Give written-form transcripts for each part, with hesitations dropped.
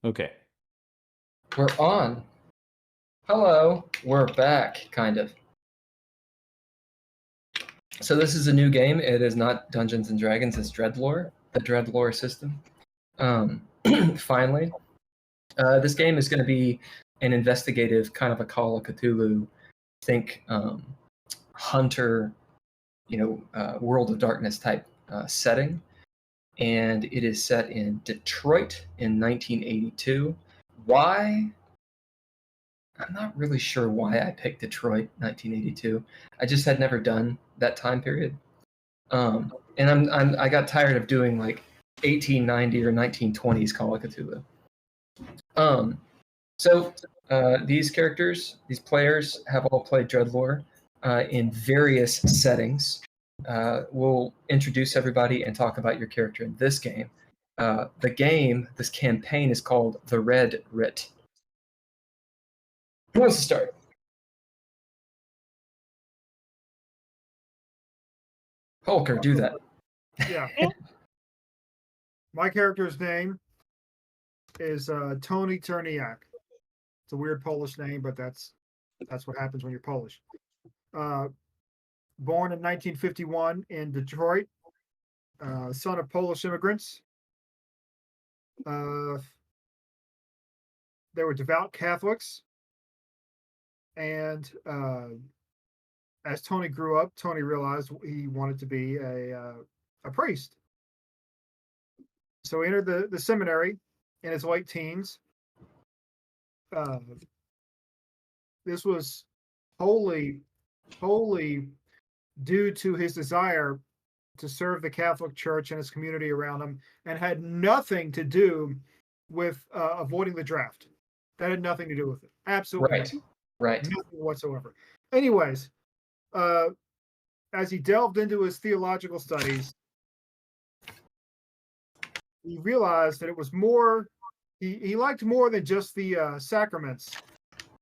Okay. We're on. Hello, we're back, kind of. So this is a new game. It is not Dungeons and Dragons, it's DreadLore, the DreadLore system. Finally. This game is going to be an investigative, kind of a Call of Cthulhu, think hunter, World of Darkness type setting. And it is set in Detroit in 1982. Why? I'm not really sure why I picked Detroit 1982. I just had never done that time period. And I got tired of doing like 1890 or 1920s Call of Cthulhu. So these characters, these players, have all played DreadLore in various settings. We'll introduce everybody and talk about your character in this game. This campaign is called The Red Writ. Who wants to start? Holker, do that. Yeah. My character's name is Tony Terniak. It's a weird Polish name, but that's what happens when you're Polish. Born in 1951 in Detroit, son of Polish immigrants. They were devout Catholics. And as Tony grew up, Tony realized he wanted to be a priest. So he entered the seminary in his late teens. This was wholly due to his desire to serve the Catholic Church and his community around him, and had nothing to do with avoiding the draft. That had nothing to do with it. Absolutely Right. nothing whatsoever. Anyways, as he delved into his theological studies, he realized that it was more, he liked more than just the sacraments.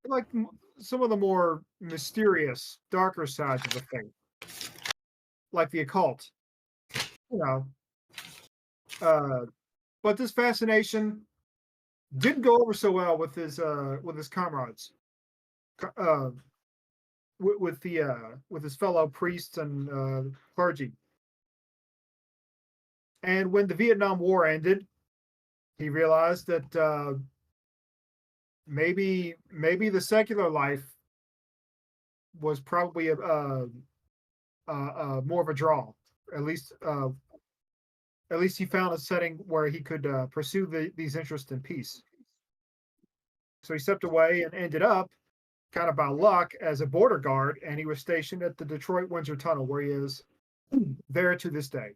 He liked some of the more mysterious, darker sides of the faith, like the occult. But this fascination didn't go over so well with his comrades, with his fellow priests and clergy. And when the Vietnam War ended, he realized that maybe the secular life was probably more of a draw. At least he found a setting where he could pursue these interests in peace. So he stepped away and ended up, kind of by luck, as a border guard, and he was stationed at the Detroit Windsor Tunnel, where he is there to this day.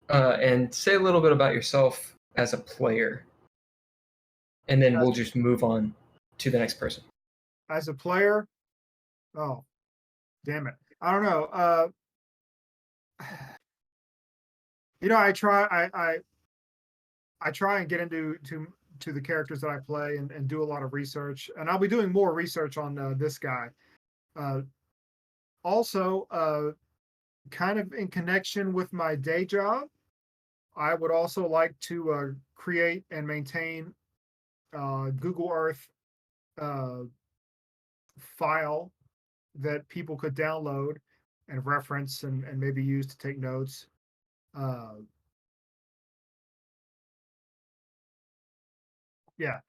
And say a little bit about yourself as a player, and then we'll just move on to the next person. As a player, oh, damn it, I don't know. I try and get into the characters that I play and do a lot of research, and I'll be doing more research on this guy. Also, kind of in connection with my day job, I would also like to create and maintain Google Earth file that people could download and reference and maybe use to take notes. Yeah.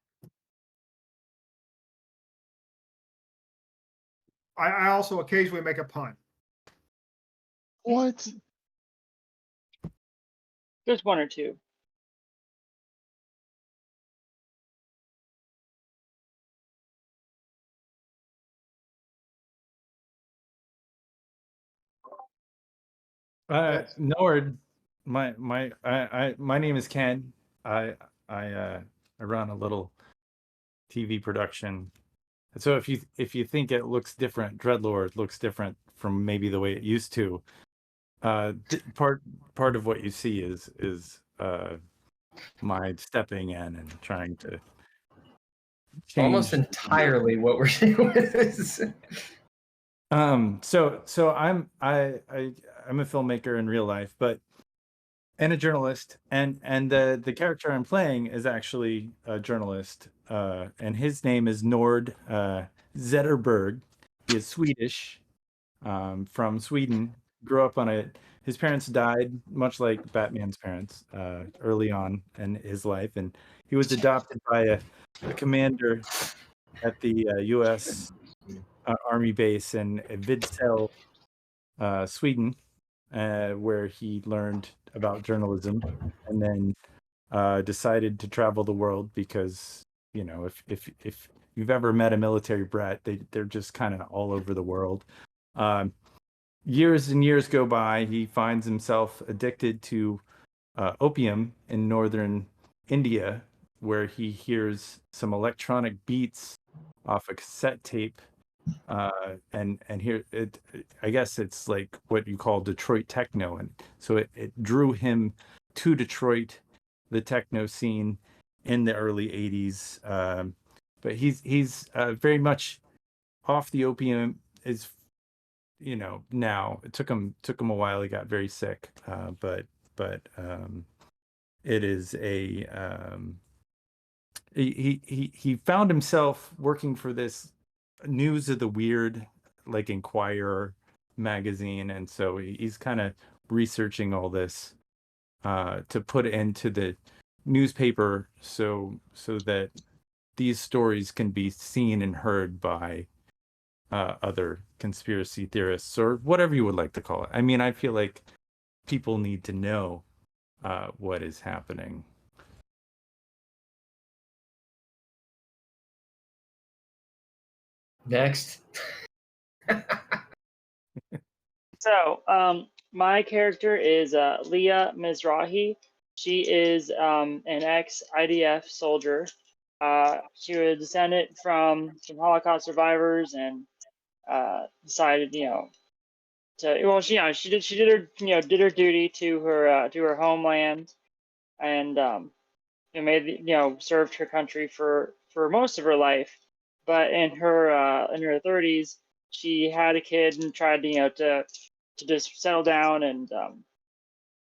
I also occasionally make a pun. What? Just one or two. Nord, my name is Ken. I run a little TV production. So if you think it looks different, DreadLore looks different from maybe the way it used to. Part of what you see is my stepping in and trying to change. Almost entirely what we're doing is. So I'm a filmmaker in real life, but and a journalist, and the character I'm playing is actually a journalist, and his name is Nord Zetterberg. He is Swedish, from Sweden. Grew up on a His parents died, much like Batman's parents, early on in his life, and he was adopted by a commander at the U.S. Army base in Vidsel, Sweden, where he learned about journalism, and then decided to travel the world because, if you've ever met a military brat, they're just kind of all over the world. Um, Years and years go by. He finds himself addicted to opium in northern India, where he hears some electronic beats off a cassette tape, and here it I guess it's like what you call Detroit techno, and so it drew him to Detroit, the techno scene in the early 80s. But he's very much off the opium. Is Now it took him a while. He got very sick, but it is a he found himself working for this News of the Weird, like Inquirer magazine, and so he's kind of researching all this to put into the newspaper, so that these stories can be seen and heard by other conspiracy theorists, or whatever you would like to call it. I mean, I feel like people need to know what is happening. Next. So, my character is Leah Mizrahi. She is an ex-IDF soldier. She was a descendant from some Holocaust survivors, and decided, she did her duty to her homeland, and served her country for most of her life. But in her 30s, she had a kid and tried to just settle down, and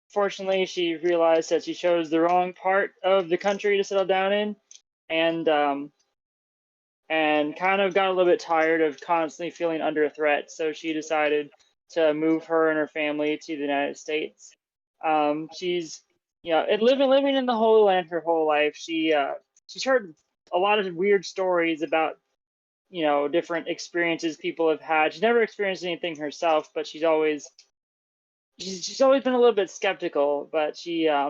fortunately she realized that she chose the wrong part of the country to settle down in, and kind of got a little bit tired of constantly feeling under threat, so she decided to move her and her family to the United States. She's living in the Holy Land her whole life. She's heard a lot of weird stories about different experiences people have had. She's never experienced anything herself, but she's always been a little bit skeptical. But she's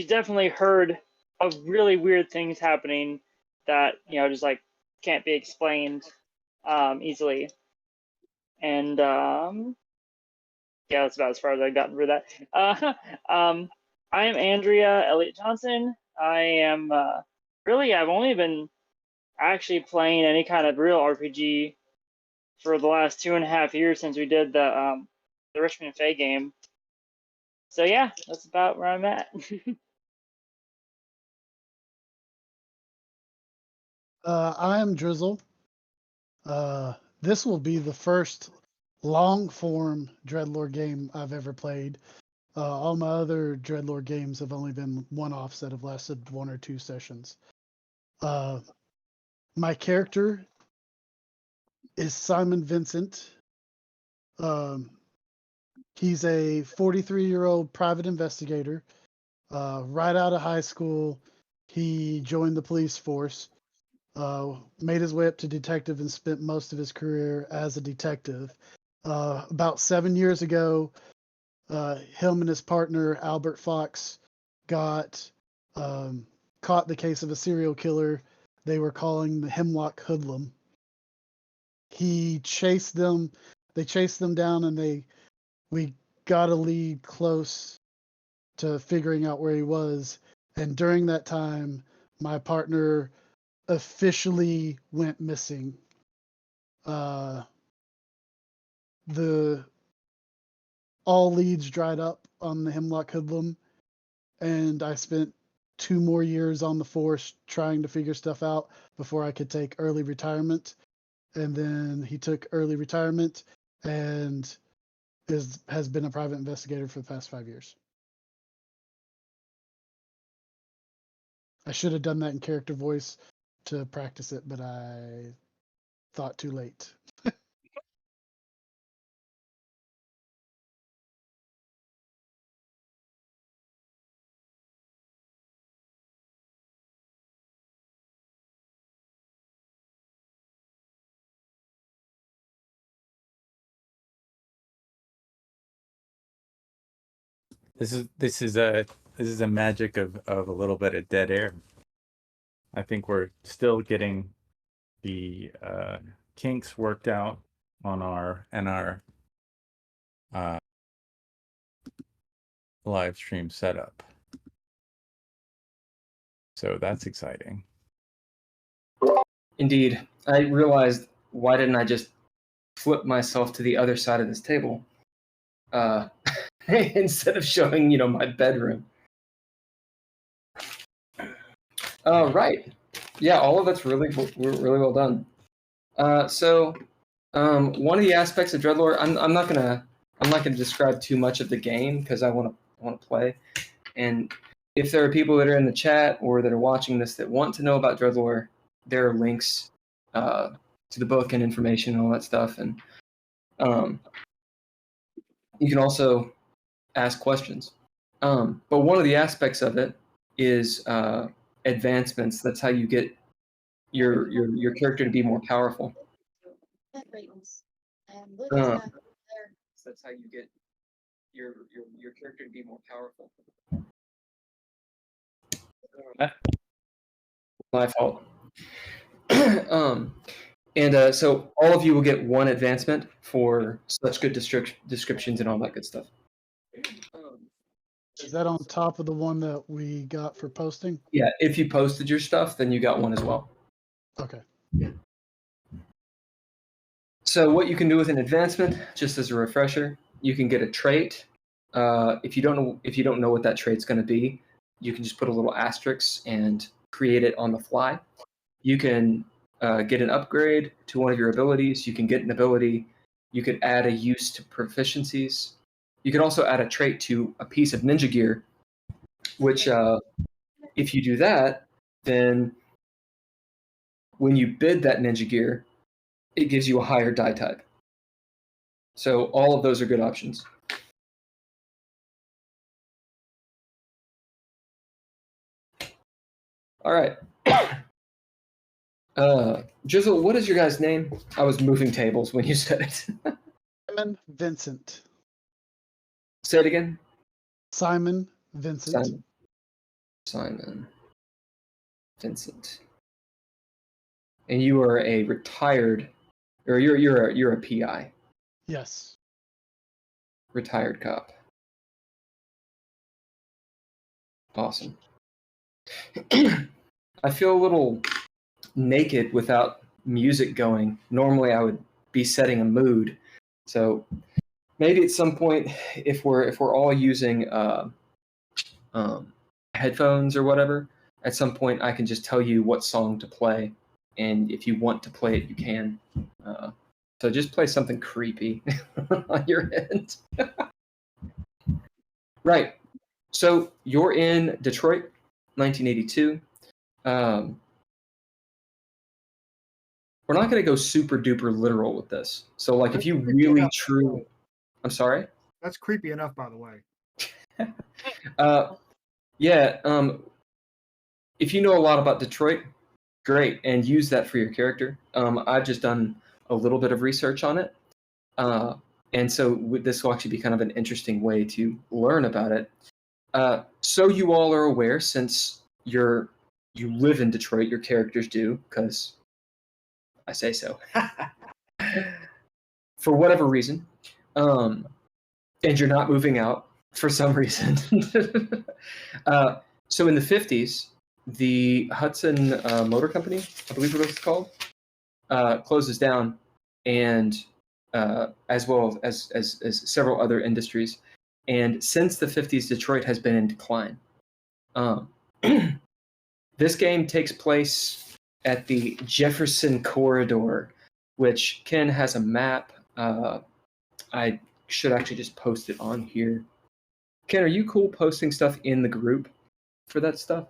definitely heard of really weird things happening that just like can't be explained easily. And yeah, that's about as far as I've gotten for that. I am Andrea Elliott Johnson. I am I've only been actually playing any kind of real RPG for the last 2.5 years since we did the Richmond Fay game. So yeah, that's about where I'm at. I am Drizzle. This will be the first long-form DreadLore game I've ever played. All my other DreadLore games have only been one-offs that have lasted 1 or 2 sessions. My character is Simon Vincent. He's a 43-year-old private investigator. Right out of high school, he joined the police force. Made his way up to detective and spent most of his career as a detective. About 7 years ago, him and his partner, Albert Fox, got caught the case of a serial killer they were calling the Hemlock Hoodlum. They chased them down, and we got a lead close to figuring out where he was. And during that time, my partner officially went missing. All leads dried up on the Hemlock Hoodlum, and I spent 2 more years on the force trying to figure stuff out before I could take early retirement. And then he took early retirement, and has been a private investigator for the past 5 years. I should have done that in character voice to practice it, but I thought too late. This is a magic of a little bit of dead air. I think we're still getting the kinks worked out on our live stream setup. So that's exciting. Indeed. I realized, why didn't I just flip myself to the other side of this table instead of showing, my bedroom. Right. Yeah, all of that's really well done. So one of the aspects of DreadLore, I'm not gonna describe too much of the game because I want to play. And if there are people that are in the chat or that are watching this that want to know about DreadLore, there are links to the book and information and all that stuff. And you can also ask questions. But one of the aspects of it is advancements. That's how you get your character to be more powerful. That's how you get your character to be more powerful. My fault. And so all of you will get one advancement for such good descriptions and all that good stuff. Is that on top of the one that we got for posting? Yeah, if you posted your stuff, then you got one as well. Okay. So what you can do with an advancement, just as a refresher, you can get a trait. If you don't know what that trait's going to be, you can just put a little asterisk and create it on the fly. You can get an upgrade to one of your abilities. You can get an ability. You could add a use to proficiencies. You could also add a trait to a piece of ninja gear, which if you do that, then when you bid that ninja gear, it gives you a higher die type. So all of those are good options. All right. Jizzle, what is your guy's name? I was moving tables when you said it. Simon Vincent. Say it again. Simon Vincent. Simon Vincent. And you are a retired, or you're a PI. Yes. Retired cop. Awesome. I feel a little naked without music going. Normally I would be setting a mood. So maybe at some point, if we're all using headphones or whatever, at some point I can just tell you what song to play, and if you want to play it, you can. So just play something creepy on your end. Right. So you're in Detroit, 1982. We're not going to go super duper literal with this. So like if you really true, I'm sorry? That's creepy enough, by the way. If you know a lot about Detroit, great, and use that for your character. I've just done a little bit of research on it. And so this will actually be kind of an interesting way to learn about it. So you all are aware, since you live in Detroit, your characters do, because I say so. For whatever reason. And you're not moving out for some reason. So in the 50s, the Hudson Motor Company, I believe what it's called, closes down, and as well as several other industries. And since the 50s, Detroit has been in decline. This game takes place at the Jefferson Corridor, which Ken has a map. I should actually just post it on here. Ken, are you cool posting stuff in the group for that stuff?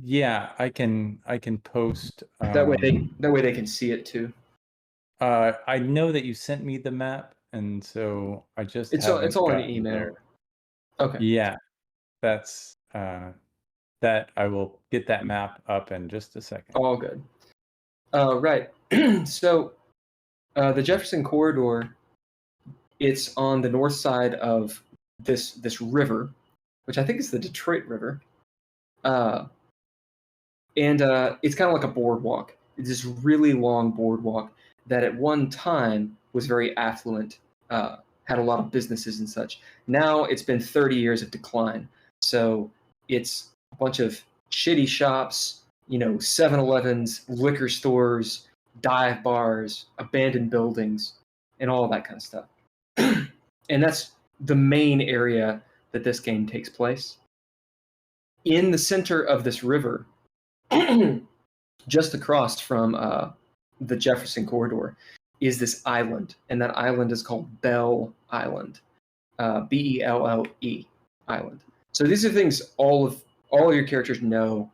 Yeah, I can post. That way they can see it too. I know that you sent me the map, and so I just It's haven't all in gotten the email. there. Okay. Yeah, that's that I will get that map up in just a second. All good. Right. So the Jefferson Corridor, it's on the north side of this river, which I think is the Detroit River. And it's kind of like a boardwalk. It's this really long boardwalk that at one time was very affluent, had a lot of businesses and such. Now it's been 30 years of decline. So it's a bunch of shitty shops, 7-Elevens, liquor stores, dive bars, abandoned buildings, and all that kind of stuff. And that's the main area that this game takes place. In the center of this river, just across from the Jefferson Corridor, is this island, and that island is called Bell Island, Belle Island. So these are things all of your characters know.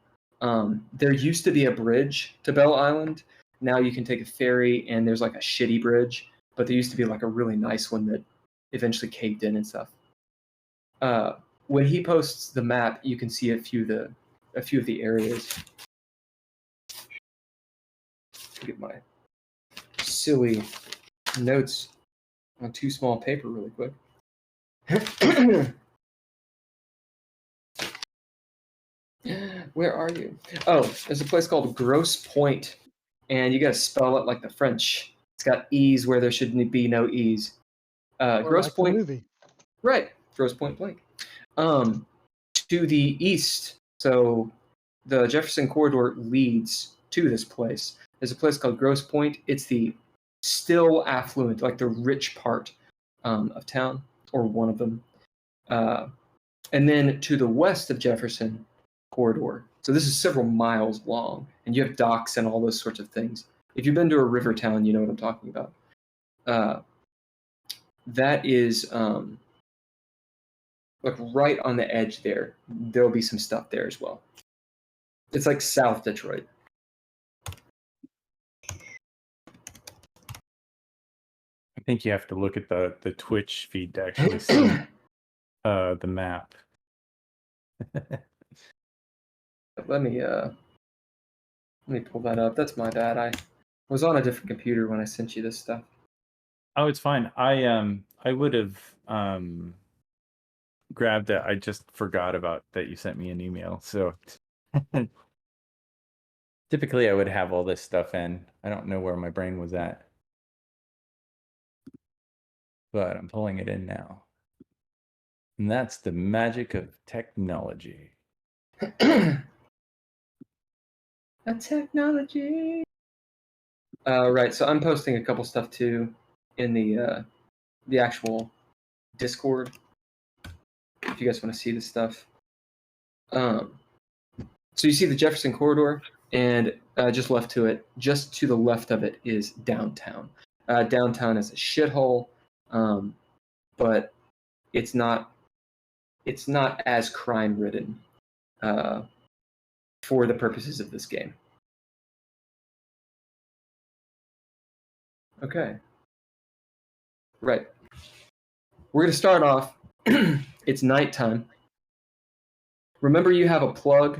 There used to be a bridge to Bell Island. Now you can take a ferry, and there's like a shitty bridge, but there used to be like a really nice one that eventually caved in and stuff. When he posts the map, you can see a few of the areas. Get my silly notes on too small paper really quick. Where are you? Oh, there's a place called Grosse Pointe, and you got to spell it like the French. It's got E's where there should be no E's. Or Grosse like the Pointe, movie. right? Grosse Pointe Blank. To the east, so the Jefferson Corridor leads to this place. There's a place called Grosse Pointe. It's the still affluent, like the rich part of town, or one of them. And then to the west of Jefferson Corridor, so this is several miles long, and you have docks and all those sorts of things. If you've been to a river town, you know what I'm talking about. That is like right on the edge there. There'll be some stuff there as well. It's like South Detroit. I think you have to look at the Twitch feed to actually see the map. Let me pull that up. That's my bad. I was on a different computer when I sent you this stuff. Oh, it's fine. I would have grabbed it. I just forgot about that you sent me an email. So typically I would have all this stuff in. I don't know where my brain was at. But I'm pulling it in now. And that's the magic of technology. The technology. Right, so I'm posting a couple stuff too in the actual Discord. If you guys want to see this stuff. So you see the Jefferson Corridor, and just to the left of it is downtown. Downtown is a shithole, but it's not as crime-ridden for the purposes of this game. Okay. Right. We're going to start off. It's nighttime. Remember, you have a plug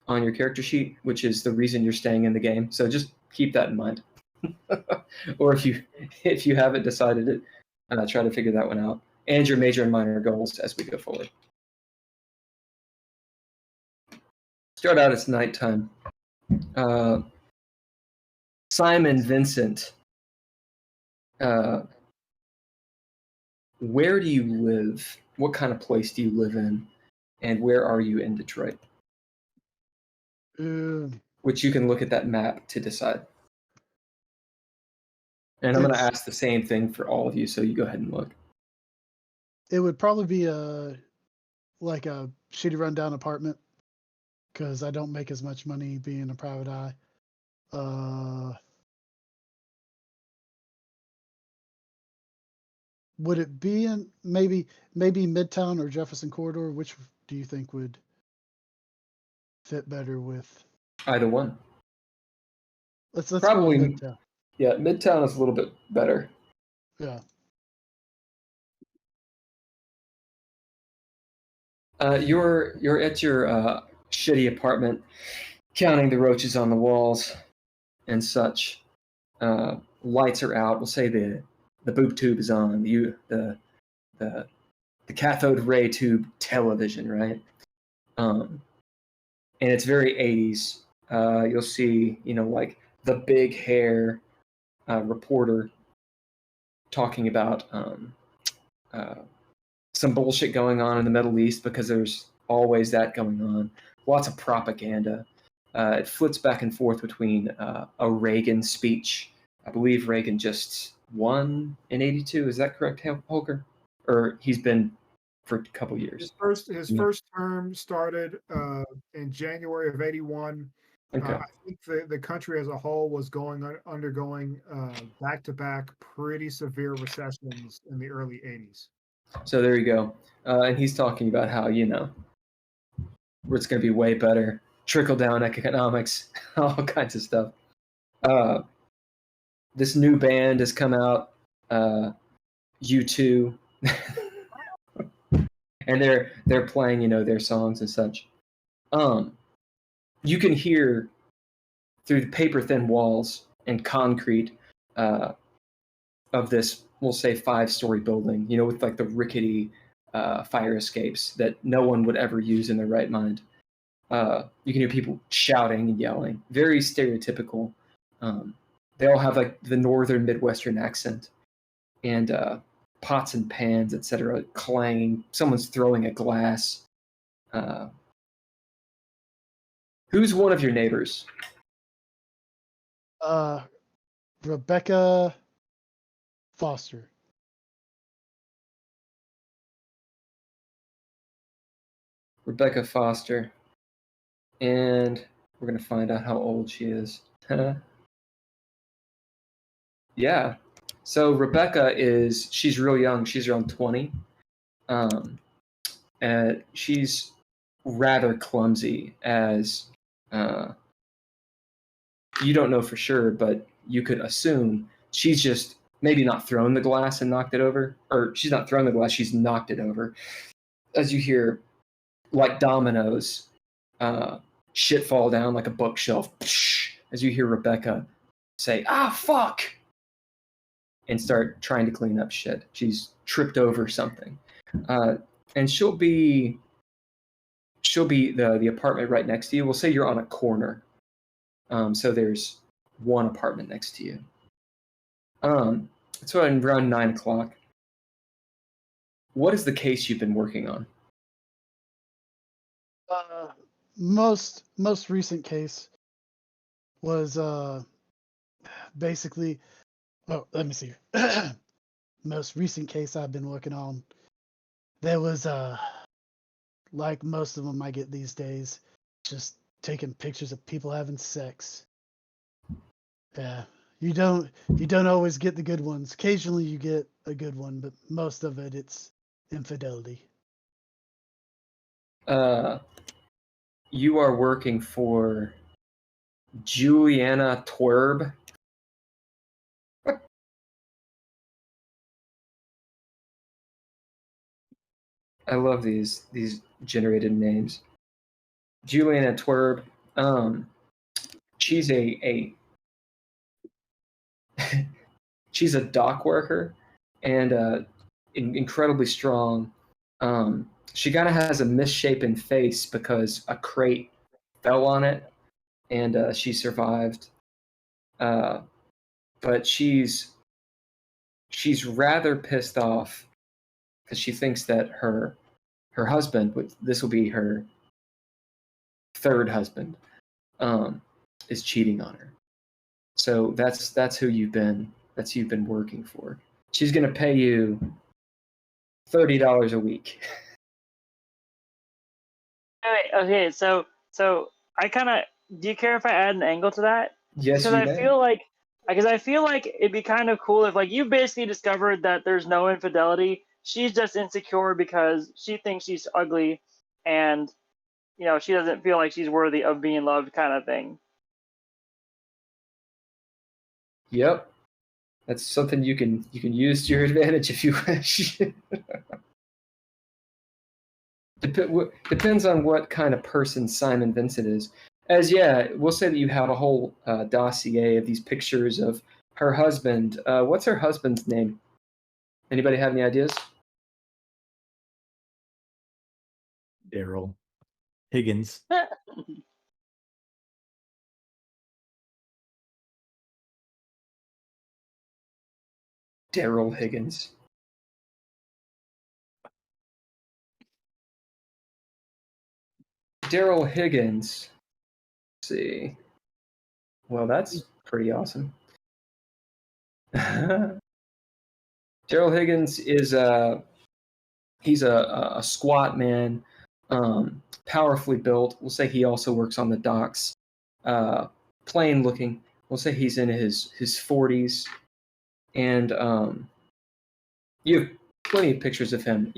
on your character sheet, which is the reason you're staying in the game. So just keep that in mind. Or if you haven't decided it, try to figure that one out. And your major and minor goals as we go forward. Start out, it's nighttime. Simon Vincent, where do you live? What kind of place do you live in? And where are you in Detroit? Which you can look at that map to decide. And I'm going to ask the same thing for all of you, so you go ahead and look. It would probably be like a shitty rundown apartment, because I don't make as much money being a private eye. would it be in maybe Midtown or Jefferson Corridor? Which do you think would fit better with? Either one. Let's go Probably- with Midtown. Yeah, Midtown is a little bit better. Yeah. You're at your shitty apartment, counting the roaches on the walls and such. Lights are out. We'll say the boob tube is on. The cathode ray tube television, right? And it's very 80s. You'll see, like the big hair reporter talking about some bullshit going on in the Middle East, because there's always that going on. Lots of propaganda. It flips back and forth between a Reagan speech. I believe Reagan just won in '82. Is that correct, Holger? Or he's been for a couple years. His first term started in January of '81. Okay. I think the country as a whole was undergoing back-to-back pretty severe recessions in the early '80s. So there you go. And he's talking about how, it's going to be way better. Trickle-down economics, all kinds of stuff. This new band has come out, U2, and they're playing, their songs and such. You can hear through the paper-thin walls and concrete of this, we'll say, 5-story building, with like the rickety fire escapes that no one would ever use in their right mind. You can hear people shouting and yelling, very stereotypical. They all have like the northern Midwestern accent, and pots and pans, etc., clanging. Someone's throwing a glass. Who's one of your neighbors? Rebecca Foster. Rebecca Foster. And we're going to find out how old she is. Yeah. So Rebecca she's real young. She's around 20. And she's rather clumsy, as you don't know for sure, but you could assume she's just maybe not thrown the glass and knocked it over. Or she's not thrown the glass, she's knocked it over. As you hear, like dominoes, shit fall down like a bookshelf. As you hear Rebecca say, fuck, and start trying to clean up shit. She's tripped over something. And she'll be the apartment right next to you. We'll say you're on a corner. So there's one apartment next to you. It's around 9 o'clock. What is the case you've been working on? Most recent case was basically. Oh, let me see. Most recent case I've been working on. There was like most of them I get these days, just taking pictures of people having sex. Yeah, you don't always get the good ones. Occasionally you get a good one, but most of it's infidelity. You are working for Juliana Twerb. I love these generated names. Juliana Twerb. She's she's a dock worker, and incredibly strong. She kind of has a misshapen face because a crate fell on it, and she survived. But she's rather pissed off because she thinks that her husband, this will be her third husband, is cheating on her. So that's who you've been working for. She's gonna pay you $30 a week. Okay, so I kind of, do you care if I add an angle to that? Yes, Because you I may. feel like Because I feel like it'd be kind of cool if, like, you basically discovered that there's no infidelity. She's just insecure because she thinks she's ugly, and she doesn't feel like she's worthy of being loved, kind of thing. Yep. That's something you can use to your advantage if you wish. Depends on what kind of person Simon Vincent is. We'll say that you have a whole dossier of these pictures of her husband. What's her husband's name? Anybody have any ideas? Daryl Higgins. Daryl Higgins. Daryl Higgins. Let's see. Well, that's pretty awesome. Daryl Higgins is he's a squat man, powerfully built. We'll say he also works on the docks. Plain looking. We'll say he's in his 40s, and you have plenty of pictures of him.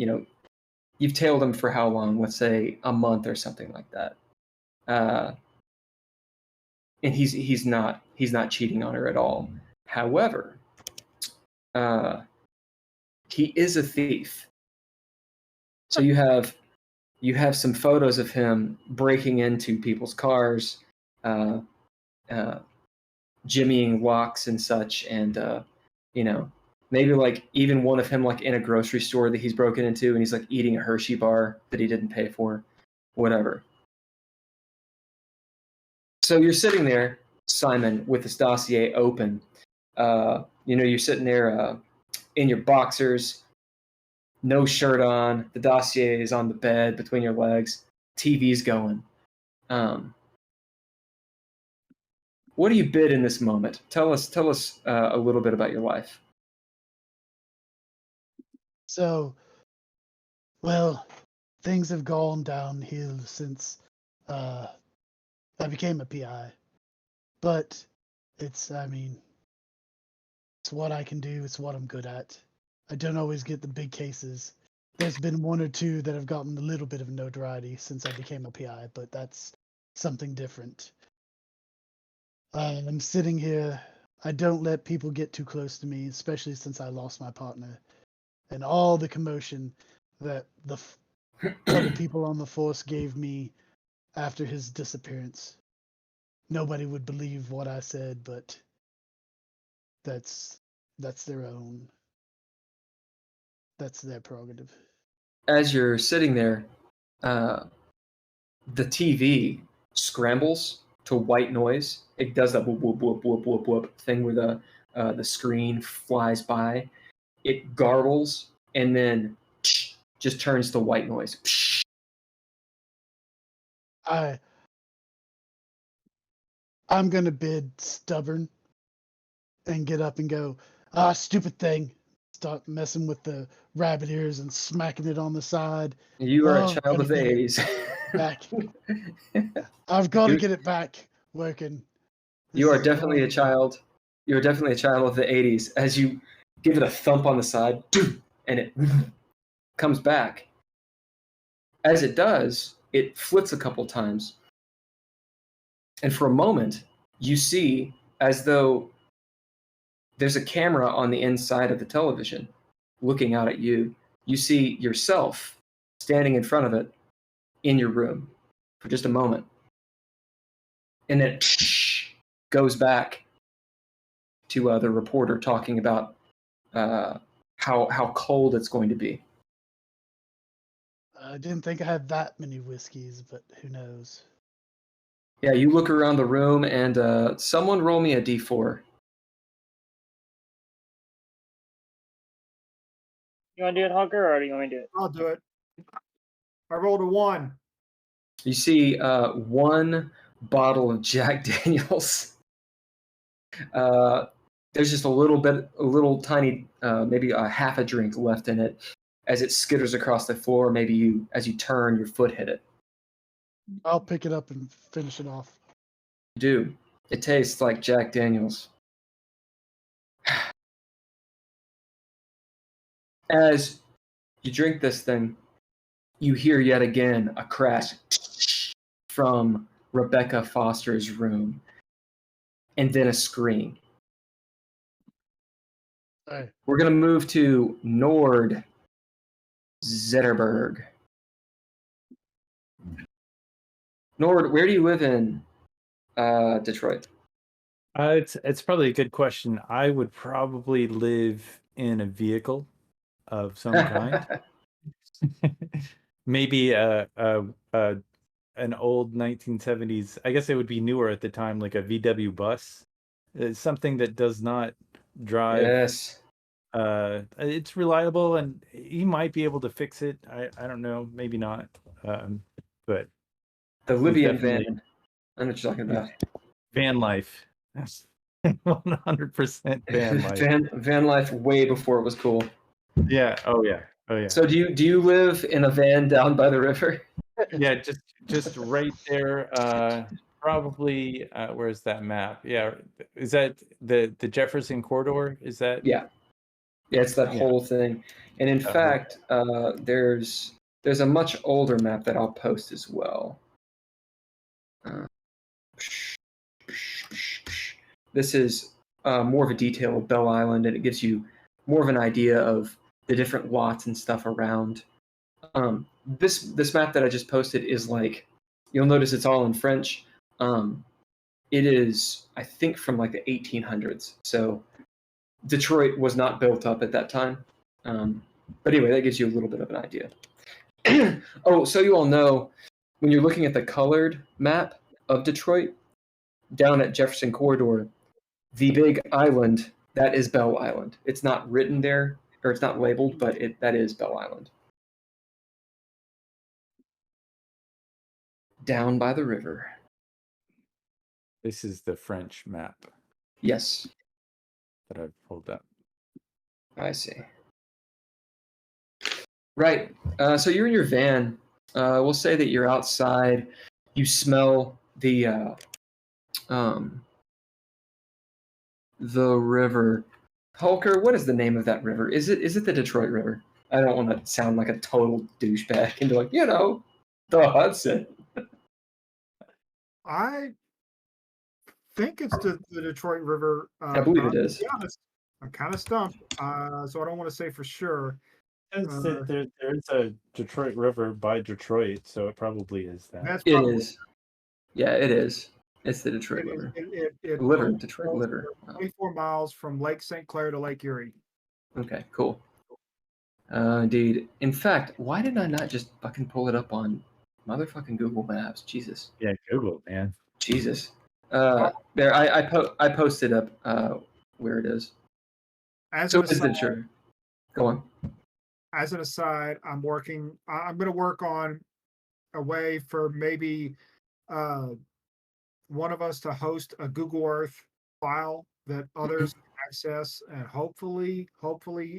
You've tailed him for how long? Let's say a month or something like that. And he's not cheating on her at all. However, he is a thief. So you have some photos of him breaking into people's cars, jimmying locks and such, and maybe like even one of him like in a grocery store that he's broken into, and he's like eating a Hershey bar that he didn't pay for, whatever. So you're sitting there, Simon, with this dossier open. You're sitting there in your boxers, no shirt on. The dossier is on the bed between your legs. TV's going. What do you bid in this moment? Tell us a little bit about your life. So, well, things have gone downhill since I became a PI. But it's what I can do. It's what I'm good at. I don't always get the big cases. There's been one or two that have gotten a little bit of notoriety since I became a PI, but that's something different. I'm sitting here. I don't let people get too close to me, especially since I lost my partner. And all the commotion that the other people on the force gave me after his disappearance. Nobody would believe what I said, but that's their own. That's their prerogative. As you're sitting there, the TV scrambles to white noise. It does that whoop whoop whoop whoop whoop whoop thing where the screen flies by. It garbles and then just turns to white noise. I'm gonna bid stubborn and get up and go, stupid thing. Start messing with the rabbit ears and smacking it on the side. You are a child of the 80s. Back. I've got to get it back working. You are definitely a child. You're definitely a child of the 80s. As you give it a thump on the side, and it comes back. As it does, it flips a couple times. And for a moment, you see as though there's a camera on the inside of the television looking out at you. You see yourself standing in front of it in your room for just a moment. And then it goes back to the reporter talking about how cold it's going to be. I didn't think I had that many whiskeys, but who knows? Yeah, you look around the room and someone roll me a d4. You want to do it, Hunker, or do you want me to do it? I'll do it. I rolled a 1. You see one bottle of Jack Daniels. There's just a little tiny, maybe a half a drink left in it. As it skitters across the floor, maybe as you turn, your foot hit it. I'll pick it up and finish it off. You do. It tastes like Jack Daniels. As you drink this thing, you hear yet again a crash from Rebecca Foster's room, and then a scream. Hey, We're going to move to Nord Zetterberg. Nord, where do you live in Detroit? It's probably a good question. I would probably live in a vehicle of some kind. Maybe an old 1970s. I guess it would be newer at the time, like a VW bus. It's something that does not drive. Yes. It's reliable, and you might be able to fix it. I don't know, maybe not. But The Libyan definitely- van. I know what you're talking about. van life. 100% van life. Van life way before it was cool. Yeah. Oh yeah. So do you live in a van down by the river? Yeah, just right there. Probably. Where's that map? Yeah, is that the Jefferson corridor? Is that? Yeah, it's that Yeah. whole thing. And in That whole- fact, there's a much older map that I'll post as well. This is more of a detail of Bell Island, and it gives you more of an idea of the different lots and stuff around. This map that I just posted is like, you'll notice it's all in French. It is, I think, from like the 1800s. So Detroit was not built up at that time. But anyway, that gives you a little bit of an idea. Oh, so you all know, when you're looking at the colored map of Detroit, down at Jefferson Corridor, the big island, that is Bell Island. It's not written there, or it's not labeled, but that is Bell Island. Down by the river. This is the French map Yes, that I've pulled up. I see. Right. So you're in your van. We'll say that you're outside. You smell the river. Hulker, what is the name of that river? Is it the Detroit River? I don't want to sound like a total douchebag and be like, the Hudson. I think it's the Detroit River. I believe it to is. be honest, I'm kind of stumped, so I don't want to say for sure. There is a Detroit River by Detroit, so it probably is that. That's It probably is. Yeah, it is. It's the Detroit it is- River. it Liver, goes Detroit Liver. Oh, 24 miles from Lake St. Clair to Lake Erie. okay, cool. Indeed. In fact, why did I not just fucking pull it up on motherfucking Google Maps? Jesus. Yeah, Google, man. Jesus. There, I posted up where it is. As So an it is the aside, Detroit. Go on. as an aside, I'm going to work on a way for maybe one of us to host a Google Earth file that others can access, and hopefully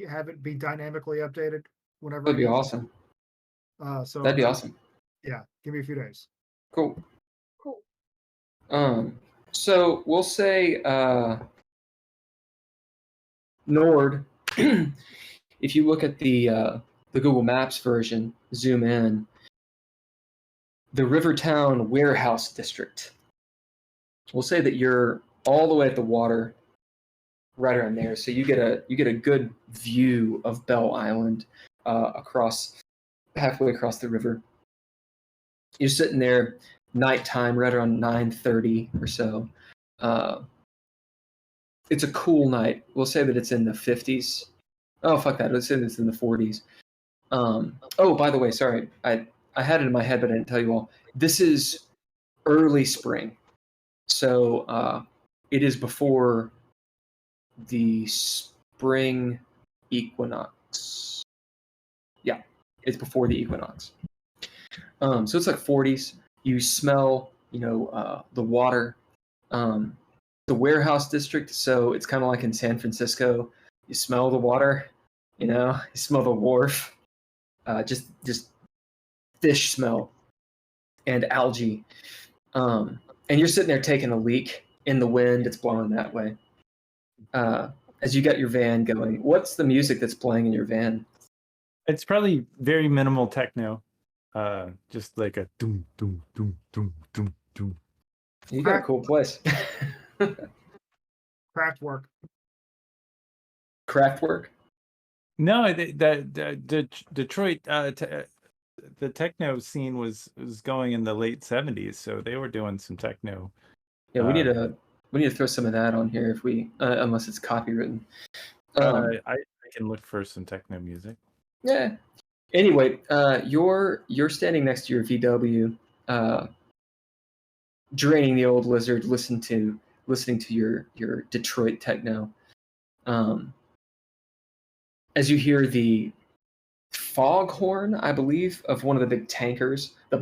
have it be dynamically updated whenever. That'd be I need it. awesome. So That'd be awesome. Yeah, give me a few days. Cool. So we'll say Nord. If you look at the Google Maps version, zoom in. The Rivertown Warehouse District. We'll say that you're all the way at the water, right around there. So you get a good view of Bell Island halfway across the river. You're sitting there, nighttime, right around 9:30 or so. It's a cool night. We'll say that it's in the 50s. Oh, fuck that. Let's say it's in the 40s. Oh, by the way, sorry. I had it in my head, but I didn't tell you all. This is early spring. So it is before the spring equinox. Yeah, it's before the equinox. So it's like 40s. You smell, the water. The warehouse district, so it's kind of like in San Francisco. You smell the water, you smell the wharf. Just fish smell and algae. And you're sitting there taking a leak in the wind. It's blowing that way. As you got your van going, what's the music that's playing in your van? It's probably very minimal techno, just like a doom doom doom doom doom doom. You got a cool place. Craftwork. Craftwork. No, the Detroit the techno scene was going in the late 70s, so they were doing some techno. Yeah, we need to throw some of that on here if we unless it's copywritten. I can look for some techno music. Yeah. Anyway, you're standing next to your VW, draining the old lizard, listening to your Detroit techno. As you hear the foghorn, I believe, of one of the big tankers, the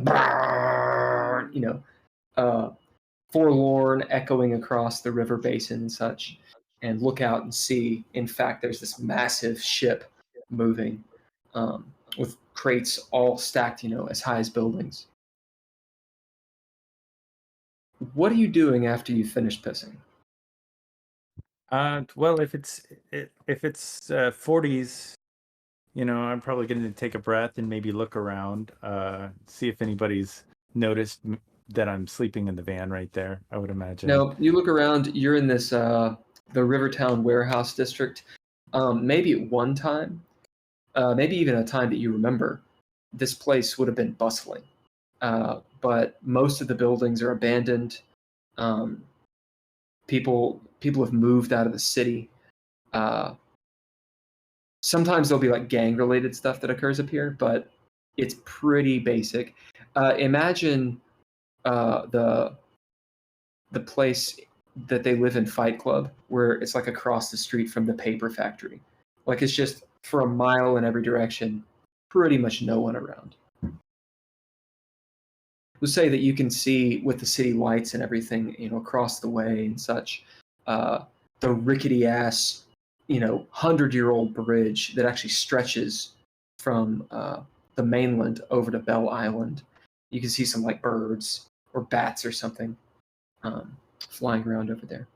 forlorn echoing across the river basin and such, and look out and see, in fact, there's this massive ship moving with crates all stacked, as high as buildings. What are you doing after you finish pissing? Well, if it's 40s, I'm probably going to take a breath and maybe look around, see if anybody's noticed that I'm sleeping in the van right there. I would imagine. No, you look around. You're in this the Rivertown warehouse district. Maybe at one time, maybe even a time that you remember, this place would have been bustling. But most of the buildings are abandoned. People have moved out of the city. Sometimes there'll be like gang-related stuff that occurs up here, but it's pretty basic. Imagine the place that they live in, Fight Club, where it's like across the street from the paper factory. Like it's just for a mile in every direction, pretty much no one around. We'll say that you can see with the city lights and everything, across the way and such, the rickety ass, 100-year-old bridge that actually stretches from the mainland over to Bell Island. You can see some like birds or bats or something flying around over there.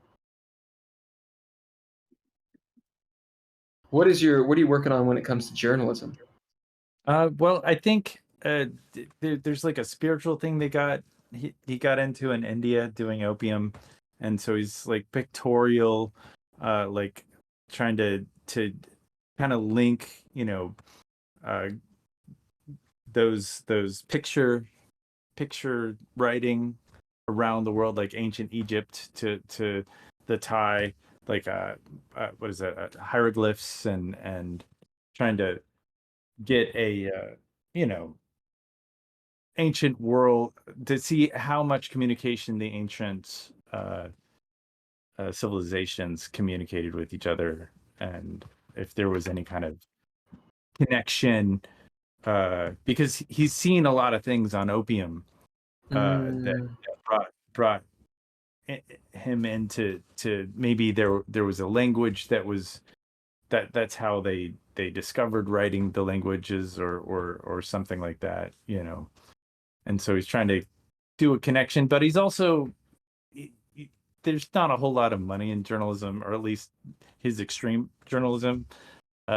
What are you working on when it comes to journalism? Well, I think there's like a spiritual thing he got into in India doing opium, and so he's like pictorial, like trying to kind of link, those picture writing around the world, like ancient Egypt to the Thai, like what is that, hieroglyphs, and trying to get a ancient world to see how much communication the ancient civilizations communicated with each other, and if there was any kind of connection, because he's seen a lot of things on opium that brought him into maybe there was a language that's how they discovered writing the languages or something like that, and so he's trying to do a connection, but he's also there's not a whole lot of money in journalism, or at least his extreme journalism,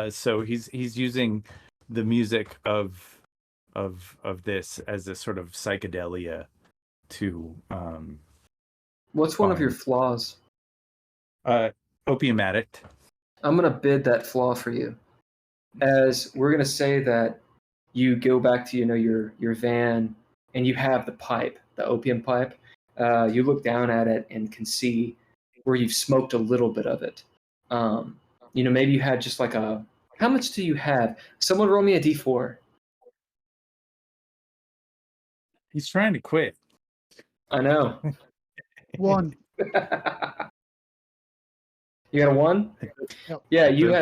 so he's using the music of this as a sort of psychedelia to What's one of your flaws? Opium addict. I'm going to bid that flaw for you, as we're going to say that you go back to your van and you have the pipe, the opium pipe. You look down at it and can see where you've smoked a little bit of it. Maybe you had just like how much do you have? Someone roll me a D4. He's trying to quit. I know. 1. You got a 1? Yep. Yeah, you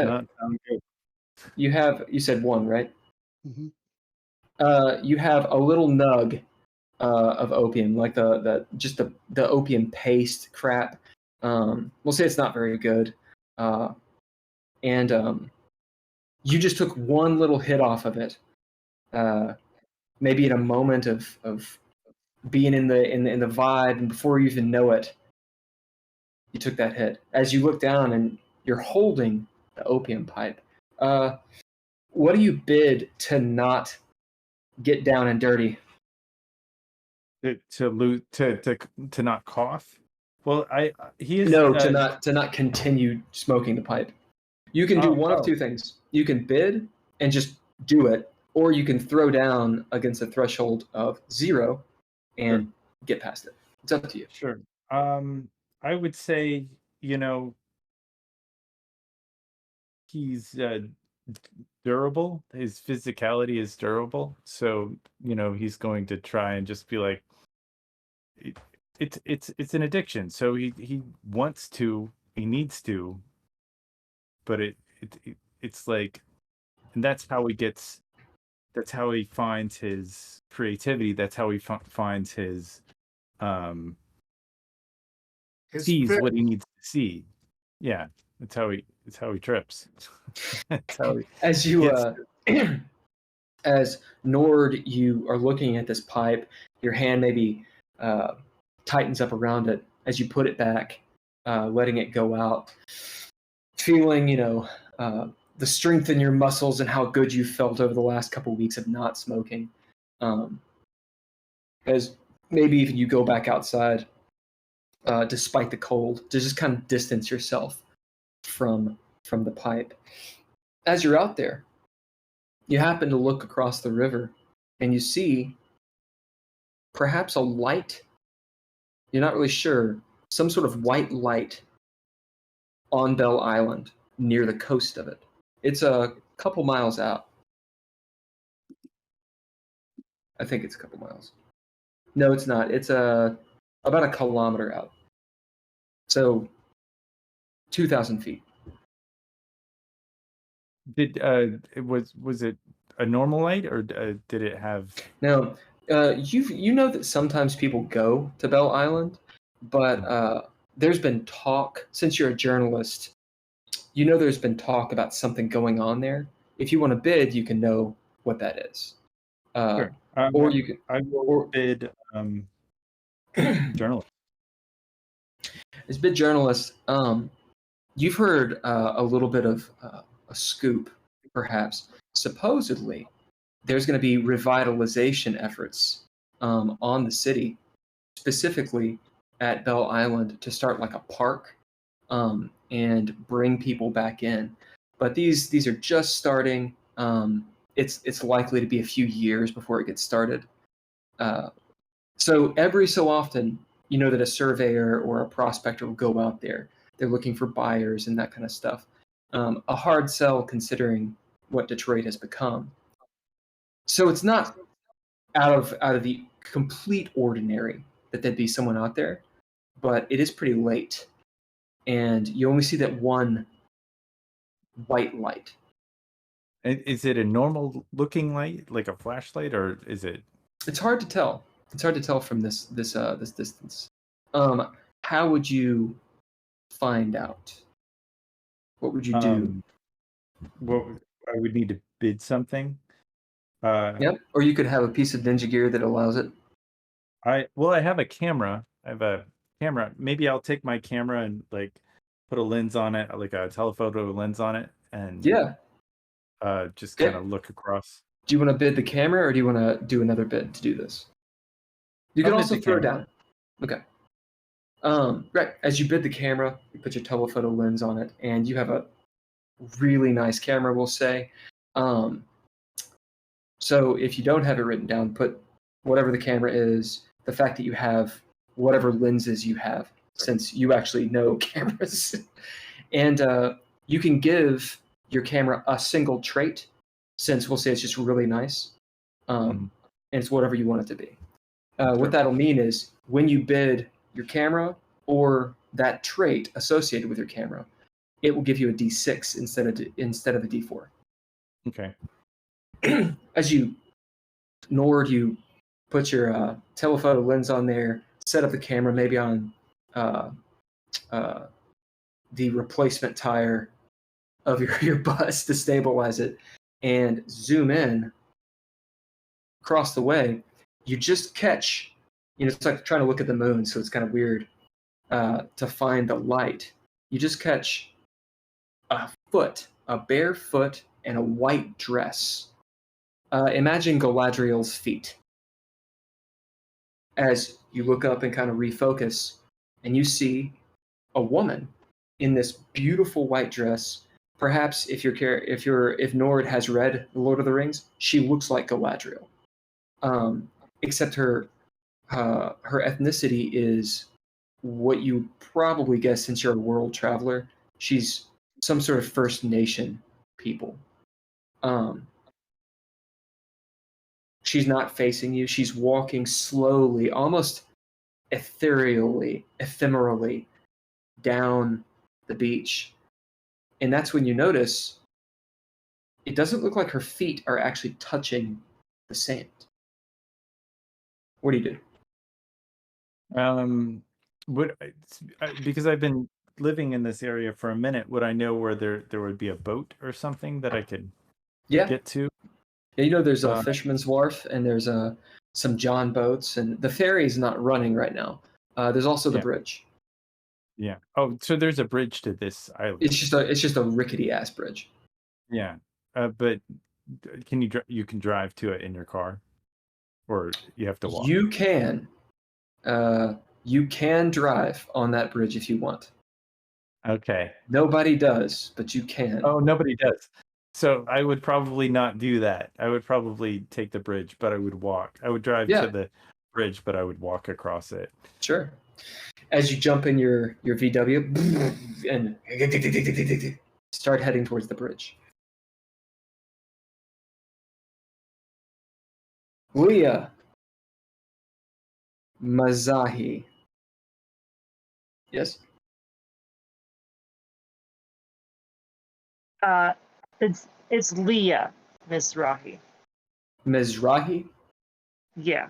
have. You said 1, right? Mm-hmm. You have a little nug of opium, like the opium paste crap. We'll say it's not very good, and you just took one little hit off of it, maybe in a moment of being in the vibe, and before you even know it, you took that hit. As you look down and you're holding the opium pipe, What do you bid to not get down and dirty? To not cough. Well, he is No, to not continue smoking the pipe. You can do one of two things. You can bid and just do it, or you can throw down against a threshold of 0 and get past it. It's up to you. Sure. I would say, he's durable. His physicality is durable, so he's going to try and just be like, it's an addiction. So he wants to, he needs to, but it's like, and that's how he gets. That's how he finds his creativity. That's how he finds his sees fit. what he needs to see. Yeah, that's how he trips. That's how he As you as Nord, you are looking at this pipe. Your hand maybe tightens up around it as you put it back, letting it go out. Feeling, the strength in your muscles and how good you felt over the last couple of weeks of not smoking. As maybe even you go back outside, despite the cold, to just kind of distance yourself from the pipe. As you're out there, you happen to look across the river and you see perhaps a light. You're not really sure. Some sort of white light on Bell Island near the coast of it. It's a couple miles out. I think it's a couple miles. No, it's not. It's about a kilometer out. So 2,000 feet. Did was it a normal light, or did it have? Now, you know that sometimes people go to Bell Island, but there's been talk, since you're a journalist, there's been talk about something going on there. If you want to bid, you can know what that is. Sure. Or you can. I will bid journalist. As bid journalist, you've heard a little bit of a scoop, perhaps. Supposedly, there's going to be revitalization efforts on the city, specifically at Bell Island, to start like a park and bring people back in. But these are just starting. It's likely to be a few years before it gets started. So every so often, that a surveyor or a prospector will go out there. They're looking for buyers and that kind of stuff. A hard sell considering what Detroit has become. So it's not out of the complete ordinary that there'd be someone out there, but it is pretty late, and you only see that one white light. Is it a normal looking light, like a flashlight, or is it? It's hard to tell. It's hard to tell from this distance. How would you find out? What would you do? I would need to bid something. Yep. Or you could have a piece of ninja gear that allows it. I have a camera. I have a camera. Maybe I'll take my camera and like put a lens on it, like a telephoto lens on it, and just kind of look across. Do you want to bid the camera, or do you want to do another bid to do this? You can also throw down. Okay. Right. As you bid the camera, you put your telephoto lens on it, and you have a really nice camera, we'll say. So if you don't have it written down, put whatever the camera is, the fact that you have whatever lenses you have, since you actually know cameras. And you can give your camera a single trait, since we'll say it's just really nice. And it's whatever you want it to be. What that'll mean is when you bid your camera or that trait associated with your camera, it will give you a D6 instead of a D4. Okay. As you put your telephoto lens on there, set up the camera maybe on the replacement tire of your bus to stabilize it, and zoom in across the way. You just catch, it's like trying to look at the moon, so it's kind of weird to find the light. You just catch a a bare foot, and a white dress. Imagine Galadriel's feet. As you look up and kind of refocus, and you see a woman in this beautiful white dress. Perhaps if Nord has read The Lord of the Rings, she looks like Galadriel. Except her ethnicity is what you probably guess since you're a world traveler. She's some sort of First Nation people. She's not facing you. She's walking slowly, almost ephemerally down the beach. And that's when you notice it doesn't look like her feet are actually touching the sand. What do you do? Because I've been living in this area for a minute, would I know where there would be a boat or something that I could get to? Yeah, you know, there's a Fisherman's Wharf, and there's some John boats, and the ferry's not running right now. There's also the bridge. Yeah. Oh, so there's a bridge to this island. It's just a rickety ass bridge. Yeah. But you can drive to it in your car, or you have to walk? You can drive on that bridge if you want. Okay. Nobody does, but you can. Oh, nobody does. So I would probably not do that. I would probably take the bridge, but I would walk. I would drive to the bridge, but I would walk across it. Sure. As you jump in your VW and start heading towards the bridge. Leah Mazahi. Yes? It's Leah Mizrahi. Mizrahi? Yeah.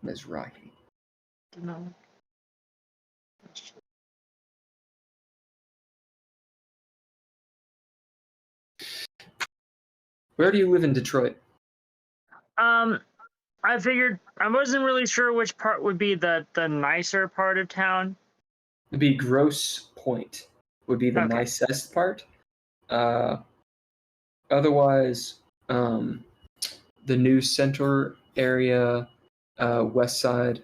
Mizrahi. No. Where do you live in Detroit? I figured I wasn't really sure which part would be the nicer part of town. It'd be Grosse Point would be the nicest part. Otherwise, the New Center area, West Side.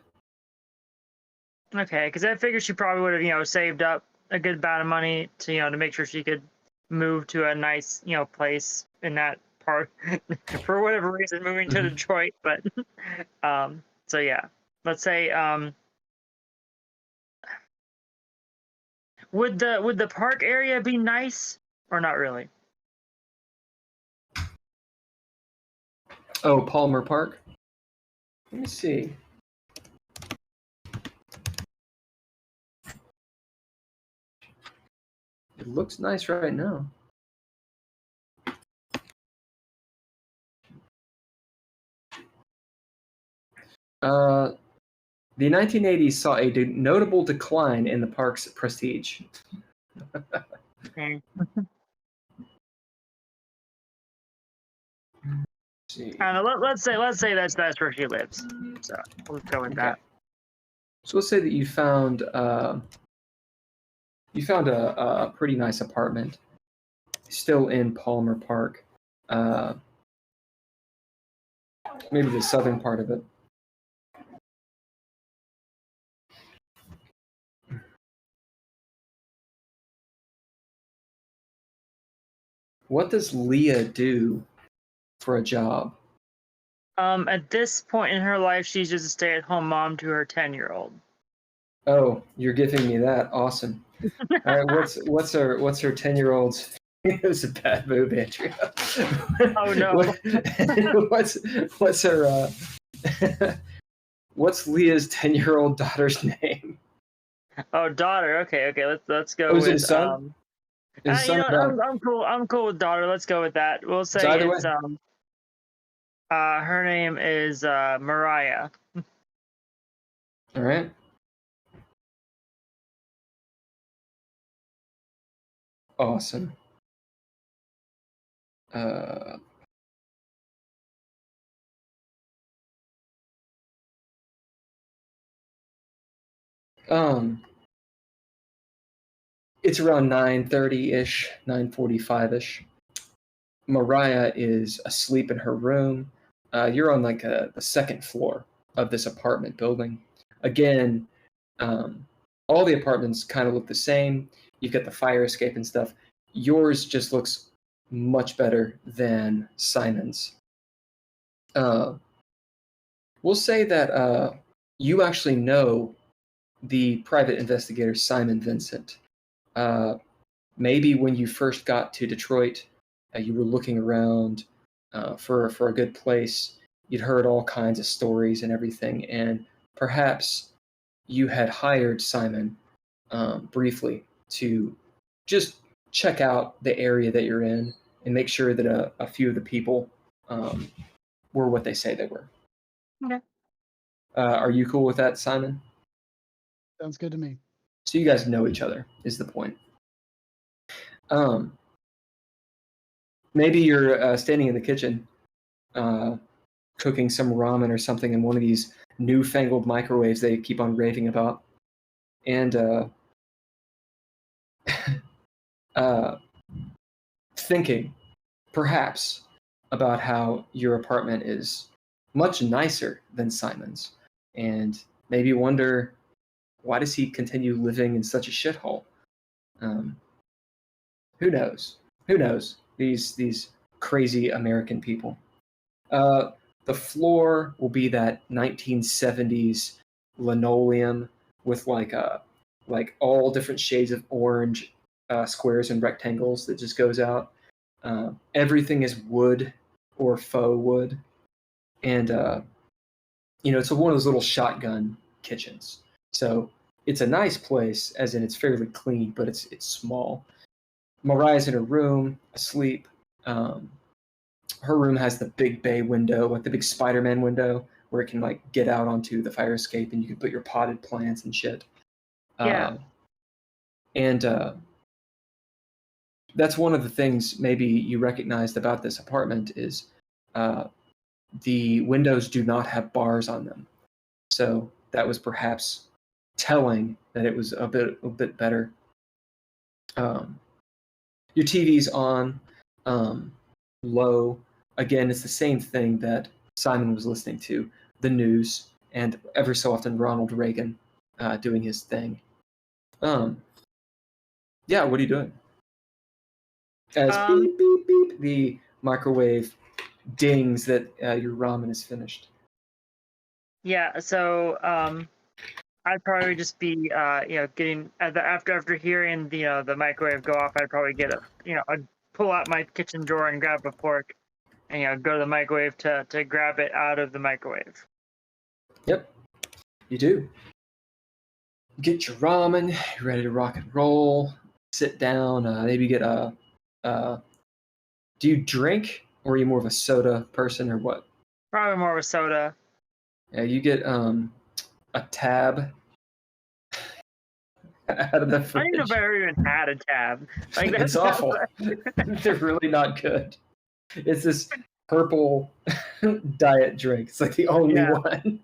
Okay, because I figured she probably would have, saved up a good amount of money to, to make sure she could move to a nice, place in that part for whatever reason, moving to Detroit. But, so yeah, let's say, would the park area be nice or not really? Oh, Palmer Park. Let me see. It looks nice right now. The 1980s saw a notable decline in the park's prestige. Okay. Let's say that's where she lives. So we'll go with that. So let's say that you found a pretty nice apartment, still in Palmer Park, maybe the southern part of it. What does Leah do for a job? At this point in her life, she's just a stay-at-home mom to her 10-year-old. Oh, you're giving me that. Awesome. All right, what's her 10-year-old's? It was a bad move, Andrea. Oh no. What's her what's Leah's 10-year-old daughter's name? Oh, daughter. Okay. Let's go Was with it a son? I'm cool with daughter. Let's go with that. We'll say it's her name is Mariah. All right. Awesome. It's around 9:30-ish, 9:45-ish. Mariah is asleep in her room. You're on like the second floor of this apartment building. Again, all the apartments kind of look the same. You've got the fire escape and stuff. Yours just looks much better than Simon's. We'll say that you actually know the private investigator Simon Vincent. Maybe when you first got to Detroit, you were looking around for a good place. You'd heard all kinds of stories and everything, and perhaps you had hired Simon briefly to just check out the area that you're in and make sure that a few of the people were what they say they were. Okay. Are you cool with that, Simon? Sounds good to me. So you guys know each other, is the point. Maybe you're standing in the kitchen cooking some ramen or something in one of these newfangled microwaves they keep on raving about. And thinking, perhaps, about how your apartment is much nicer than Simon's. And maybe wonder, why does he continue living in such a shithole? Who knows? Who knows? These crazy American people. The floor will be that 1970s linoleum with like all different shades of orange, squares and rectangles that just goes out. Everything is wood or faux wood, and it's one of those little shotgun kitchens. So it's a nice place, as in it's fairly clean, but it's small. Mariah's in her room, asleep. Her room has the big bay window, like the big Spider-Man window, where it can like get out onto the fire escape, and you can put your potted plants and shit. Yeah. And that's one of the things maybe you recognized about this apartment is the windows do not have bars on them. So that was perhaps telling that it was a bit better. Your TV's on low. Again, it's the same thing that Simon was listening to, the news, and every so often Ronald Reagan doing his thing. Yeah, what are you doing? As beep, beep, beep, the microwave dings that your ramen is finished. Yeah, so I'd probably just be getting after hearing the microwave go off, I'd probably I'd pull out my kitchen drawer and grab a fork and go to the microwave to grab it out of the microwave. Yep, you do. Get your ramen, you're ready to rock and roll. Sit down, maybe get do you drink, or are you more of a soda person, or what? Probably more of a soda. Yeah, you get a tab out of the fridge. I don't know if I ever even had a tab. Like It's awful. They're really not good. It's this purple diet drink. It's like the only one.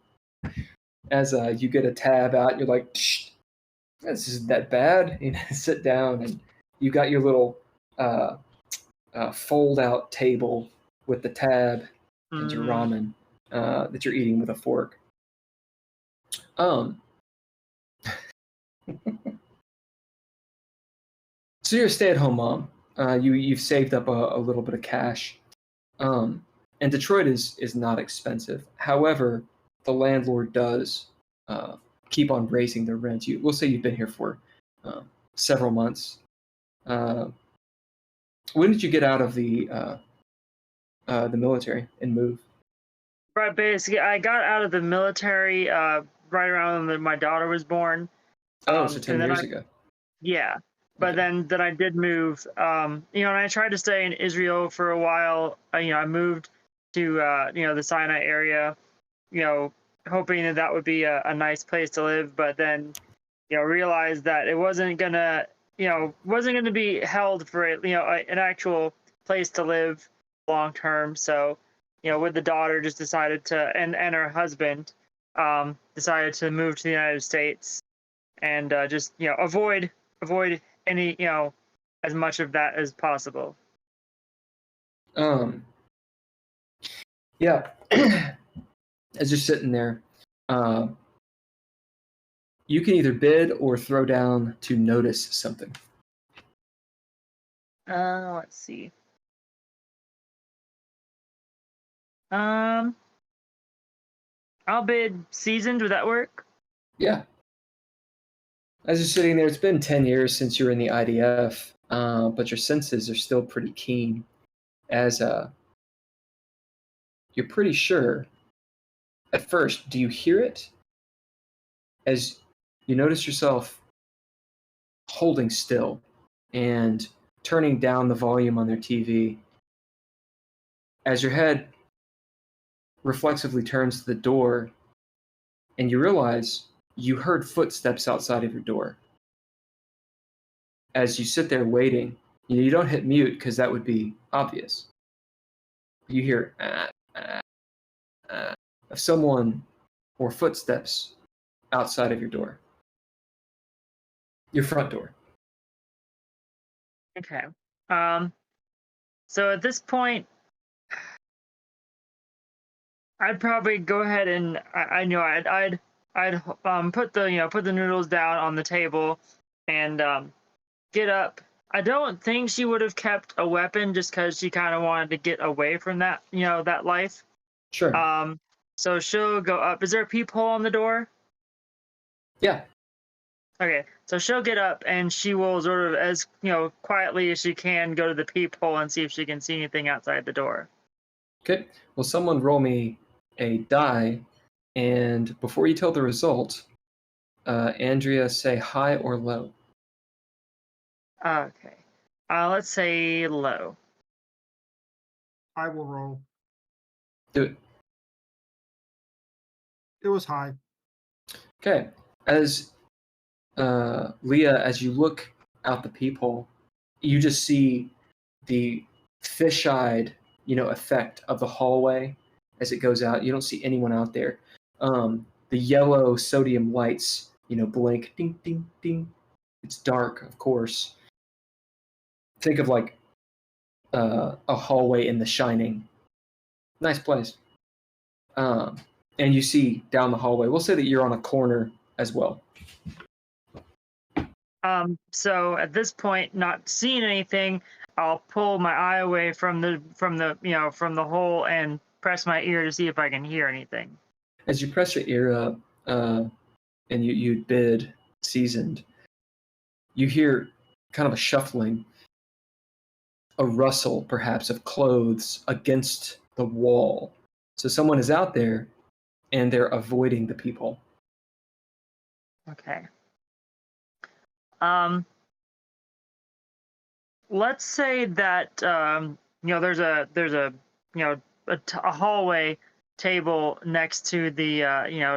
As you get a tab out, you're like, this isn't that bad. Sit down, and you got your little fold-out table with the tab and your ramen that you're eating with a fork. So you're a stay-at-home mom. You've saved up a little bit of cash, and Detroit is not expensive. However, the landlord does keep on raising the rent. We'll say you've been here for several months. When did you get out of the military and move? Right, basically, I got out of the military right around when my daughter was born. So 10 years ago. Yeah, but then I did move. And I tried to stay in Israel for a while. I moved to the Sinai area, hoping that would be a nice place to live. But then, realized that it wasn't gonna be held for an actual place to live long term. So, with the daughter, just decided to, and her husband, decided to move to the United States and just avoid any, as much of that as possible. Yeah. As you're sitting there, you can either bid or throw down to notice something. Let's see. I'll bid seasoned. Would that work? Yeah. As you're sitting there, it's been 10 years since you were in the IDF, but your senses are still pretty keen. As you're pretty sure. At first, do you hear it? As you notice yourself holding still and turning down the volume on their TV, as your head reflexively turns to the door, and you realize you heard footsteps outside of your door. As you sit there waiting, you don't hit mute because that would be obvious. You hear of someone or footsteps outside of your door. Your front door. Okay. So at this point, I'd probably go ahead and I'd put the noodles down on the table and get up. I don't think she would have kept a weapon just because she kind of wanted to get away from that that life. Sure. So she'll go up. Is there a peephole on the door? Yeah. Okay, so she'll get up and she will sort of, as quietly as she can, go to the peephole and see if she can see anything outside the door. Okay. Well, someone roll me a die, and before you tell the result, Andrea, say high or low. Okay. Let's say low. I will roll. Do it. It was high. Okay. As Leah, as you look out the peephole, you just see the fish-eyed, effect of the hallway as it goes out. You don't see anyone out there. The yellow sodium lights, blink, ding, ding, ding. It's dark, of course. Think of like a hallway in The Shining. Nice place. And you see down the hallway. We'll say that you're on a corner as well. So at this point, not seeing anything, I'll pull my eye away from the hole and press my ear to see if I can hear anything. As you press your ear up, and you bid seasoned, you hear kind of a shuffling, a rustle perhaps of clothes against the wall. So someone is out there, and they're avoiding the people. Okay. Let's say that there's a hallway table next to the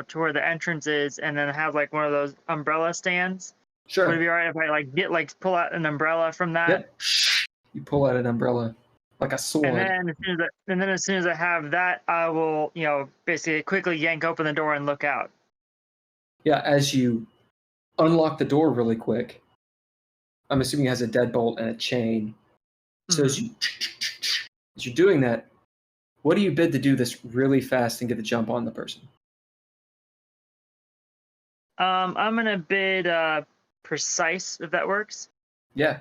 to where the entrance is, and then have like one of those umbrella stands. Sure. Would it be all right if I pull out an umbrella from that? Yep. You pull out an umbrella like a sword. And then as soon as I have that, I will basically quickly yank open the door and look out. Yeah, as you unlock the door really quick, I'm assuming it has a deadbolt and a chain. So as you're doing that, what do you bid to do this really fast and get the jump on the person? I'm gonna bid precise, if that works. Yeah.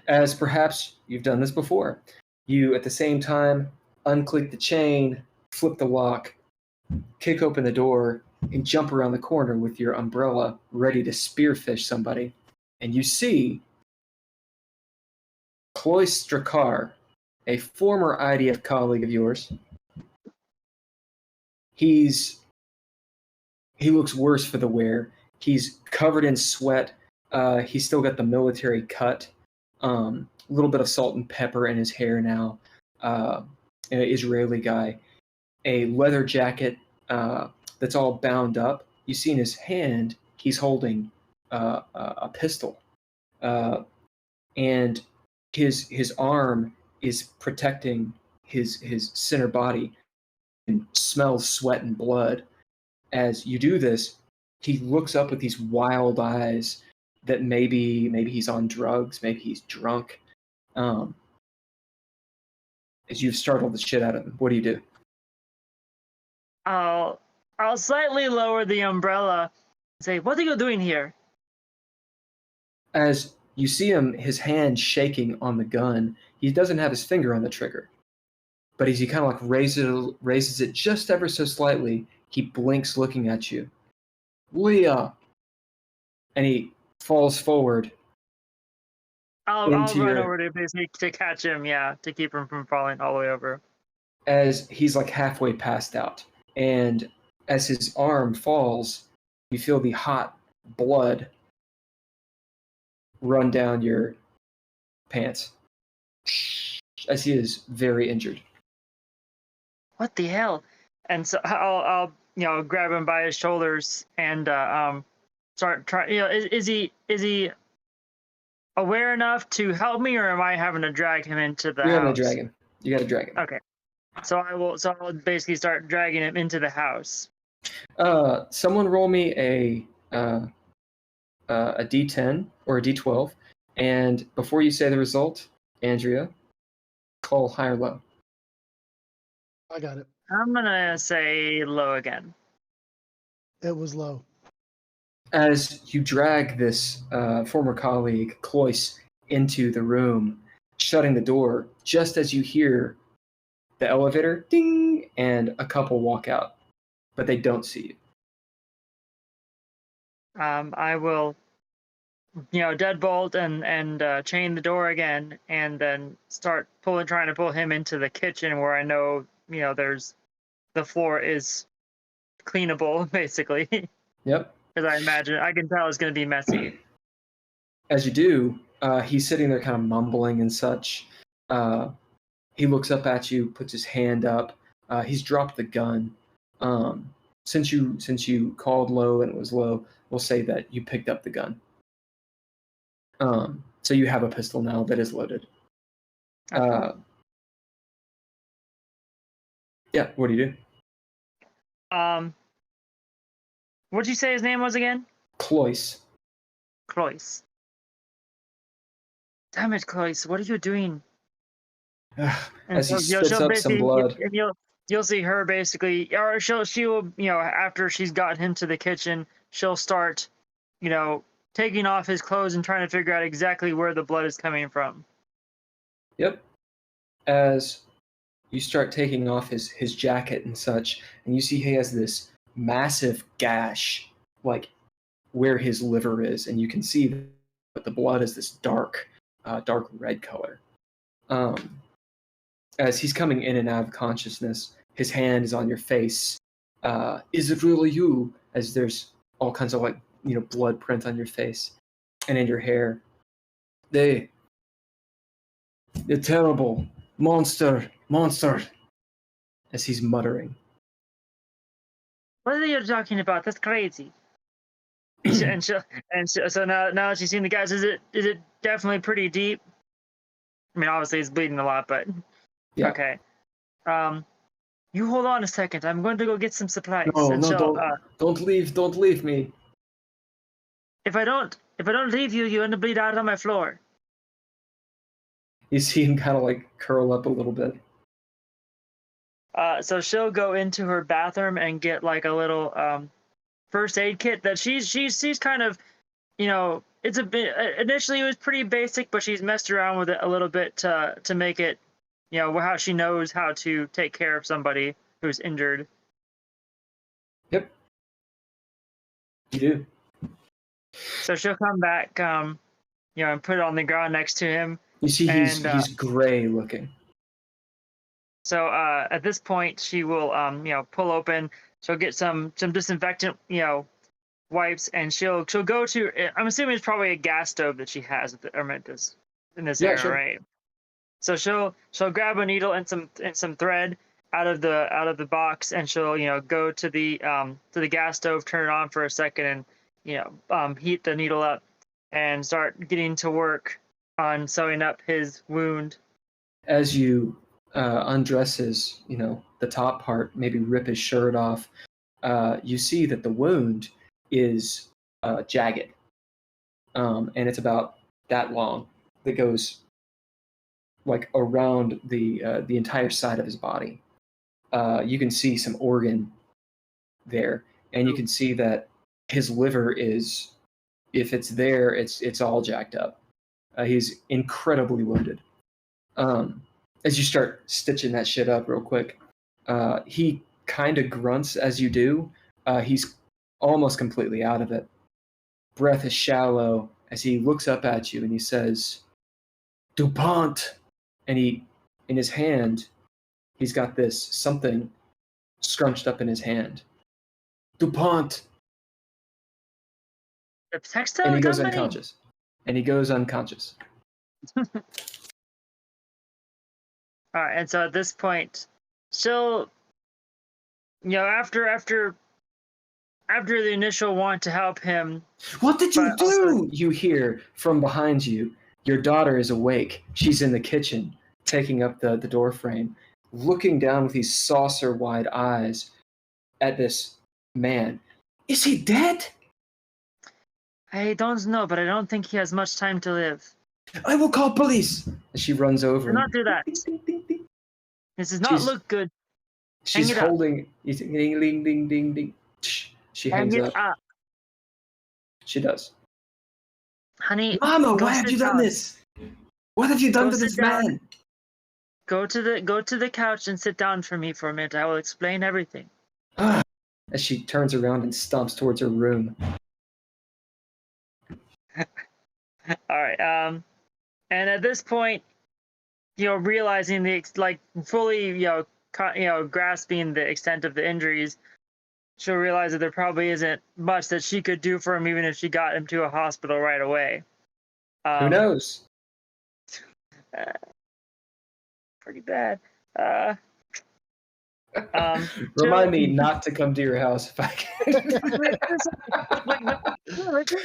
As perhaps you've done this before. You, at the same time, unclick the chain, flip the lock, kick open the door, and jump around the corner with your umbrella ready to spearfish somebody. And you see Cloise, a former IDF colleague of yours. He looks worse for the wear. He's covered in sweat. He's still got the military cut. A little bit of salt and pepper in his hair now. An Israeli guy. A leather jacket that's all bound up. You see in his hand, he's holding a pistol. And his arm is protecting his center body and smells sweat and blood. As you do this, he looks up with these wild eyes that maybe he's on drugs, maybe he's drunk. As you've startled the shit out of him, what do you do? I'll slightly lower the umbrella and say, "What are you doing here?" As you see him, his hand shaking on the gun, he doesn't have his finger on the trigger. But as he kind of like raises it just ever so slightly, he blinks looking at you. Leah! And he falls forward. I'll run over to basically to catch him, yeah, to keep him from falling all the way over. As he's like halfway passed out. And as his arm falls, you feel the hot blood run down your pants. As he is very injured. What the hell? And so I'll grab him by his shoulders and start trying. Is he aware enough to help me, or am I having to drag him into the house? You're gonna drag him. You gotta drag him. Okay. So I'll basically start dragging him into the house. Someone roll me a D10 or a D12, and before you say the result, Andrea, call high or low. I got it. I'm gonna say low again. It was low. As you drag this former colleague, Cloise, into the room, shutting the door, just as you hear the elevator ding and a couple walk out, but they don't see you. I will, deadbolt and chain the door again, and then start trying to pull him into the kitchen where I know, the floor is cleanable, basically. Yep. Because I can tell it's going to be messy. As you do, he's sitting there kind of mumbling and such. He looks up at you, puts his hand up. He's dropped the gun. Since you called low and it was low, we'll say that you picked up the gun. So you have a pistol now that is loaded. Yeah, what do you do? What'd you say his name was again? Cloise. Cloise. Damn it, Cloise! What are you doing? As he spits up some blood. You'll see her basically, or she will, after she's gotten him to the kitchen, she'll start, taking off his clothes and trying to figure out exactly where the blood is coming from. Yep. As you start taking off his jacket and such, and you see he has this massive gash, like where his liver is, and you can see that the blood is this dark red color. As he's coming in and out of consciousness, his hand is on your face. Is it really you? As there's all kinds of blood print on your face and in your hair. The terrible monster. As he's muttering. What are you talking about? That's crazy. So now she's seen the guys. Is it definitely pretty deep? I mean, obviously it's bleeding a lot, but yeah. Okay. You hold on a second. I'm going to go get some supplies. Don't leave me. If I don't leave you, you're gonna bleed out on my floor. You see him kind of curl up a little bit. So she'll go into her bathroom and get a little first aid kit that she's kind of, it's a bit, initially it was pretty basic, but she's messed around with it a little bit to make it, how she knows how to take care of somebody who's injured. Yep. You do. So she'll come back, and put it on the ground next to him. You see he's gray looking. So at this point, she will, pull open. She'll get some disinfectant, wipes, and she'll go to. I'm assuming it's probably a gas stove that she has in this area, sure. right? So she'll grab a needle and some thread out of the box, and she'll go to the gas stove, turn it on for a second, and heat the needle up, and start getting to work on sewing up his wound. As you undress his, the top part, maybe rip his shirt off, you see that the wound is jagged. and it's about that long. That goes like around the entire side of his body. You can see some organ there, and you can see that his liver is, if it's there, it's all jacked up. He's incredibly wounded. As you start stitching that shit up real quick, he kind of grunts as you do. He's almost completely out of it. Breath is shallow as he looks up at you and he says, "DuPont!" And in his hand, he's got this something scrunched up in his hand. "DuPont!" The textile And he goes company? unconscious. And he goes unconscious. All right, and so at this point, she'll, after the initial want to help him. "What did you But do?" also- You hear from behind you. Your daughter is awake. She's in the kitchen, taking up the door frame, looking down with these saucer-wide eyes at this man. "Is he dead?" I don't know, but I don't think he has much time to live. "I will call police." And she runs over. Do not do that. Ding, ding, ding. This does not She's- look good. She's Hang it up. holding. He's ding, ding, ding, ding, ding. She Hang hangs it up. up. She does. Honey, "Mama, go why have sit you done down. this? What have you done Go to sit this down. man?" Go to the couch and sit down for me for a minute. I will explain everything. As she turns around and stomps towards her room. All right. And at this point, realizing fully, grasping the extent of the injuries, she'll realize that there probably isn't much that she could do for him, even if she got him to a hospital right away. Who knows? Pretty bad. Remind me not to come to your house if I can.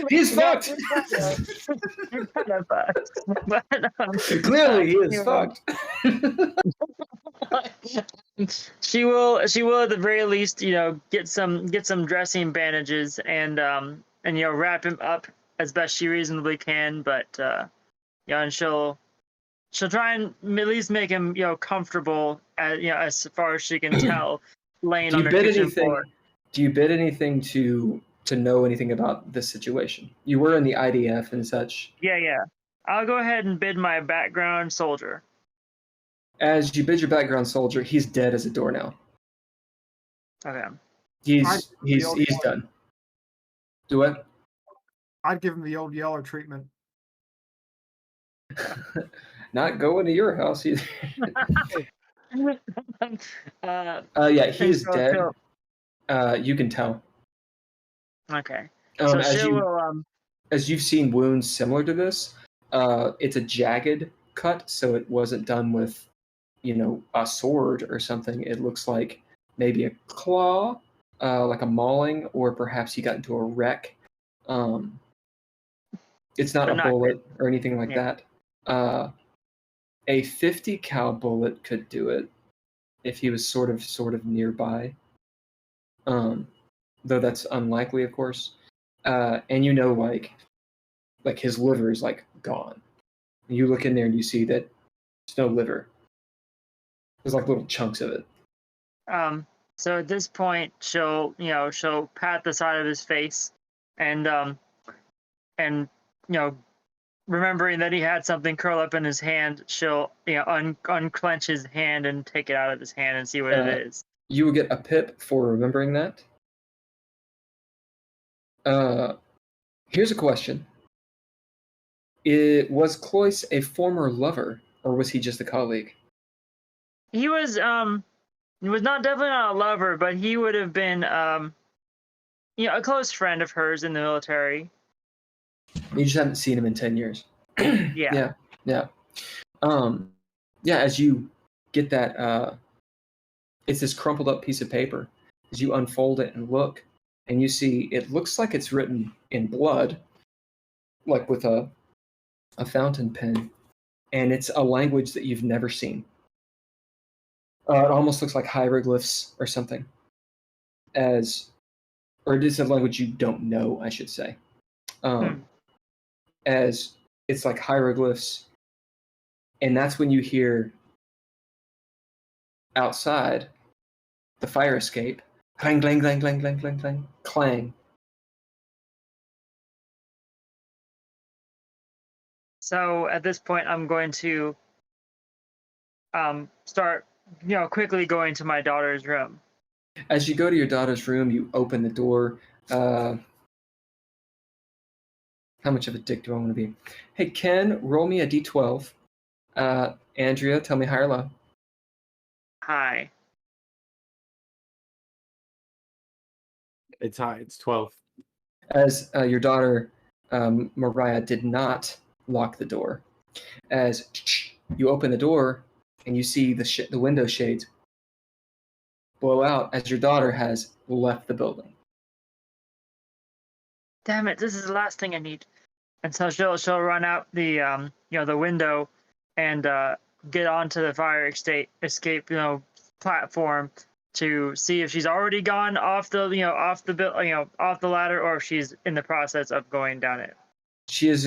He's fucked. You're kind of fucked. But, Clearly, he is fucked. She will at the very least, get some dressing bandages and wrap him up as best she reasonably can, but and she'll try and at least make him comfortable as far as she can tell, laying Do on you her bid kitchen anything? floor. Do you bid anything to know anything about this situation? You were in the IDF and such. Yeah. I'll go ahead and bid my background soldier. As you bid your background soldier, he's dead as a doornail. Okay. He's the old one. done. Do what? I'd give him the old Yeller treatment. Not going to your house either. uh, Yeah, he's so dead. You can tell. okay. So she will. As you've seen wounds similar to this, it's a jagged cut, so it wasn't done with, a sword or something. It looks like maybe a claw, like a mauling, or perhaps he got into a wreck. It's not But a not bullet or anything like Yeah. that. A 50 cal bullet could do it if he was sort of nearby. Though that's unlikely, of course. And like his liver is like gone. You look in there and you see that there's no liver. There's like little chunks of it. So at this point, she'll pat the side of his face, and remembering that he had something curl up in his hand, she'll unclench his hand and take it out of his hand and see what it is. You will get a pip for remembering that. Here's a question. Was Cloise a former lover, or was he just a colleague? He was definitely not a lover, but he would have been a close friend of hers in the military. You just haven't seen him in 10 years. Yeah. Yeah. As you get that, it's this crumpled up piece of paper. As you unfold it and look, and you see it looks like it's written in blood, like with a fountain pen, and it's a language that you've never seen. It almost looks like hieroglyphs or something. Or it is a language you don't know, I should say. as it's like hieroglyphs. And that's when you hear outside the fire escape clang, clang, clang, clang, clang, clang, clang, clang. So at this point, I'm going to start, quickly going to my daughter's room. As you go to your daughter's room, you open the door. How much of a dick do I want to be? Hey, Ken, roll me a d12. Andrea, tell me high or low. Hi. It's high. It's 12. As your daughter, Mariah, did not lock the door. As you open the door and you see the window shades blow out as your daughter has left the building. Damn it! This is the last thing I need. And so she'll run out the the window and get onto the fire escape platform to see if she's already gone off the off the ladder, or if she's in the process of going down it. She is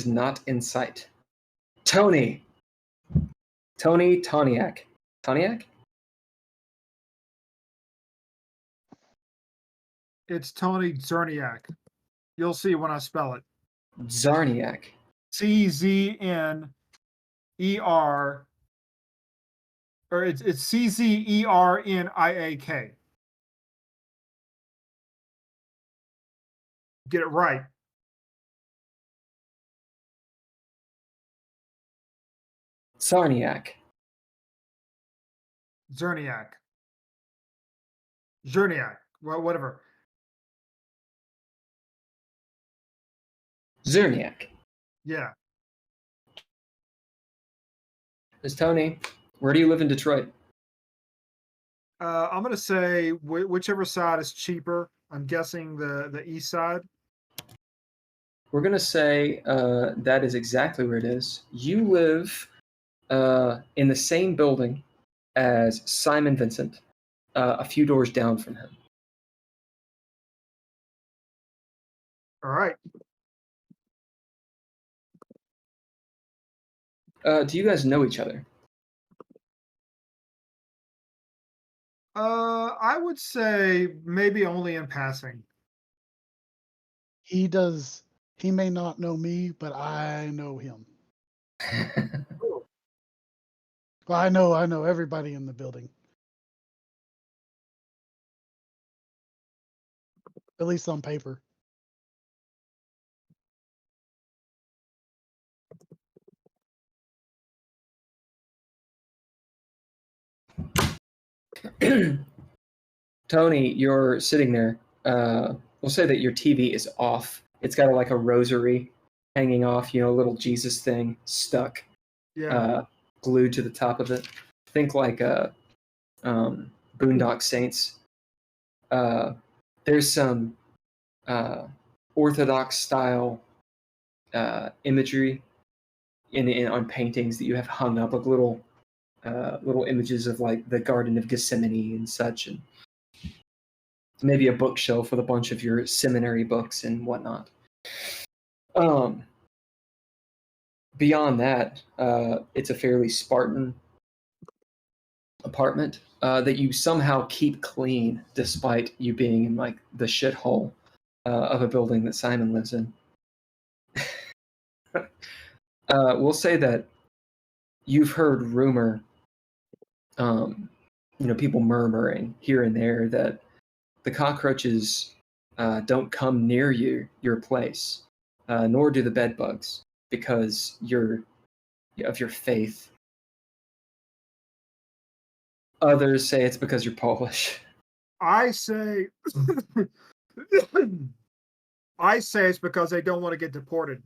not in sight. Tony Toniak. It's Tony Czerniak. You'll see when I spell it. Czerniak. CZNER, or it's CZERNIAK. Get it right. Czerniak. Czerniak. Well, whatever. Czerniak. Yeah. Miss Tony, where do you live in Detroit? I'm gonna say whichever side is cheaper. I'm guessing the east side. We're gonna say that is exactly where it is. You live in the same building as Simon Vincent, a few doors down from him. All right. Do you guys know each other? I would say maybe only in passing. He may not know me, but I know him. Well, I know everybody in the building. At least on paper. Tony, you're sitting there. We'll say that your TV is off. It's got like a rosary hanging off, a little Jesus thing stuck, Yeah. glued to the top of it. Think like Boondock Saints. There's some Orthodox style imagery on paintings that you have hung up, like little images of like the Garden of Gethsemane and such, and maybe a bookshelf with a bunch of your seminary books and whatnot. Beyond that, it's a fairly Spartan apartment that you somehow keep clean despite you being in like the shithole of a building that Simon lives in. We'll say that you've heard rumor, people murmuring here and there that the cockroaches don't come near your place, nor do the bed bugs, because of your faith. Others say it's because you're Polish. I say it's because they don't want to get deported.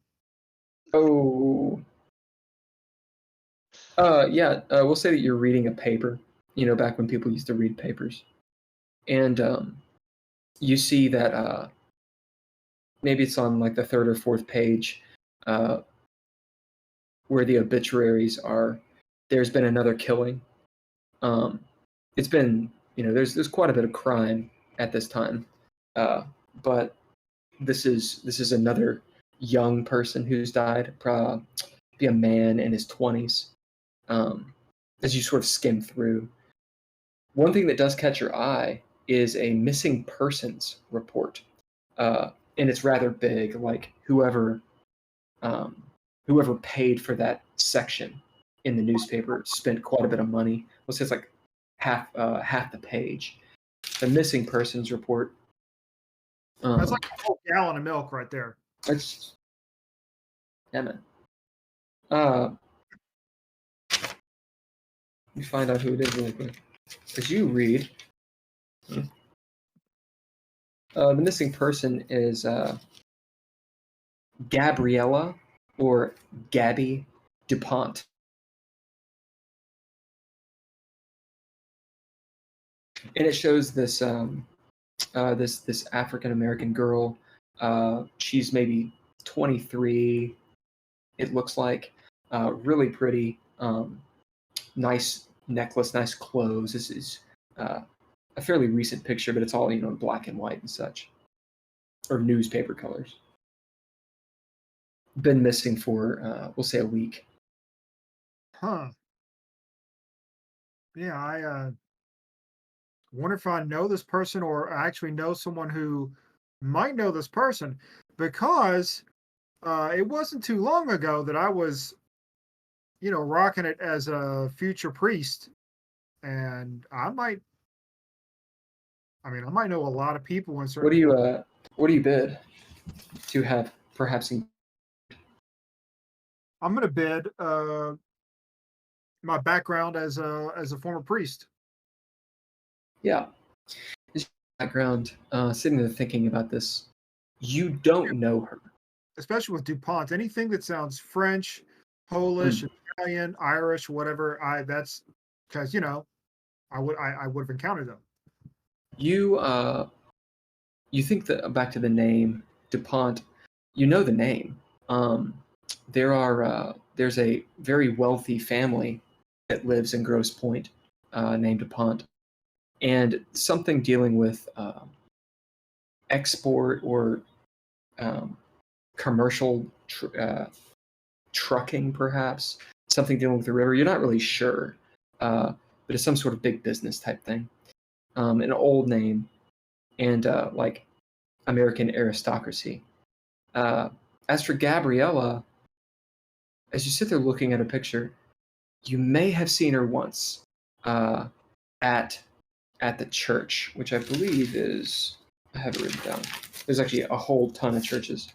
Oh. Yeah, we'll say that you're reading a paper, back when people used to read papers. And you see that maybe it's on like the third or fourth page where the obituaries are. There's been another killing. It's been, there's quite a bit of crime at this time. But this is another young person who's died, be a man in his 20s. As you sort of skim through, one thing that does catch your eye is a missing persons report, and it's rather big. Like whoever paid for that section in the newspaper spent quite a bit of money. Let's say it's like half the page. The missing persons report. That's like a whole gallon of milk right there. It's man. Let me find out who it is really quick. As you read, the missing person is Gabriella or Gabby DuPont. And it shows this this African American girl. She's maybe 23. It looks like really pretty. Nice necklace, nice clothes. This is a fairly recent picture, but it's all in black and white and such, or newspaper colors. Been missing for we'll say a week. Huh. Yeah, I wonder if I know this person or I actually know someone who might know this person, because it wasn't too long ago that I was, rocking it as a future priest, and I might know a lot of people in certain. What do you bid to have perhaps? I'm gonna bid my background as a former priest. Yeah. Just background, sitting there thinking about this. You don't know her. Especially with DuPont. Anything that sounds French, Polish, Italian, Irish, whatever, that's because I would have encountered them. You think that back to the name DuPont, you know the name. There's a very wealthy family that lives in Grosse Pointe named DuPont, and something dealing with export or commercial trucking, perhaps something dealing with the river. You're not really sure, but it's some sort of big business type thing. An old name, and like American aristocracy. As for Gabriella, as you sit there looking at a picture, you may have seen her once at the church, which I believe is, I have it written down. There's actually a whole ton of churches.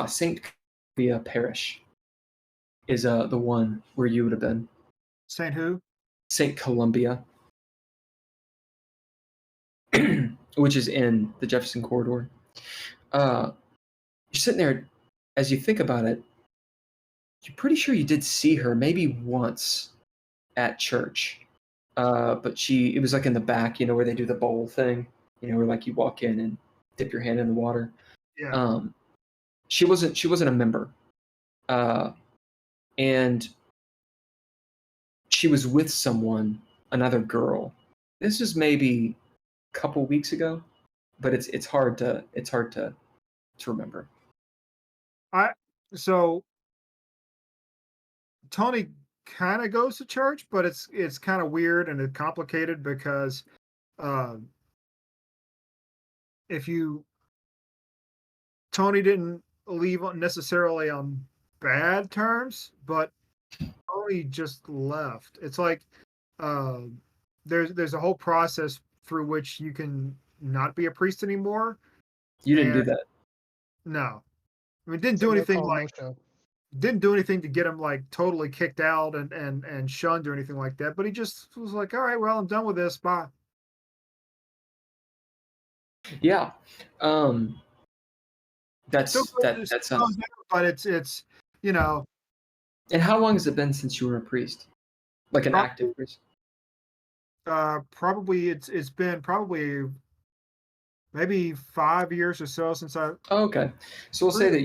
St. Columbia Parish is the one where you would have been. Saint who? St. Columbia, which is in the Jefferson Corridor. You're sitting there, as you think about it, you're pretty sure you did see her maybe once at church. But it was like in the back, where they do the bowl thing, where like you walk in and dip your hand in the water. Yeah. She wasn't a member. And she was with someone, another girl. This was maybe a couple weeks ago, but it's hard to remember. So Tony kind of goes to church, but it's kind of weird and it's complicated because Tony didn't leave necessarily on bad terms, but Tony just left. It's like there's a whole process through which you can not be a priest anymore. You didn't do that. No, I mean, didn't do anything to get him like totally kicked out and shunned or anything like that. But he just was like, all right, well, I'm done with this. Bye. Yeah. That's but it's And how long has it been since you were a priest? Like an active priest? Probably it's been probably maybe 5 years or so since I. Oh, okay, so we'll say that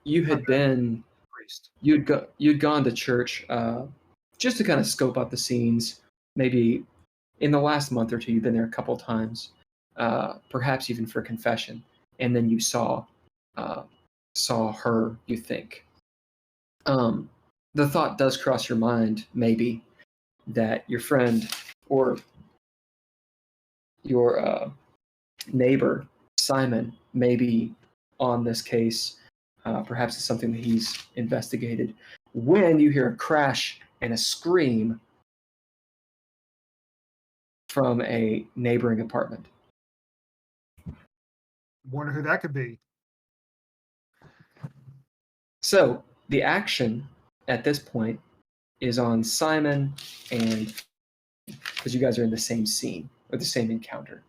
you had been priest. You'd gone to church just to kind of scope out the scenes. Maybe in the last month or two, you've been there a couple times. perhaps even for confession, and then you saw her, you think. The thought does cross your mind, maybe, that your friend or your neighbor, Simon, may be on this case. Perhaps it's something that he's investigated. When you hear a crash and a scream from a neighboring apartment. Wonder who that could be. So the action at this point is on Simon, and because you guys are in the same scene or the same encounter.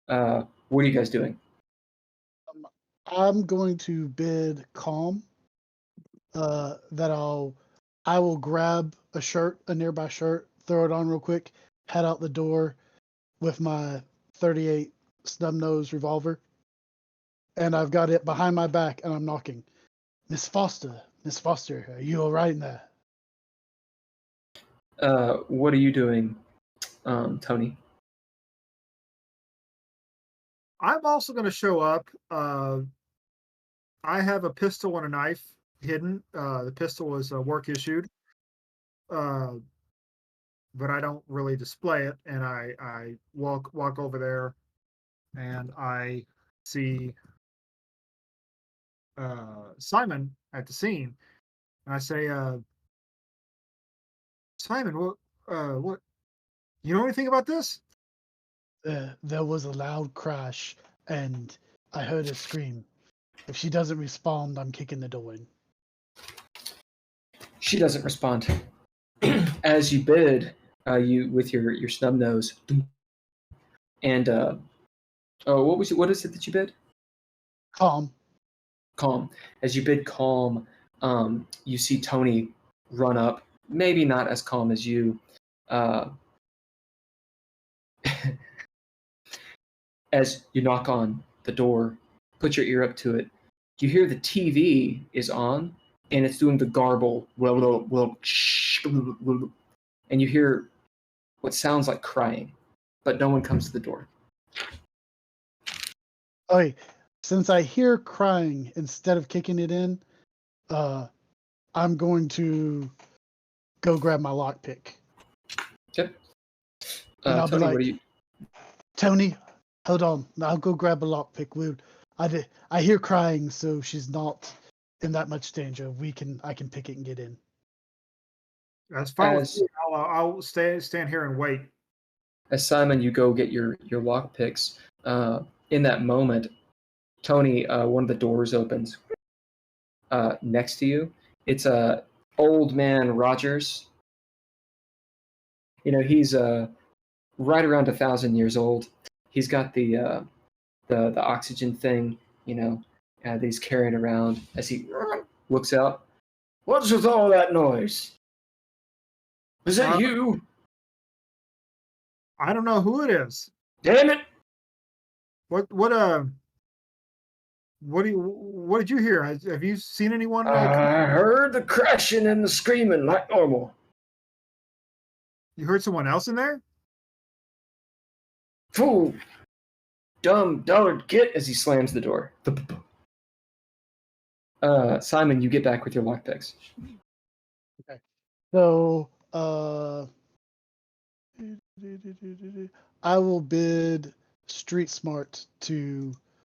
What are you guys doing? I'm going to bid calm. I will grab a nearby shirt, throw it on real quick, head out the door with my 38 snub nose revolver, and I've got it behind my back, and I'm knocking. Miss Foster, are you all right in there? What are you doing, Tony? I'm also going to show up. I have a pistol and a knife hidden. The pistol is work issued, but I don't really display it. And I walk over there, and I see Simon at the scene, and I say, Simon, what? You know anything about this? There was a loud crash, and I heard her scream. If she doesn't respond, I'm kicking the door in. She doesn't respond. As you bid, you with your snub nose, and what is it that you bid? Calm. Calm. As you bid calm, you see Tony run up. Maybe not as calm as you. As you knock on the door, put your ear up to it, you hear the TV is on, and it's doing the garble, and you hear what sounds like crying, but no one comes to the door. Okay, since I hear crying, instead of kicking it in, I'm going to go grab my lockpick. Yep. And I'll be Tony, like, what are you? Tony, hold on. I'll go grab a lockpick. I hear crying, so she's not in that much danger. I can pick it and get in. That's fine with me. I'll stand here and wait. As Simon, you go get your lockpicks. In that moment, Tony, one of the doors opens next to you. It's old man Rogers. You know, he's right around 1,000 years old. He's got the oxygen thing, you know, that he's carrying around. As he looks out, what's with all that noise? Is it you? I don't know who it is. Damn it! What did you hear? Have you seen anyone? I heard the crashing and the screaming like normal. You heard someone else in there? Fool! Dumb dullard git, as he slams the door. Simon, you get back with your lockpicks. Okay. So, I will bid street smart to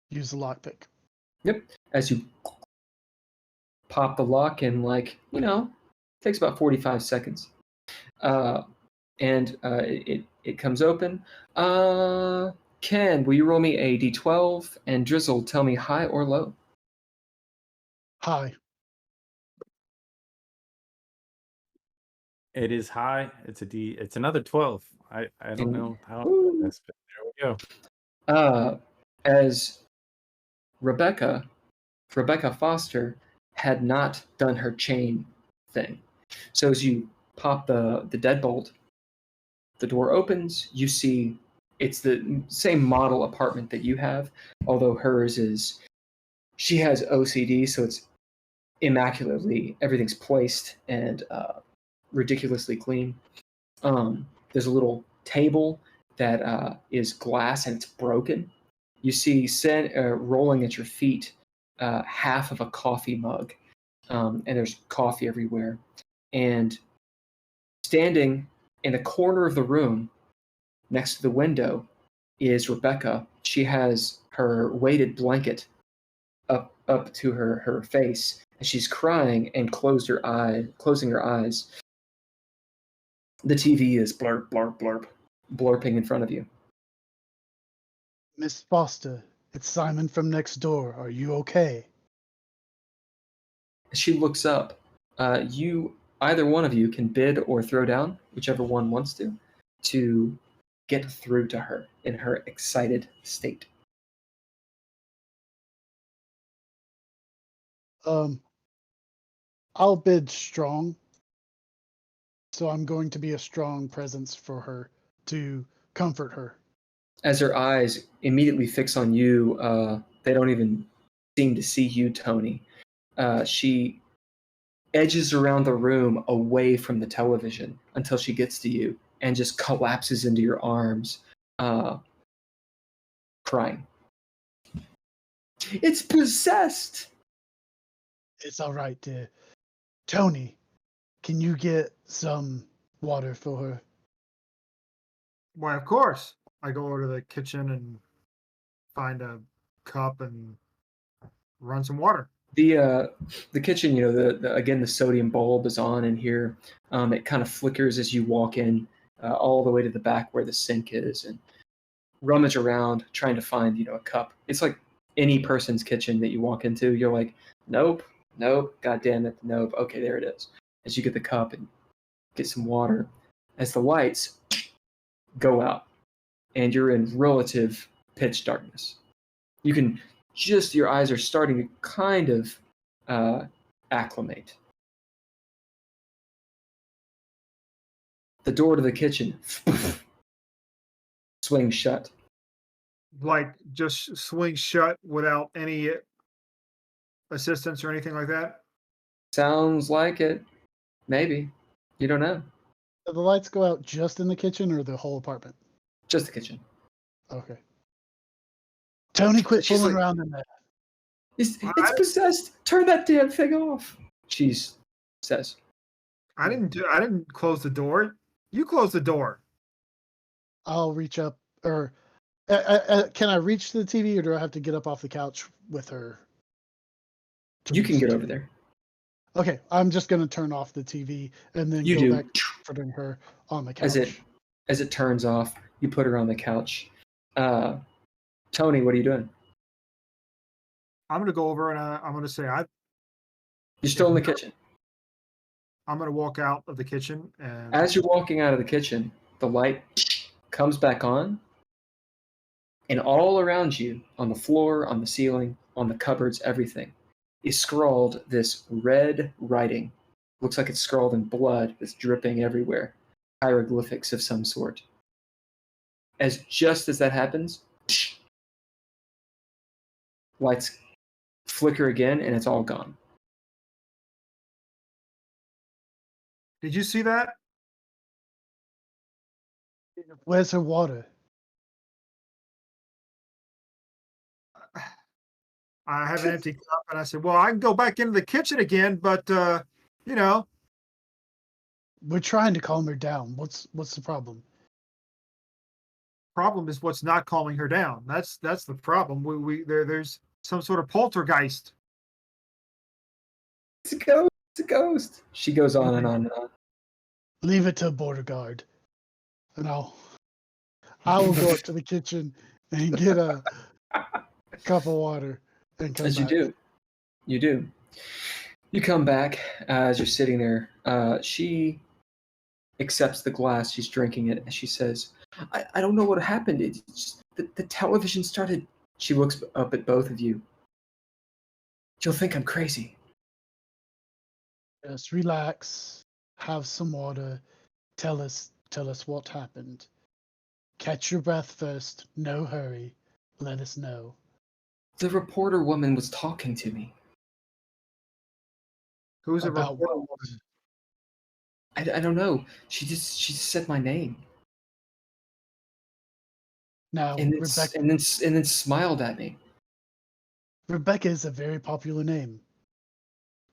use the lockpick. Yep. As you pop the lock in, like, you know, takes about 45 seconds. And it comes open. Ken, will you roll me a d12? And Drizzle, tell me high or low. Hi. It is high. It's a D. It's another 12. I don't know how that's, but there we go. As Rebecca Foster had not done her chain thing. So as you pop the deadbolt, the door opens, you see it's the same model apartment that you have, although hers is, she has OCD, so it's immaculately, everything's placed and ridiculously clean. There's a little table that is glass and it's broken, you see rolling at your feet half of a coffee mug, and there's coffee everywhere. And standing in the corner of the room next to the window is Rebecca. She has her weighted blanket up to her face, and she's crying and closing her eyes. The TV is blurp, blurp, blurp, blurping in front of you. Miss Foster, it's Simon from next door. Are you okay? She looks up. Either one of you can bid or throw down, whichever one wants to get through to her in her excited state. I'll bid strong. So I'm going to be a strong presence for her to comfort her. As her eyes immediately fix on you, they don't even seem to see you, Tony. She edges around the room away from the television until she gets to you and just collapses into your arms, crying. It's possessed! It's all right, dear. Tony, can you get some water for her? Why, of course. I go over to the kitchen and find a cup and run some water. The kitchen, again, the sodium bulb is on in here. It kind of flickers as you walk in, all the way to the back where the sink is, and rummage around trying to find, a cup. It's like any person's kitchen that you walk into. You're like, nope, god damn it, nope. Okay, there it is. As you get the cup and get some water, as the lights go out, and you're in relative pitch darkness. You can your eyes are starting to kind of acclimate. The door to the kitchen swings shut. Like, just swing shut without any assistance or anything like that? Sounds like it. Maybe. You don't know. Do the lights go out just in the kitchen or the whole apartment? Just the kitchen. Okay. Tony, quit She's fooling like, around in there. It's possessed. Turn that damn thing off. She says. I didn't close the door. You closed the door. I'll reach up, or can I reach the TV, or do I have to get up off the couch with her? You can get over there. Okay, I'm just going to turn off the TV and then You go do. back to comforting her on the couch. As it turns off, you put her on the couch. Tony, what are you doing? I'm gonna go over and I'm gonna say You're still in the kitchen. I'm gonna walk out of the kitchen and As you're walking out of the kitchen, the light comes back on, and all around you, on the floor, on the ceiling, on the cupboards, everything, is scrawled this red writing. Looks like it's scrawled in blood that's dripping everywhere. Hieroglyphics of some sort. Just as that happens, lights flicker again, and it's all gone. did you see that? Where's her water? I have an empty cup, and I said, "Well, I can go back into the kitchen again, but We're trying to calm her down. What's the problem? problem is what's not calming her down. That's the problem. There's some sort of poltergeist." It's a ghost. It's a ghost. She goes on and on and on. Leave it to a border guard, and I will go up to the kitchen and get a cup of water and come As back. You do. You come back as you're sitting there. She accepts the glass. She's drinking it, and she says, I don't know what happened. It's just the television started. She looks up at both of you. You'll think I'm crazy. Just relax, have some water, tell us what happened. Catch your breath first, no hurry, let us know. The reporter woman was talking to me. Who's a About reporter what? woman? I don't know. She just said my name. Now, and then Rebecca, and then smiled at me. Rebecca is a very popular name.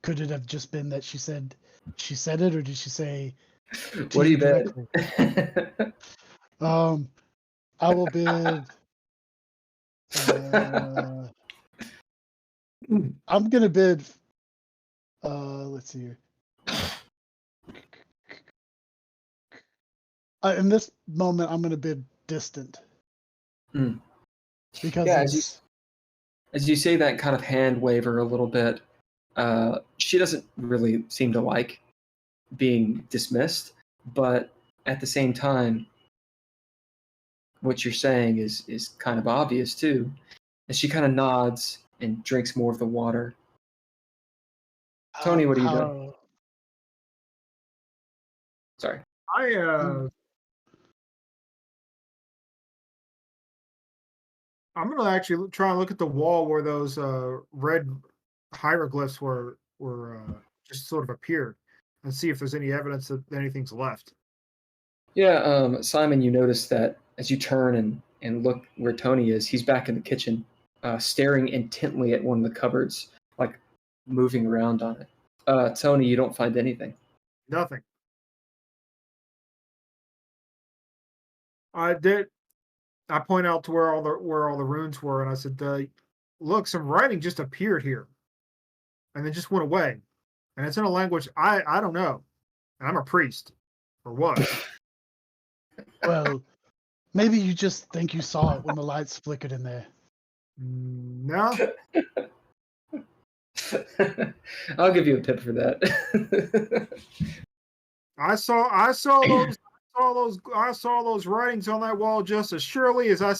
Could it have just been that she said it, or did she say to What do you you bet? directly? I will bid. I'm gonna bid. Let's see here. In this moment, I'm gonna bid distant. Hmm. Because Yeah, it's as you say that kind of hand waver a little bit, she doesn't really seem to like being dismissed, but at the same time, what you're saying is kind of obvious too. And she kind of nods and drinks more of the water. Tony, what are you doing? Sorry. I'm gonna actually try and look at the wall where those red hieroglyphs were just sort of appeared, and see if there's any evidence that anything's left. Yeah, Simon, you notice that as you turn and look where Tony is, he's back in the kitchen, staring intently at one of the cupboards, like moving around on it. Tony, you don't find anything. Nothing. I did. I point out to where all the runes were, and I said, "Look, some writing just appeared here, and then just went away, and it's in a language I don't know, and I'm a priest, or was." Well, maybe you just think you saw it when the lights flickered in there. No. I'll give you a tip for that. I saw those writings on that wall just as surely as I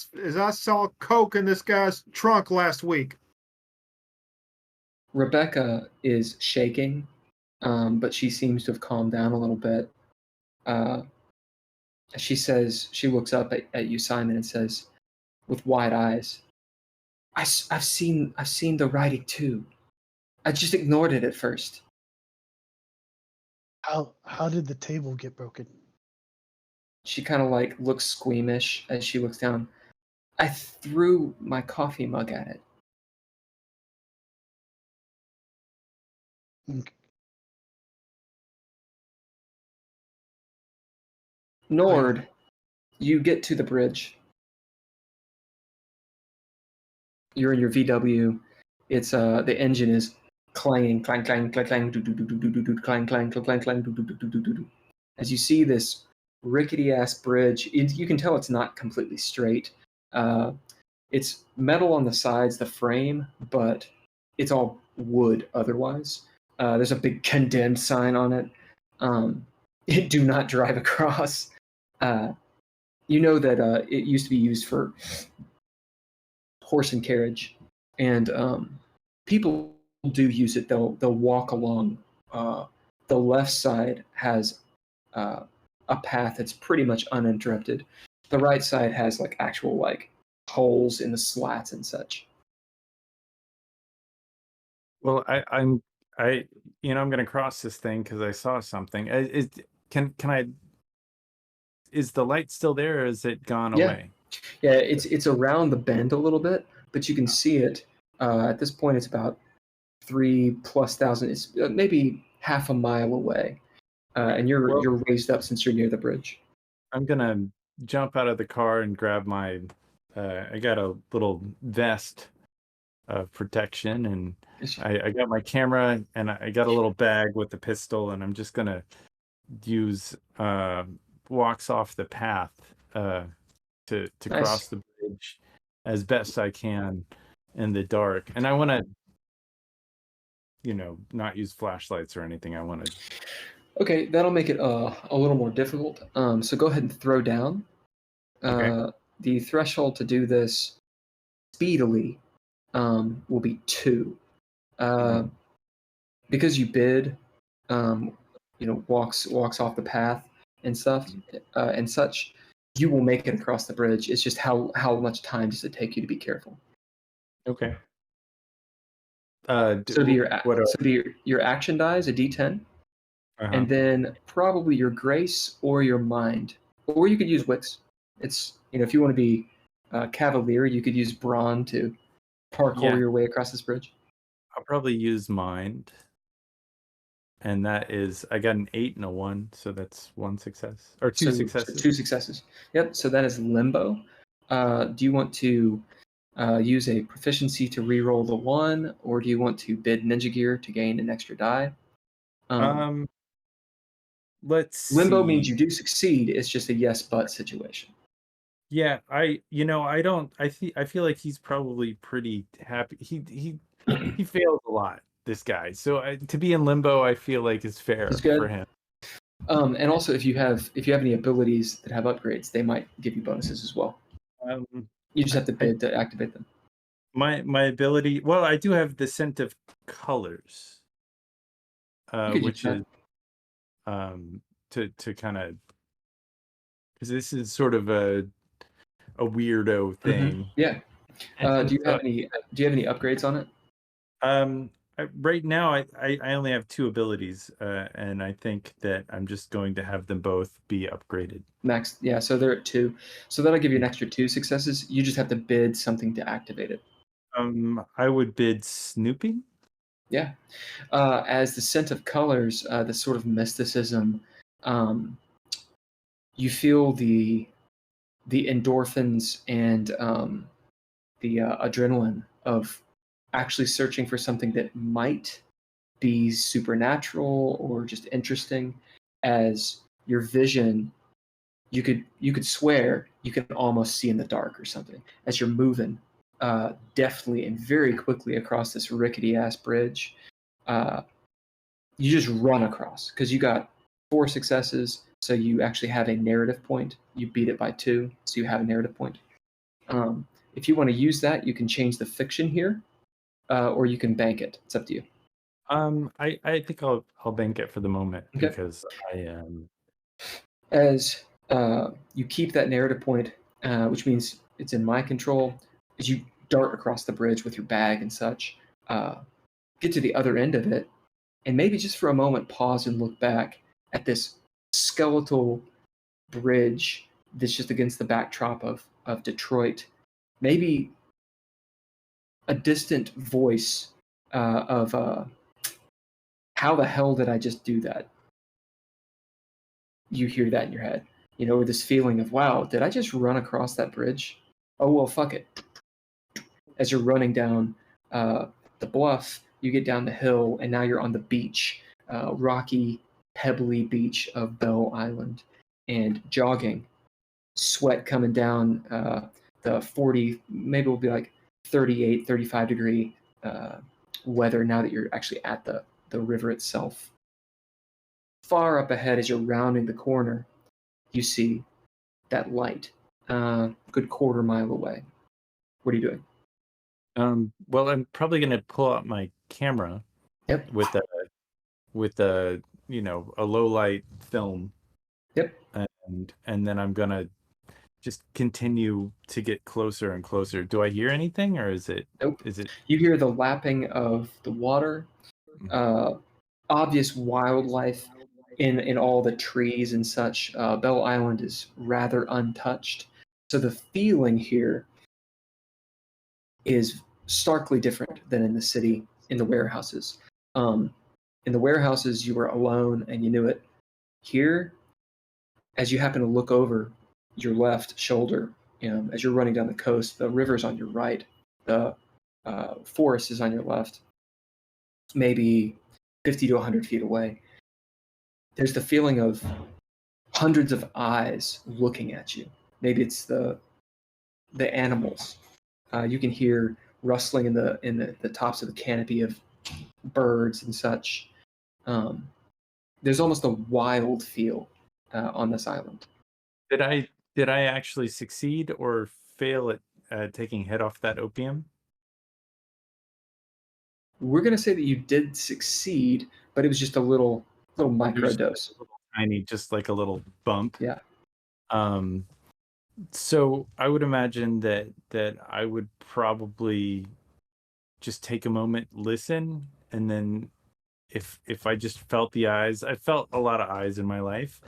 saw coke in this guy's trunk last week. Rebecca is shaking, but she seems to have calmed down a little bit. She looks up at you, Simon, and says, with wide eyes, I've seen the writing too. I just ignored it at first. How did the table get broken? She kind of like looks squeamish as she looks down. I threw my coffee mug at it. Nord, you get to the bridge. You're in your VW. It's the engine is clanging, clang, clang, clang, clang, do do do do do do do, clang, clang, clang, clang, clang, do do do do do do do. As you see this rickety ass bridge, you can tell it's not completely straight. It's metal on the sides, the frame, but it's all wood otherwise. There's a big condemned sign on it. Do not drive across. You know that it used to be used for horse and carriage, and people do use it. They'll walk along. The left side has a path that's pretty much uninterrupted. The right side has like actual like holes in the slats and such. Well, I'm going to cross this thing because I saw something. Can I? Is the light still there, or is it gone away? Yeah, it's around the bend a little bit, but you can see it. At this point, it's about 3,000+. It's maybe half a mile away, and you're raised up since you're near the bridge. I'm gonna jump out of the car and grab my. I got a little vest of protection, and I got my camera, and I got a little bag with the pistol, and I'm just gonna use walks off the path to Nice. cross the bridge as best I can in the dark. And I want to, not use flashlights or anything. I want to. Okay, that'll make it a little more difficult. So go ahead and throw down. Okay. The threshold to do this speedily will be 2. Because you bid, walks off the path and stuff and such, you will make it across the bridge. It's just how much time does it take you to be careful? Okay. So your action die is a D10, and then probably your grace or your mind, or you could use wits. It's if you want to be cavalier, you could use brawn to parkour Yeah. your way across this bridge. I'll probably use mind. And that is, I got an 8 and a 1, so that's 1 success. Or 2 So successes. 2 successes. Yep, so that is limbo. Do you want to use a proficiency to reroll the 1, or do you want to bid ninja gear to gain an extra die? Let's Limbo see. means you do succeed, it's just a yes but situation. Yeah, I feel like he's probably pretty happy. He fails a lot, this guy. So to be in limbo, I feel like is fair He's good. for him. And also, if you have any abilities that have upgrades, they might give you bonuses as well. You just have to bid to activate them. My ability, well, I do have the scent of colors, which is to kind of, because this is sort of a weirdo thing. Yeah. Do you have any upgrades on it? Right now, I only have 2 abilities, and I think that I'm just going to have them both be upgraded. Max, yeah, so they're at 2. So that'll give you an extra 2 successes. You just have to bid something to activate it. I would bid snooping. Yeah. As the scent of colors, the sort of mysticism, you feel the endorphins and the adrenaline of actually searching for something that might be supernatural or just interesting. As your vision, you could swear you can almost see in the dark or something as you're moving deftly and very quickly across this rickety ass bridge. You just run across because you got 4 successes, so you actually have a narrative point. You beat it by 2, so you have a narrative point. If you want to use that, you can change the fiction here, or you can bank it. It's up to you. I think I'll bank it for the moment, Okay. because I am. As you keep that narrative point, which means it's in my control, as you dart across the bridge with your bag and such, get to the other end of it, and maybe just for a moment pause and look back at this skeletal bridge that's just against the backdrop of Detroit. Maybe a distant voice of how the hell did I just do that? You hear that in your head, or this feeling of, wow, did I just run across that bridge? Oh, well, fuck it. As you're running down the bluff, you get down the hill, and now you're on the beach, rocky, pebbly beach of Bell Island, and jogging, sweat coming down the 40, maybe it'll be like 38, 35 degree weather now that you're actually at the river itself. Far up ahead, as you're rounding the corner, you see that light, good quarter mile away. What are you doing? Well, I'm probably going to pull out my camera. Yep. With a a low light film. Yep. And then I'm gonna just continue to get closer and closer. Do I hear anything, or is it? Nope. Is it? You hear the lapping of the water, obvious wildlife in all the trees and such. Bell Island is rather untouched, so the feeling here is starkly different than in the city, in the warehouses. In the warehouses, you were alone and you knew it. Here, as you happen to look over your left shoulder, as you're running down the coast, the river's on your right, the forest is on your left, maybe 50 to 100 feet away. There's the feeling of hundreds of eyes looking at you. Maybe it's the animals. You can hear rustling in the tops of the canopy of birds and such. There's almost a wild feel on this island. Did I actually succeed or fail at taking head off that opium? We're gonna say that you did succeed, but it was just a little micro dose. Tiny, just like a little bump. Yeah. So I would imagine that I would probably just take a moment, listen, and then if I just felt the eyes, I felt a lot of eyes in my life,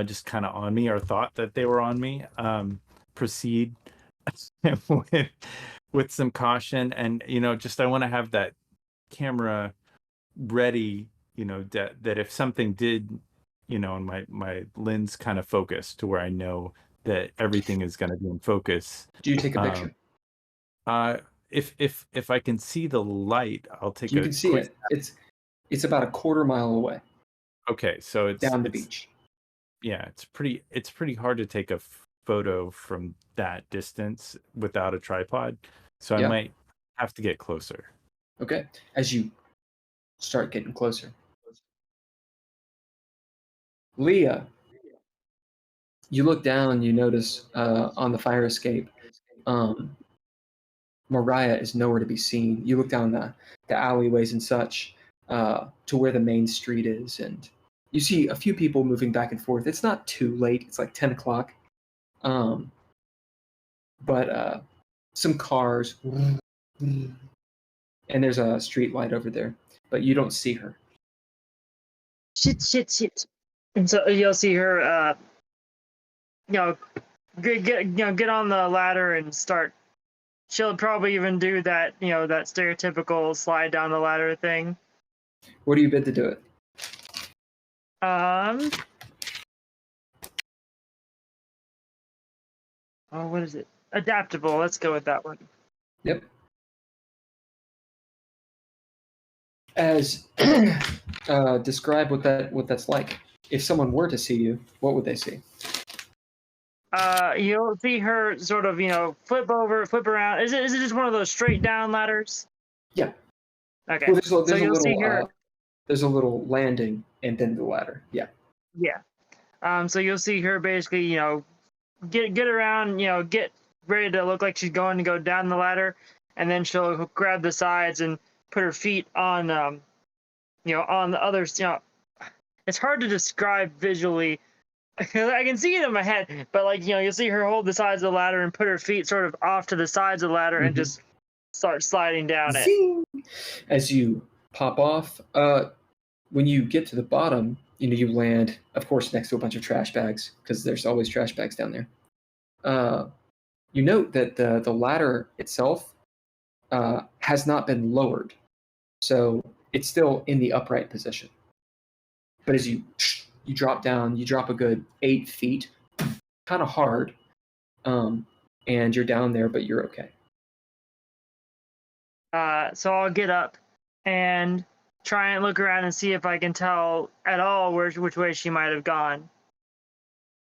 just kind of on me, or thought that they were on me, proceed with, with some caution, and just I want to have that camera ready, that if something did, and my lens kind of focused to where I know that everything is going to be in focus. Do you take a Um, picture? if I can see the light, I'll take You a can see quick. it. It's about a quarter mile away Okay, so it's down the beach. Yeah, it's pretty hard to take a photo from that distance without a tripod, so I Yeah. might have to get closer. Okay. As you start getting closer, Leah, you look down. You notice on the fire escape, Mariah is nowhere to be seen. You look down the alleyways and such to where the main street is, and you see a few people moving back and forth. It's not too late. It's like 10 o'clock. But some cars, and there's a street light over there, but you don't see her. Shit. And so you'll see her, get on the ladder and start. She'll probably even do that, that stereotypical slide down the ladder thing. What do you bid to do it? Oh, what is it? Adaptable. Let's go with that one. Yep. As describe what that's like. If someone were to see you, what would they see? You'll see her sort of, flip around. Is it just one of those straight down ladders? Yeah. Okay. Well, there's so a you'll little, see her. There's a little landing and then the ladder. Yeah. Yeah. So you'll see her basically, get around, get ready to look like she's going to go down the ladder, and then she'll grab the sides and put her feet on, on the others. It's hard to describe visually. I can see it in my head, but you'll see her hold the sides of the ladder and put her feet sort of off to the sides of the ladder and just start sliding down it. Zing! As you pop off, when you get to the bottom, you land, of course, next to a bunch of trash bags, because there's always trash bags down there. You note that the ladder itself has not been lowered, so it's still in the upright position. But as you drop down, you drop a good 8 feet, kind of hard, and you're down there, but you're okay. So I'll get up and try and look around and see if I can tell at all which way she might have gone.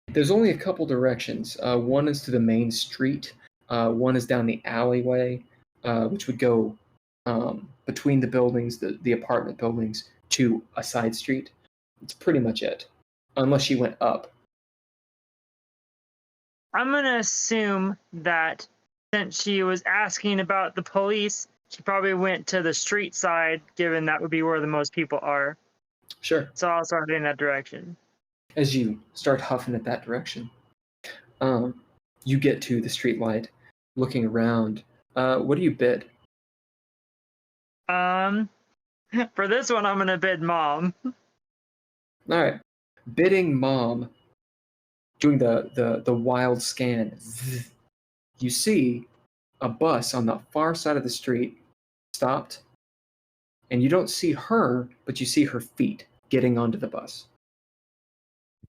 There's only a couple directions. One is to the main street. One is down the alleyway, which would go between the buildings, the apartment buildings, to a side street. It's pretty much it, unless she went up. I'm going to assume that since she was asking about the police, she probably went to the street side, given that would be where the most people are. Sure. So I'll start in that direction. As you start huffing at that direction, you get to the street light, looking around. What do you bid? For this one, I'm going to bid Mom. All right. Bidding Mom, doing the wild scan. You see a bus on the far side of the street stopped, and you don't see her, but you see her feet getting onto the bus.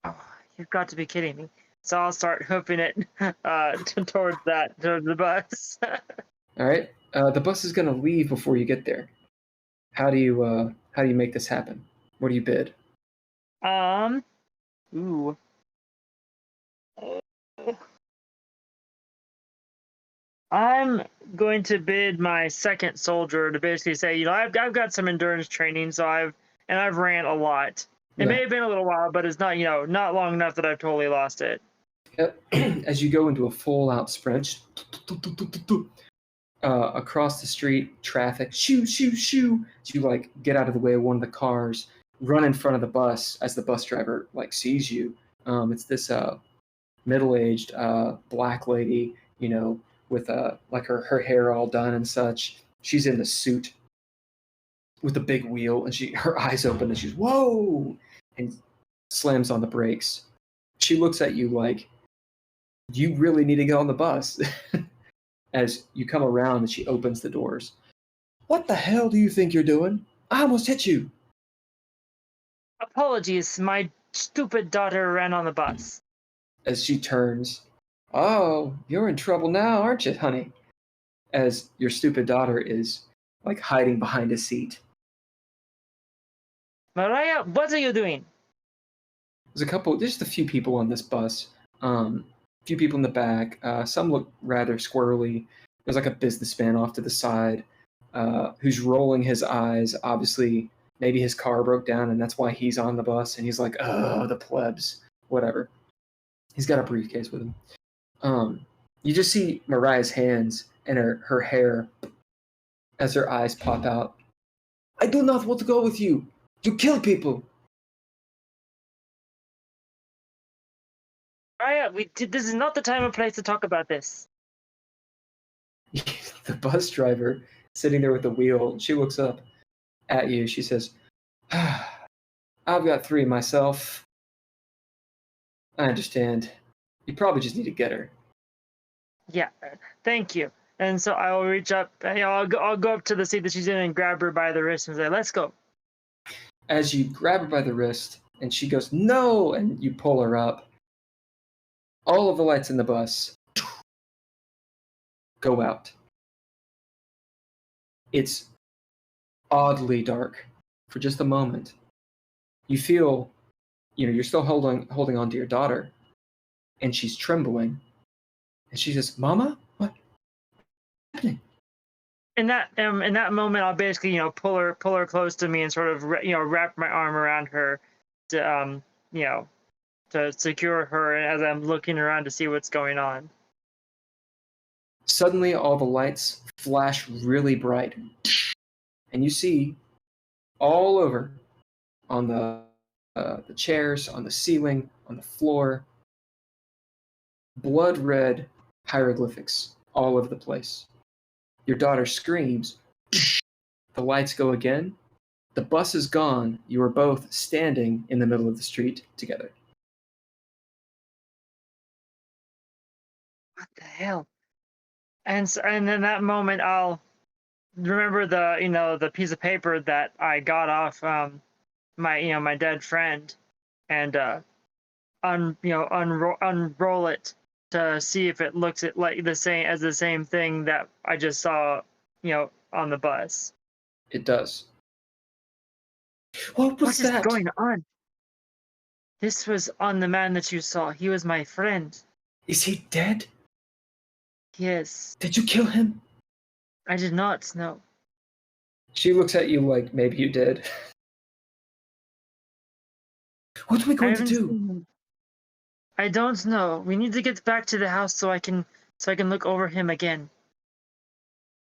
Oh, you've got to be kidding me. So I'll start hoofing it towards the bus. All right. The bus is going to leave before you get there. How do you make this happen? What do you bid? Ooh. I'm going to bid my second soldier to basically say, I've got some endurance training, so I've ran a lot. It may have been a little while, but it's not, not long enough that I've totally lost it. As you go into a full-out sprint, across the street, traffic, shoo, shoo, shoo. So you get out of the way of one of the cars, run in front of the bus as the bus driver sees you. It's this middle-aged black lady, with her hair all done and such. She's in the suit with a big wheel, and her eyes open, and she's whoa, and slams on the brakes. She looks at you like, you really need to get on the bus. as you come around and she opens the doors. What the hell do you think you're doing? I almost hit you. Apologies, my stupid daughter ran on the bus. As she turns, oh, you're in trouble now, aren't you, honey? As your stupid daughter is like hiding behind a seat. Mariah, what are you doing? There's just a few people on this bus. A few people in the back. Some look rather squirrely. There's like a businessman off to the side who's rolling his eyes. Obviously, maybe his car broke down and that's why he's on the bus. And he's like, oh, the plebs. Whatever. He's got a briefcase with him. You just see Mariah's hands and her hair as her eyes pop out. I do not want to go with you. You kill people. Mariah, this is not the time or place to talk about this. The bus driver sitting there with the wheel, she looks up at you. She says, I've got 3 myself. I understand. You probably just need to get her. Yeah, thank you. And so I will reach up. I'll go up to the seat that she's in and grab her by the wrist and say, "Let's go." As you grab her by the wrist, and she goes, no, and you pull her up, all of the lights in the bus go out. It's oddly dark for just a moment. You feel, you're still holding on to your daughter, and she's trembling. And she says, Mama, what's happening? In that moment, I'll basically pull her close to me and sort of wrap my arm around her to to secure her as I'm looking around to see what's going on. Suddenly, all the lights flash really bright, and you see all over on the chairs, on the ceiling, on the floor, blood red hieroglyphics all over the place. Your daughter screams. The lights go again. The bus is gone. You are both standing in the middle of the street together. What the hell? And in that moment, I'll remember the piece of paper that I got off my dead friend, and unroll it to see if it looks like the same thing that I just saw on the bus. It does. What is that? Going on? This was on the man that you saw. He was my friend. Is he dead? Yes. Did you kill him? I did not, no. She looks at you like maybe you did. What are we going to do? I don't know. We need to get back to the house so I can look over him again.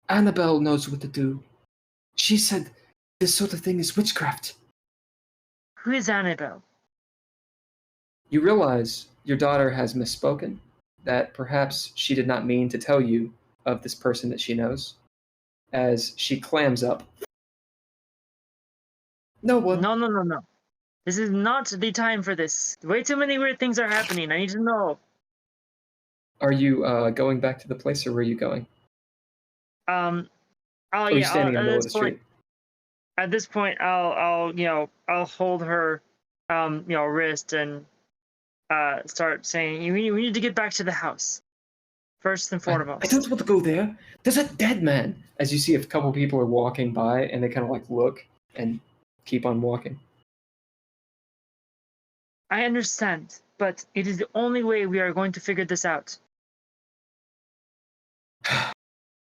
Annabelle knows what to do. She said this sort of thing is witchcraft. Who is Annabelle? You realize your daughter has misspoken, that perhaps she did not mean to tell you of this person that she knows, as she clams up. No one. No. This is not the time for this. Way too many weird things are happening. I need to know. Are you going back to the place, or where are you going? Or are you standing in the middle of the street? At this point, I'll hold her, wrist and start saying, we need to get back to the house, first and foremost. I don't want to go there. There's a dead man. As you see, a couple people are walking by, and they kind of like look and keep on walking. I understand, but it is the only way we are going to figure this out.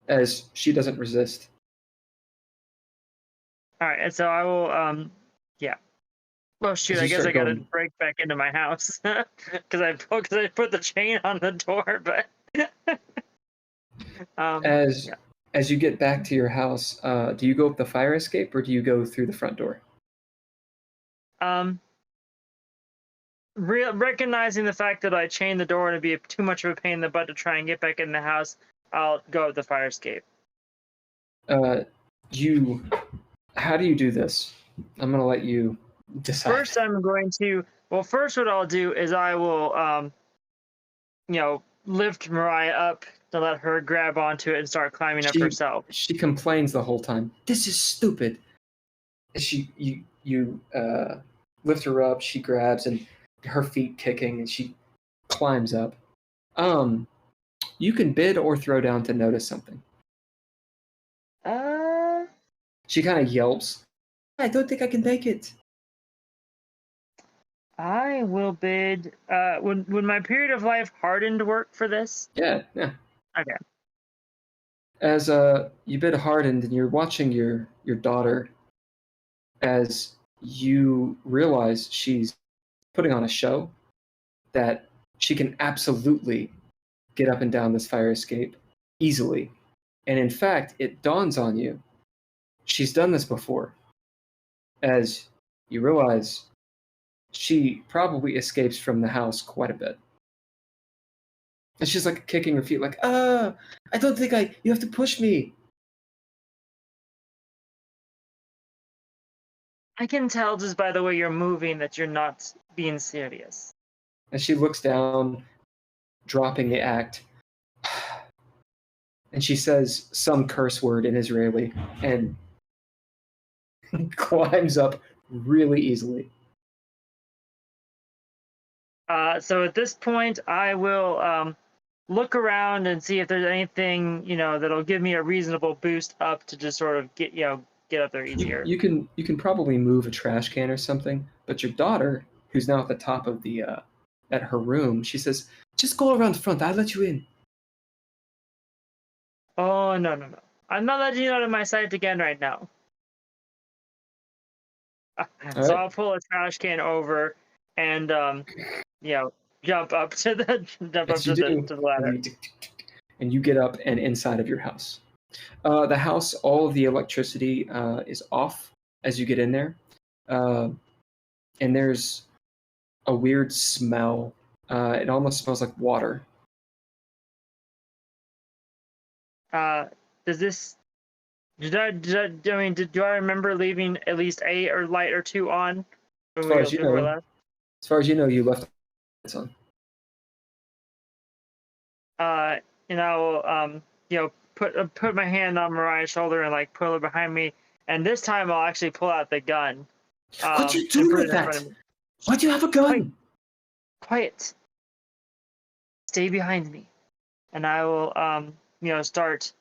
As she doesn't resist. All right, and so I will, yeah. Well, shoot, I guess I gotta break back into my house because I put the chain on the door. But as you get back to your house, do you go up the fire escape or do you go through the front door? Recognizing the fact that I chained the door and it'd be too much of a pain in the butt to try and get back in the house, I'll go up the fire escape. How do you do this? I'm gonna let you decide. First, what I'll do is I will, lift Mariah up to let her grab onto it and start climbing up herself. She complains the whole time. This is stupid. You lift her up. She grabs and her feet kicking, and she climbs up. You can bid or throw down to notice something. She kind of yelps. I don't think I can make it. I will bid. Would my period of life hardened work for this? Yeah. Okay. As you bid hardened, and you're watching your daughter as you realize she's putting on a show that she can absolutely get up and down this fire escape easily. And in fact, it dawns on you, she's done this before. As you realize she probably escapes from the house quite a bit. And she's like kicking her feet like, I don't think you have to push me. I can tell just by the way you're moving that you're not being serious. And she looks down, dropping the act. And she says some curse word in Israeli and climbs up really easily. So at this point, I will look around and see if there's anything, that'll give me a reasonable boost up to just sort of get up there easier. You can probably move a trash can or something, but your daughter, who's now at the top of the at her room, she says, "Just go around front. I'll let you in." Oh no! I'm not letting you out of my sight again right now. So I'll pull a trash can over and jump up to the ladder. And you get up and inside of your house. The house, all of the electricity is off as you get in there. And there's a weird smell. It almost smells like water. Do I remember leaving at least a light or two on? As far as you know, you left it on. And I will put my hand on Mariah's shoulder and pull her behind me, and this time I'll actually pull out the gun. What you doing with that? Why do you have a gun? Quiet. Stay behind me, and I will start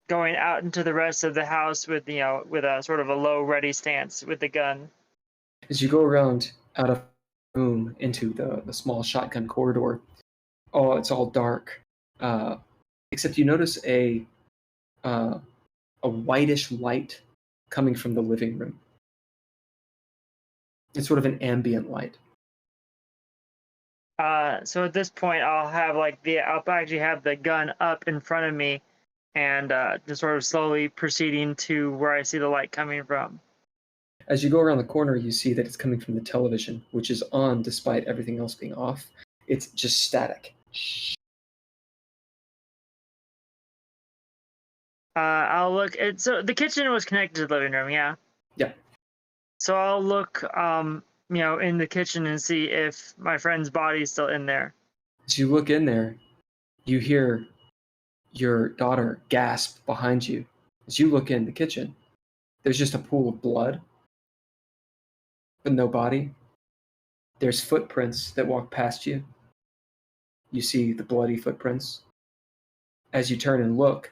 going out into the rest of the house with a sort of a low ready stance with the gun. As you go around out of the room into the small shotgun corridor, it's all dark. Except you notice a whitish light coming from the living room. It's sort of an ambient light. So at this point, I'll actually have the gun up in front of me, and just sort of slowly proceeding to where I see the light coming from. As you go around the corner, you see that it's coming from the television, which is on despite everything else being off. It's just static. I'll look. So the kitchen was connected to the living room, yeah? Yeah. So I'll look, in the kitchen and see if my friend's body is still in there. As you look in there, you hear your daughter gasp behind you. As you look in the kitchen, there's just a pool of blood, but no body. There's footprints that walk past you. You see the bloody footprints. As you turn and look,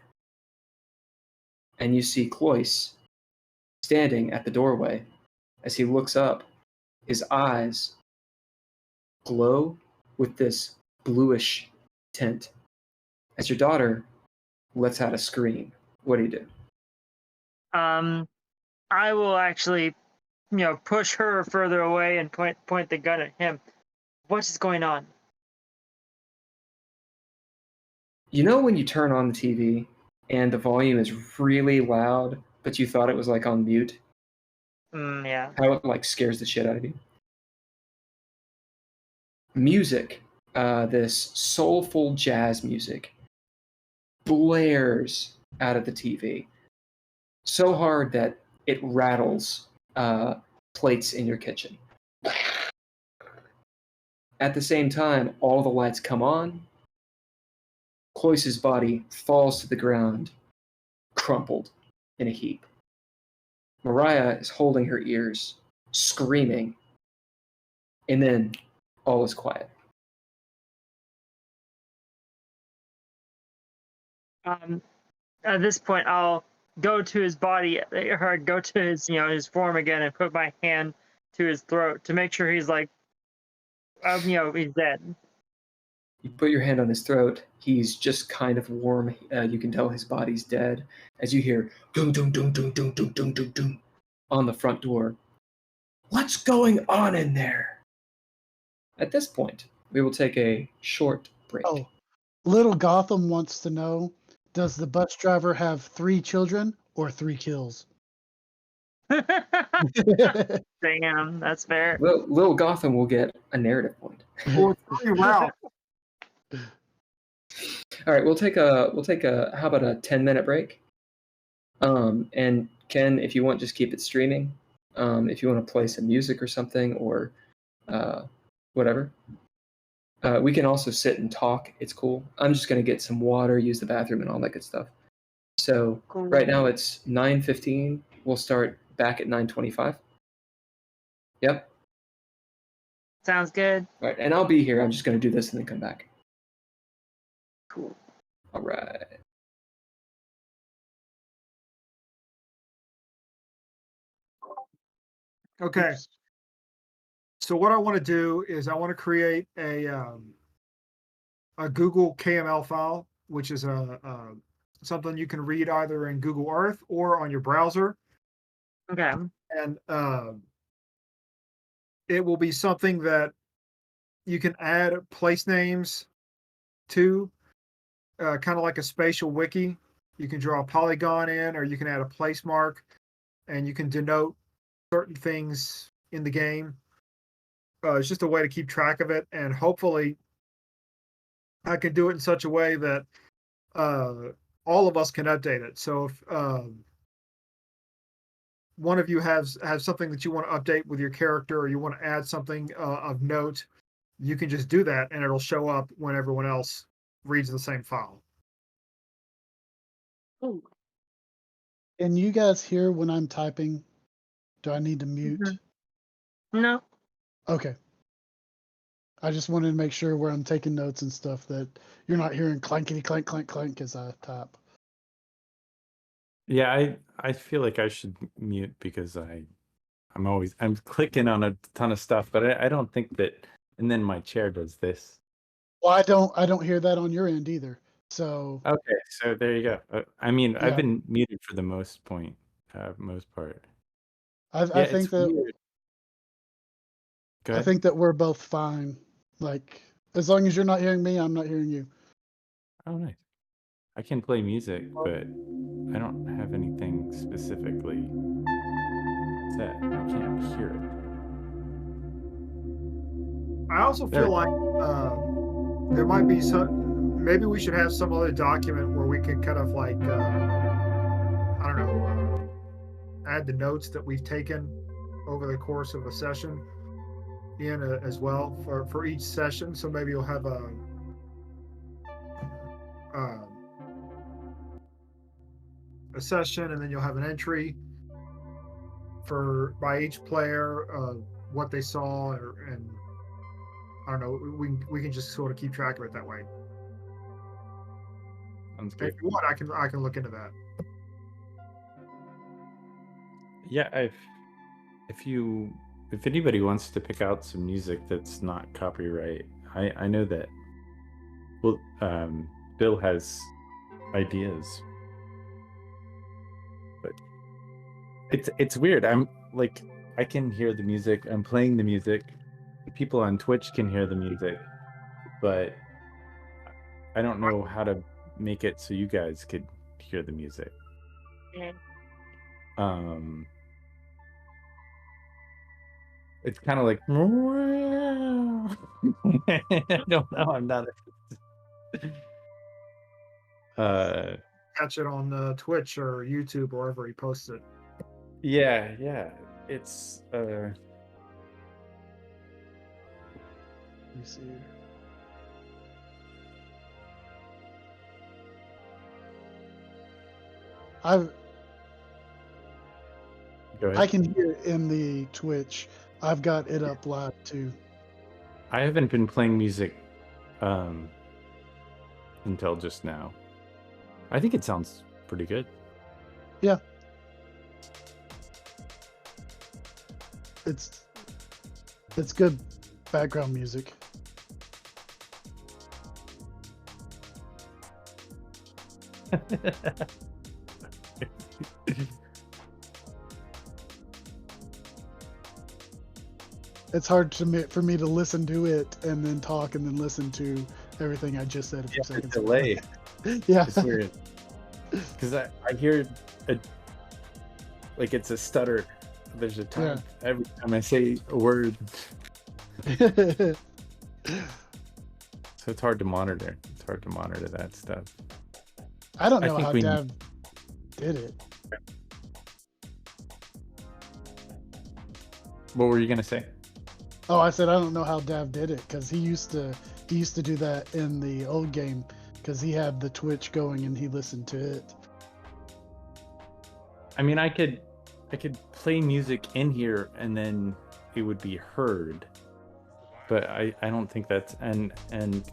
and you see Cloise standing at the doorway. As he looks up, his eyes glow with this bluish tint. As your daughter lets out a scream, what do you do? I will actually, push her further away and point the gun at him. What is going on? You know when you turn on the TV and the volume is really loud, but you thought it was on mute? Yeah. How it scares the shit out of you. Music, this soulful jazz music, blares out of the TV so hard that it rattles plates in your kitchen. At the same time, all the lights come on. Cloise's body falls to the ground, crumpled in a heap. Mariah is holding her ears, screaming, and then all is quiet. At this point, I'll go to his body, or go to his, his form again, and put my hand to his throat to make sure he's like, he's dead. You put your hand on his throat. He's just kind of warm. You can tell his body's dead. As you hear doom, doom, doom, doom, doom, doom, doom, doom, doom on the front door. What's going on in there? At this point, we will take a short break. Oh, Little Gotham wants to know, does the bus driver have 3 children or 3 kills? Damn, that's fair. Little Gotham will get a narrative point. Or 3 rounds. All right, we'll take a how about a 10-minute break? And Ken, if you want, just keep it streaming. If you want to play some music or something, or whatever. We can also sit and talk. It's cool. I'm just gonna get some water, use the bathroom, and all that good stuff. So Cool. right now it's 9:15. We'll start back at 9:25. Yep. Sounds good. All right, and I'll be here. I'm just gonna do this and then come back. Cool. All right. Okay. So what I want to do is I want to create a Google KML file, which is something you can read either in Google Earth or on your browser. Okay. And it will be something that you can add place names to, kind of like a spatial wiki. You can draw a polygon in, or you can add a place mark, and you can denote certain things in the game. It's just a way to keep track of it, and hopefully I can do it in such a way that all of us can update it. So if one of you has something that you want to update with your character, or you want to add something of note, you can just do that, and it'll show up when everyone else reads the same file. Ooh. Can you guys hear when I'm typing? Do I need to mute? No. Okay. I just wanted to make sure where I'm taking notes and stuff that you're not hearing clankety clank clank clank as I type. Yeah, I feel like I should mute because I'm clicking on a ton of stuff, but I don't think that. And then my chair does this. Well, I don't hear that on your end either. So Okay, so there you go. I mean, I've Yeah. been muted for the most part. I Yeah, think it's that weird. Go I ahead. think that we're both fine. Like, as long as you're not hearing me, I'm not hearing you. Oh, nice. I can play music, but I don't have anything specifically set. I can't hear it. I also There. feel like there might be maybe we should have some other document where we can kind of like, I don't know, add the notes that we've taken over the course of a session in as well for each session. So maybe you'll have a session, and then you'll have an entry by each player, what they saw, and I don't know. We can just sort of keep track of it that way. Sounds And good. if you want, I can look into that. Yeah, if anybody wants to pick out some music that's not copyright, I know that. Well, Bill has ideas, but it's weird. I'm like, I can hear the music. I'm playing the music. The people on Twitch can hear the music, but I don't know how to make it so you guys could hear the music. It's kind of like I don't know. I'm not. Catch it on Twitch or YouTube or wherever he posts it. Yeah. It's Let me see here. I Go ahead. I can hear it in the Twitch. I've got it up live too. I haven't been playing music until just now. I think it sounds pretty good. Yeah. It's good background music. It's hard for me to listen to it and then talk and then listen to everything I just said a few seconds ago. Delay. Yeah. It's weird. Because I hear like it's a stutter. There's a time every time I say a word. So it's hard to monitor. It's hard to monitor that stuff. I don't know think how we- Dav did it. What were you gonna say? Oh, I said I don't know how Dav did it because he used to do that in the old game because he had the Twitch going and he listened to it. I mean, I could play music in here and then it would be heard, but I don't think that's and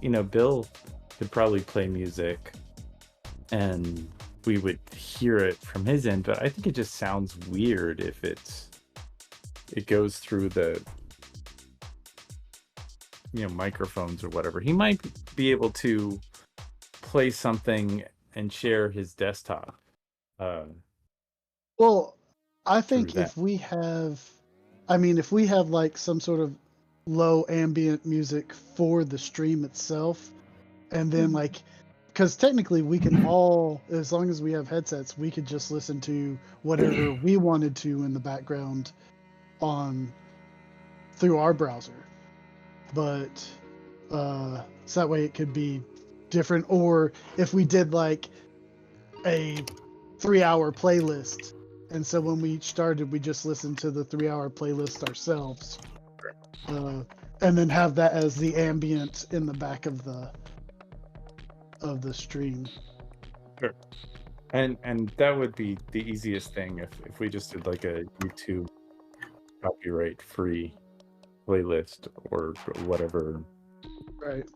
you know, Bill could probably play music and we would hear it from his end, but I think it just sounds weird if it goes through the, you know, microphones or whatever. He might be able to play something and share his desktop. Well, I think that. if we have like some sort of low ambient music for the stream itself, and then like, because technically we can all, as long as we have headsets, we could just listen to whatever we wanted to in the background through our browser. But so that way it could be different. Or if we did like a 3-hour playlist, and so when we started, we just listened to the 3-hour playlist ourselves, and then have that as the ambient in the back of the stream. Sure. And that would be the easiest thing if we just did like a YouTube copyright free playlist or whatever. Right.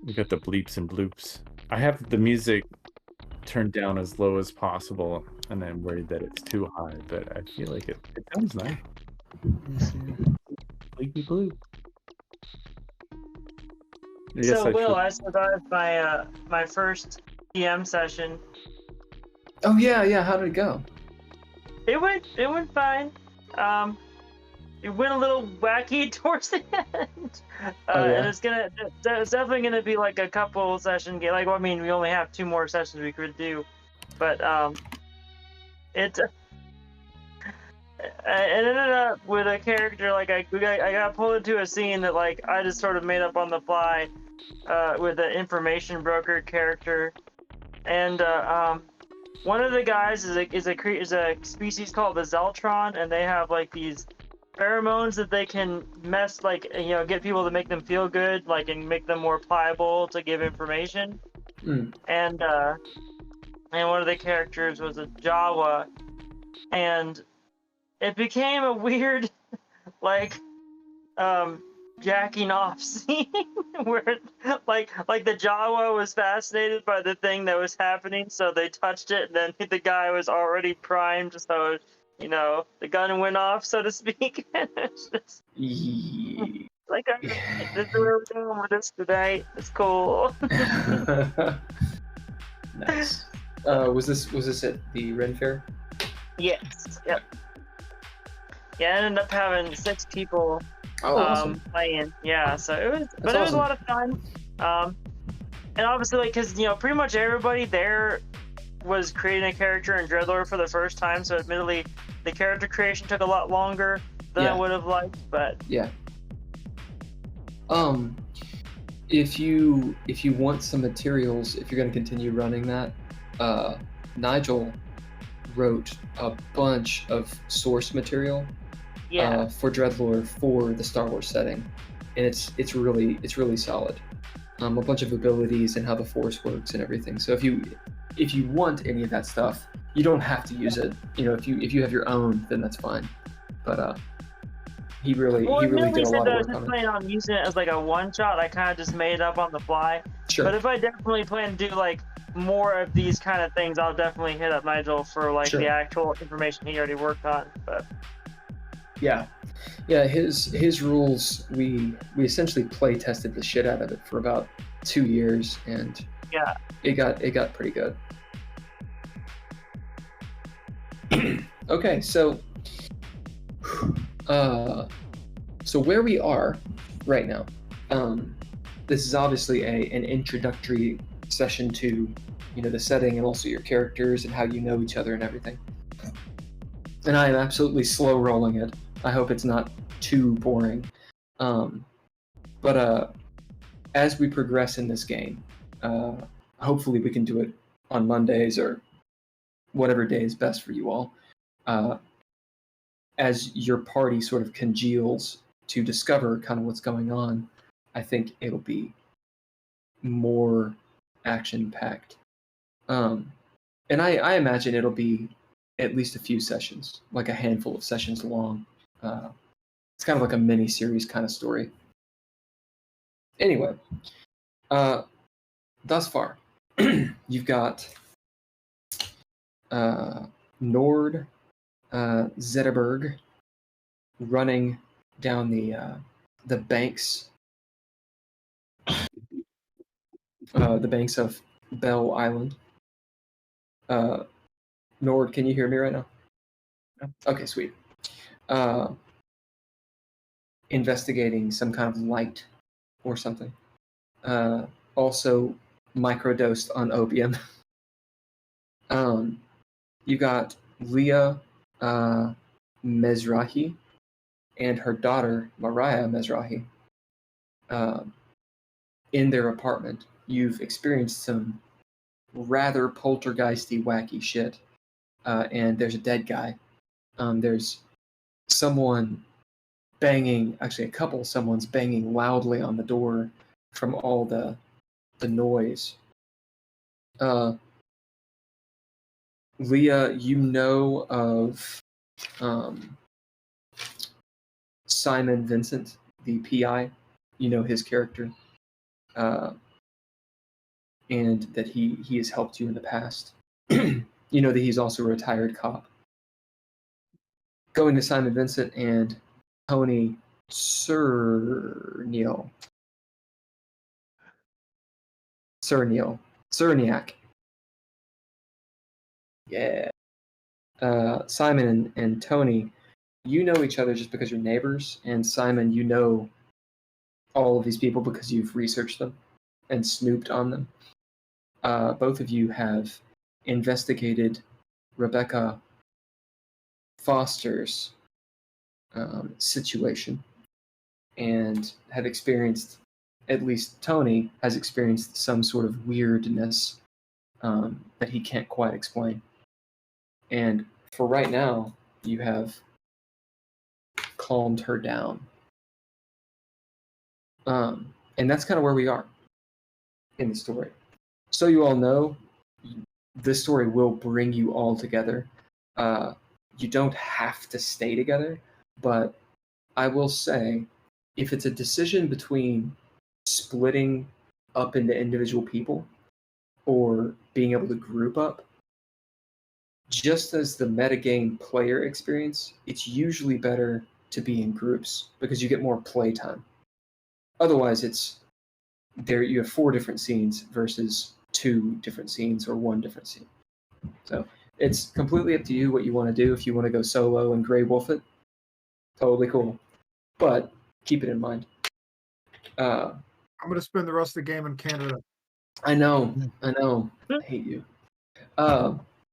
We got the bleeps and bloops. I have the music turned down as low as possible, and I'm worried that it's too high, but I feel like it sounds nice. Let me see. Bleepy bloop. So Will, I survived my first PM session. Oh yeah. How did it go? It went fine. It went a little wacky towards the end. And it's definitely gonna be like a couple session game. Like, well, I mean, we only have 2 more sessions we could do, but it ended up with a character like I got pulled into a scene that like I just sort of made up on the fly, with an information broker character, and one of the guys is a species called the Zeltron, and they have like these pheromones that they can get people to make them feel good, like, and make them more pliable to give information. And one of the characters was a Jawa, and it became a weird like jacking off scene where like the Jawa was fascinated by the thing that was happening, so they touched it, and then the guy was already primed, so you know, the gun went off, so to speak. It's just, like, this is where we're going with this today. It's cool. Nice. Was this at the Ren Fair? Yes. Yep. Yeah, I ended up having 6 people Awesome. playing. Yeah, so it was, That's it was a awesome. lot of fun. And obviously, like, because you know, pretty much everybody there was creating a character in DreadLore for the first time, so admittedly, the character creation took a lot longer than I would have liked, but yeah. If you want some materials, if you're going to continue running that, Nigel wrote a bunch of source material for DreadLore for the Star Wars setting, and it's really solid. A bunch of abilities and how the Force works and everything. So if you if you want any of that stuff, you don't have to use it. You know, if you have your own, then that's fine. But he really did a lot of I was work just on it. planning on using it as like a one shot. I kind of just made it up on the fly. Sure. But if I definitely plan to do like more of these kind of things, I'll definitely hit up Nigel for like Sure. the actual information he already worked on. But Yeah, his rules, we essentially play tested the shit out of it for about 2 years, and yeah, it got pretty good. Okay, so where we are right now, this is obviously an introductory session to, you know, the setting and also your characters and how you know each other and everything. And I am absolutely slow rolling it. I hope it's not too boring. But as we progress in this game, hopefully we can do it on Mondays or whatever day is best for you all. As your party sort of congeals to discover kind of what's going on, I think it'll be more action-packed. And I imagine it'll be at least a few sessions, like a handful of sessions long. It's kind of like a mini-series kind of story. Anyway, thus far, you've got Nord Zetterberg running down the banks of Bell Island. Nord, can you hear me right now? Okay, sweet. Investigating some kind of light or something. Also microdosed on opium. You got Leah Mezrahi and her daughter Mariah Mezrahi in their apartment. You've experienced some rather poltergeisty, wacky shit, and there's a dead guy. There's someone banging, actually a couple someone's banging loudly on the door from all the noise. Leah, you know of Simon Vincent, the PI. You know his character, and that he has helped you in the past. You know that he's also a retired cop. Going to Simon Vincent and Tony Cerniak. Yeah. Simon and Tony, you know each other just because you're neighbors, and Simon, you know all of these people because you've researched them and snooped on them. Both of you have investigated Rebecca Foster's situation and have experienced, at least Tony has experienced some sort of weirdness that he can't quite explain. And for right now, you have calmed her down. And that's kind of where we are in the story. So you all know, this story will bring you all together. You don't have to stay together, but I will say, if it's a decision between splitting up into individual people or being able to group up, just as the metagame player experience, it's usually better to be in groups because you get more playtime. Otherwise, it's there. You have 4 different scenes versus 2 different scenes or 1 different scene. So it's completely up to you what you want to do. If you want to go solo and Grey Wolf it, totally cool. But keep it in mind. I'm going to spend the rest of the game in Canada. I know. I hate you.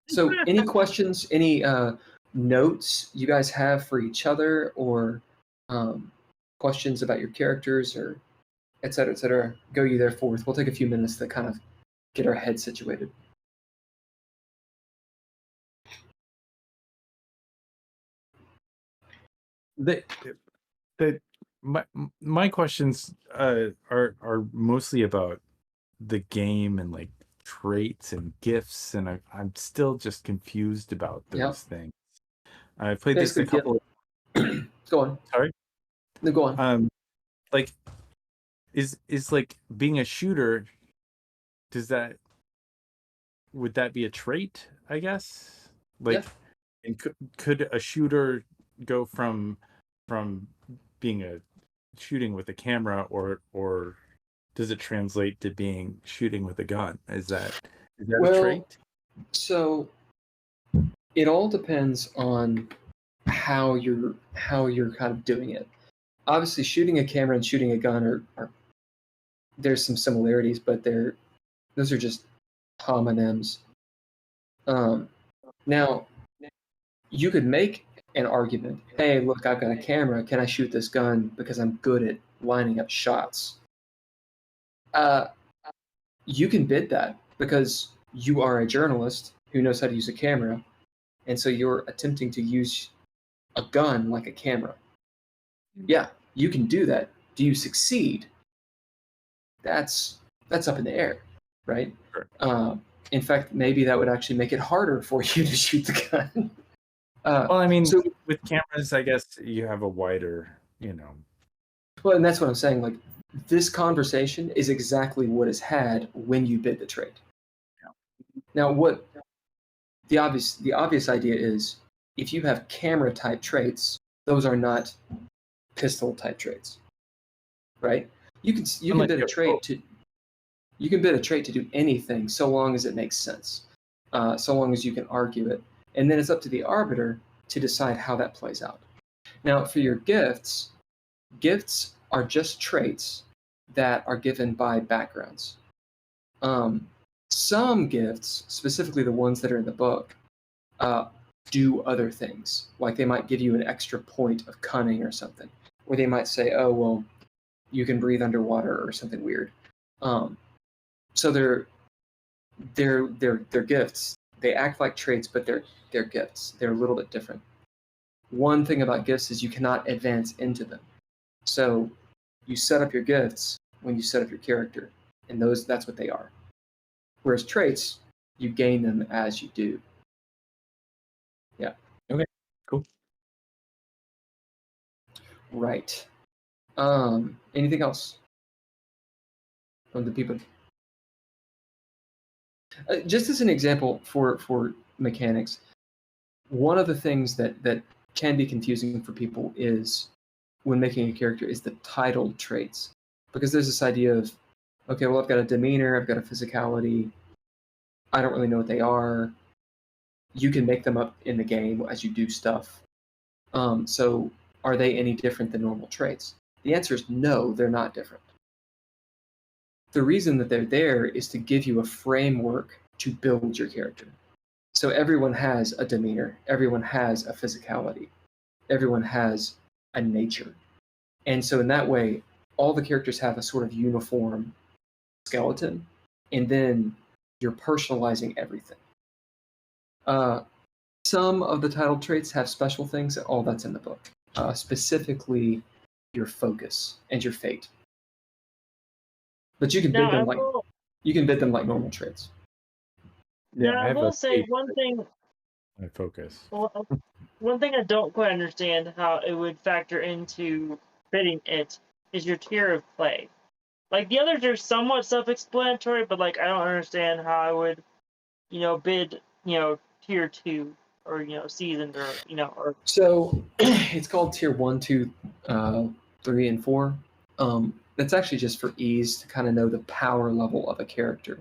So any questions, any notes you guys have for each other, or questions about your characters, or et cetera, go you there forth. We'll take a few minutes to kind of get our heads situated. My questions are mostly about the game and like traits and gifts, and I'm still just confused about those Yep. things. I played this a Basically, couple. Go on. Sorry. No, go on. Like, is like being a shooter? Would that be a trait? I guess. Like, Yeah. and could a shooter go from being a shooting with a camera, or does it translate to being shooting with a gun? Is that a Well, trait? So it all depends on how you're kind of doing it. Obviously, shooting a camera and shooting a gun are there's some similarities, but those are just homonyms. Now, you could make an argument. Hey, look, I've got a camera. Can I shoot this gun because I'm good at lining up shots? You can bid that because you are a journalist who knows how to use a camera, and so you're attempting to use a gun like a camera. Yeah, you can do that. Do you succeed? That's up in the air, right? Sure. In fact, maybe that would actually make it harder for you to shoot the gun. Well, I mean, so, with cameras, I guess you have a wider, well, and that's what I'm saying. Like, this conversation is exactly what is had when you bid the trade. Yeah. Now, what the obvious idea is, if you have camera type traits, those are not pistol type traits, right? You can bid a trait to do anything so long as it makes sense, so long as you can argue it, and then it's up to the arbiter to decide how that plays out. Now, for your gifts are just traits that are given by backgrounds. Some gifts, specifically the ones that are in the book, do other things. Like they might give you an extra point of cunning or something, or they might say, "Oh, well, you can breathe underwater" or something weird. So they're gifts. They act like traits, but they're gifts. They're a little bit different. One thing about gifts is you cannot advance into them. So you set up your gifts when you set up your character, and that's what they are. Whereas traits, you gain them as you do. Yeah. Okay. Cool. Right. Anything else from the people? Just as an example for mechanics, one of the things that can be confusing for people is when making a character is the titled traits, because there's this idea of, okay, well, I've got a demeanor, I've got a physicality, I don't really know what they are. You can make them up in the game as you do stuff. So are they any different than normal traits? The answer is no, they're not different. The reason that they're there is to give you a framework to build your character. So everyone has a demeanor, everyone has a physicality, everyone has a nature. And so in that way, all the characters have a sort of uniform skeleton, and then you're personalizing everything. Some of the titled traits have special things, all that's in the book. Specifically, your focus and your fate. But you can bid them like normal traits. Yeah, now, I will say one thing. My focus. Well, one thing I don't quite understand how it would factor into bidding it is your tier of play. Like the others are somewhat self-explanatory, but like I don't understand how I would, bid, tier 2 or seasoned or or. So it's called tier 1, 2, 3, and 4. That's actually just for ease to kind of know the power level of a character.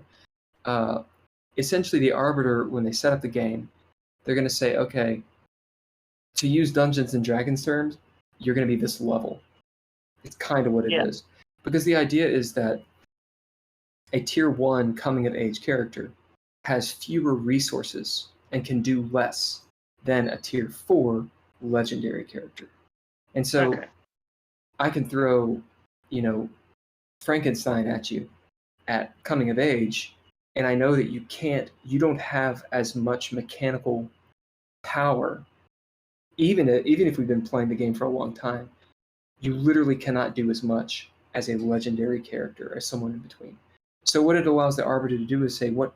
Essentially, the arbiter, when they set up the game, they're going to say, okay, to use Dungeons and Dragons terms, you're going to be this level. It's kind of what it is. Because the idea is that a tier 1 coming of age character has fewer resources and can do less than a tier 4 legendary character. And so I can throw, Frankenstein at you at coming of age, and I know that you don't have as much mechanical power. Even if we've been playing the game for a long time, you literally cannot do as much as a legendary character, as someone in between. So what it allows the arbiter to do is say, what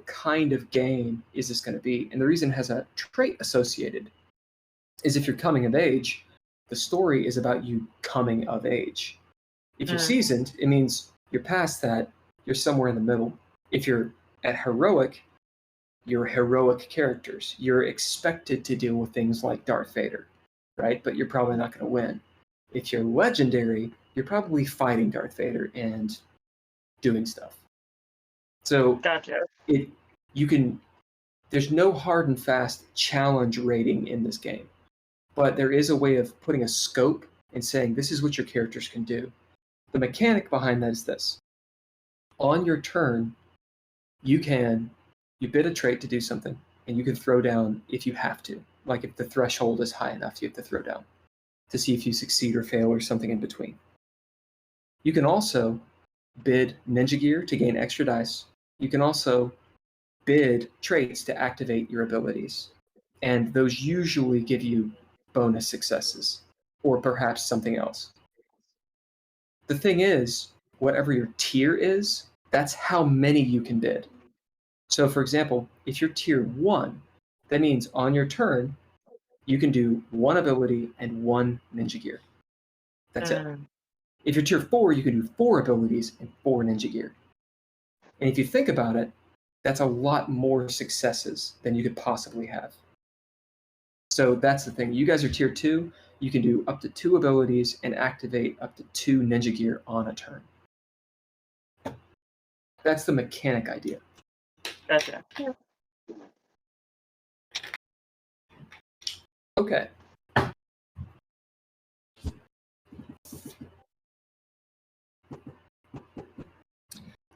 kind of game is this going to be? And the reason it has a trait associated is if you're coming of age, the story is about you coming of age. If you're seasoned, it means you're past that, you're somewhere in the middle. If you're at heroic, you're heroic characters. You're expected to deal with things like Darth Vader, right? But you're probably not going to win. If you're legendary, you're probably fighting Darth Vader and doing stuff. So Gotcha. there's no hard and fast challenge rating in this game, but there is a way of putting a scope and saying this is what your characters can do. The mechanic behind that is this. On your turn, you bid a trait to do something, and you can throw down if you have to. Like if the threshold is high enough, you have to throw down to see if you succeed or fail or something in between. You can also bid ninja gear to gain extra dice. You can also bid traits to activate your abilities. And those usually give you bonus successes or perhaps something else. The thing is, whatever your tier is, that's how many you can bid. So for example, if you're tier 1, that means on your turn, you can do 1 ability and 1 ninja gear. That's it. If you're tier 4, you can do 4 abilities and 4 ninja gear. And if you think about it, that's a lot more successes than you could possibly have. So that's the thing. You guys are tier 2. You can do up to 2 abilities and activate up to 2 ninja gear on a turn. That's the mechanic idea. Gotcha. Okay.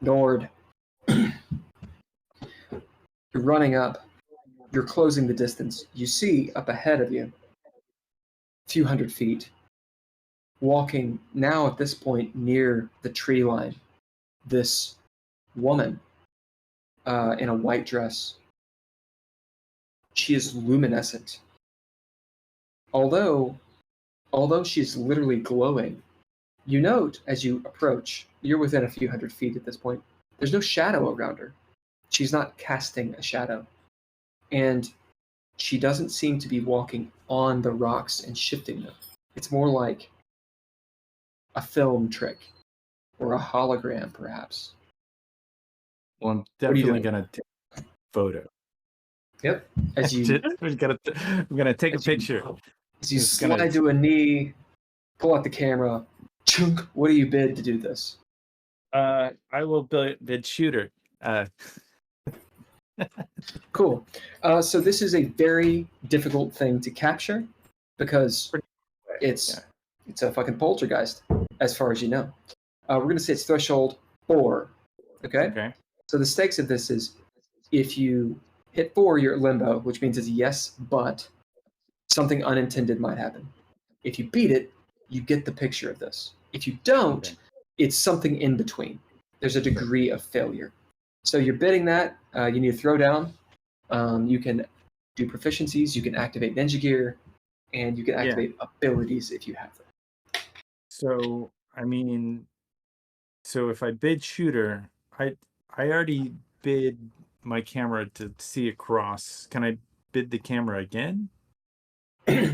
Nord. You're running up. You're closing the distance. You see up ahead of you, a few hundred feet, walking now at this point near the tree line, this woman in a white dress. She is luminescent. Although she's literally glowing, you note as you approach, you're within a few hundred feet at this point, there's no shadow around her. She's not casting a shadow. And she doesn't seem to be walking on the rocks and shifting them. It's more like a film trick or a hologram, perhaps. Well, I'm What are you definitely doing? gonna take a photo. Yep. As you I'm gonna take a As you- picture. as you Just gonna- slide to a knee, pull out the camera, chunk. What do you bid to do this? I will bid shooter. Cool. So this is a very difficult thing to capture because it's a fucking poltergeist, as far as you know. We're gonna say it's threshold 4. Okay. Okay. So the stakes of this is if you hit 4, you're at limbo, which means it's yes, but something unintended might happen. If you beat it, you get the picture of this. If you don't, Okay. it's something in between. There's a degree of failure. So you're bidding that. You need to throw down. You can do proficiencies. You can activate ninja gear, and you can activate abilities if you have them. So so if I bid shooter, I already bid my camera to see across. Can I bid the camera again?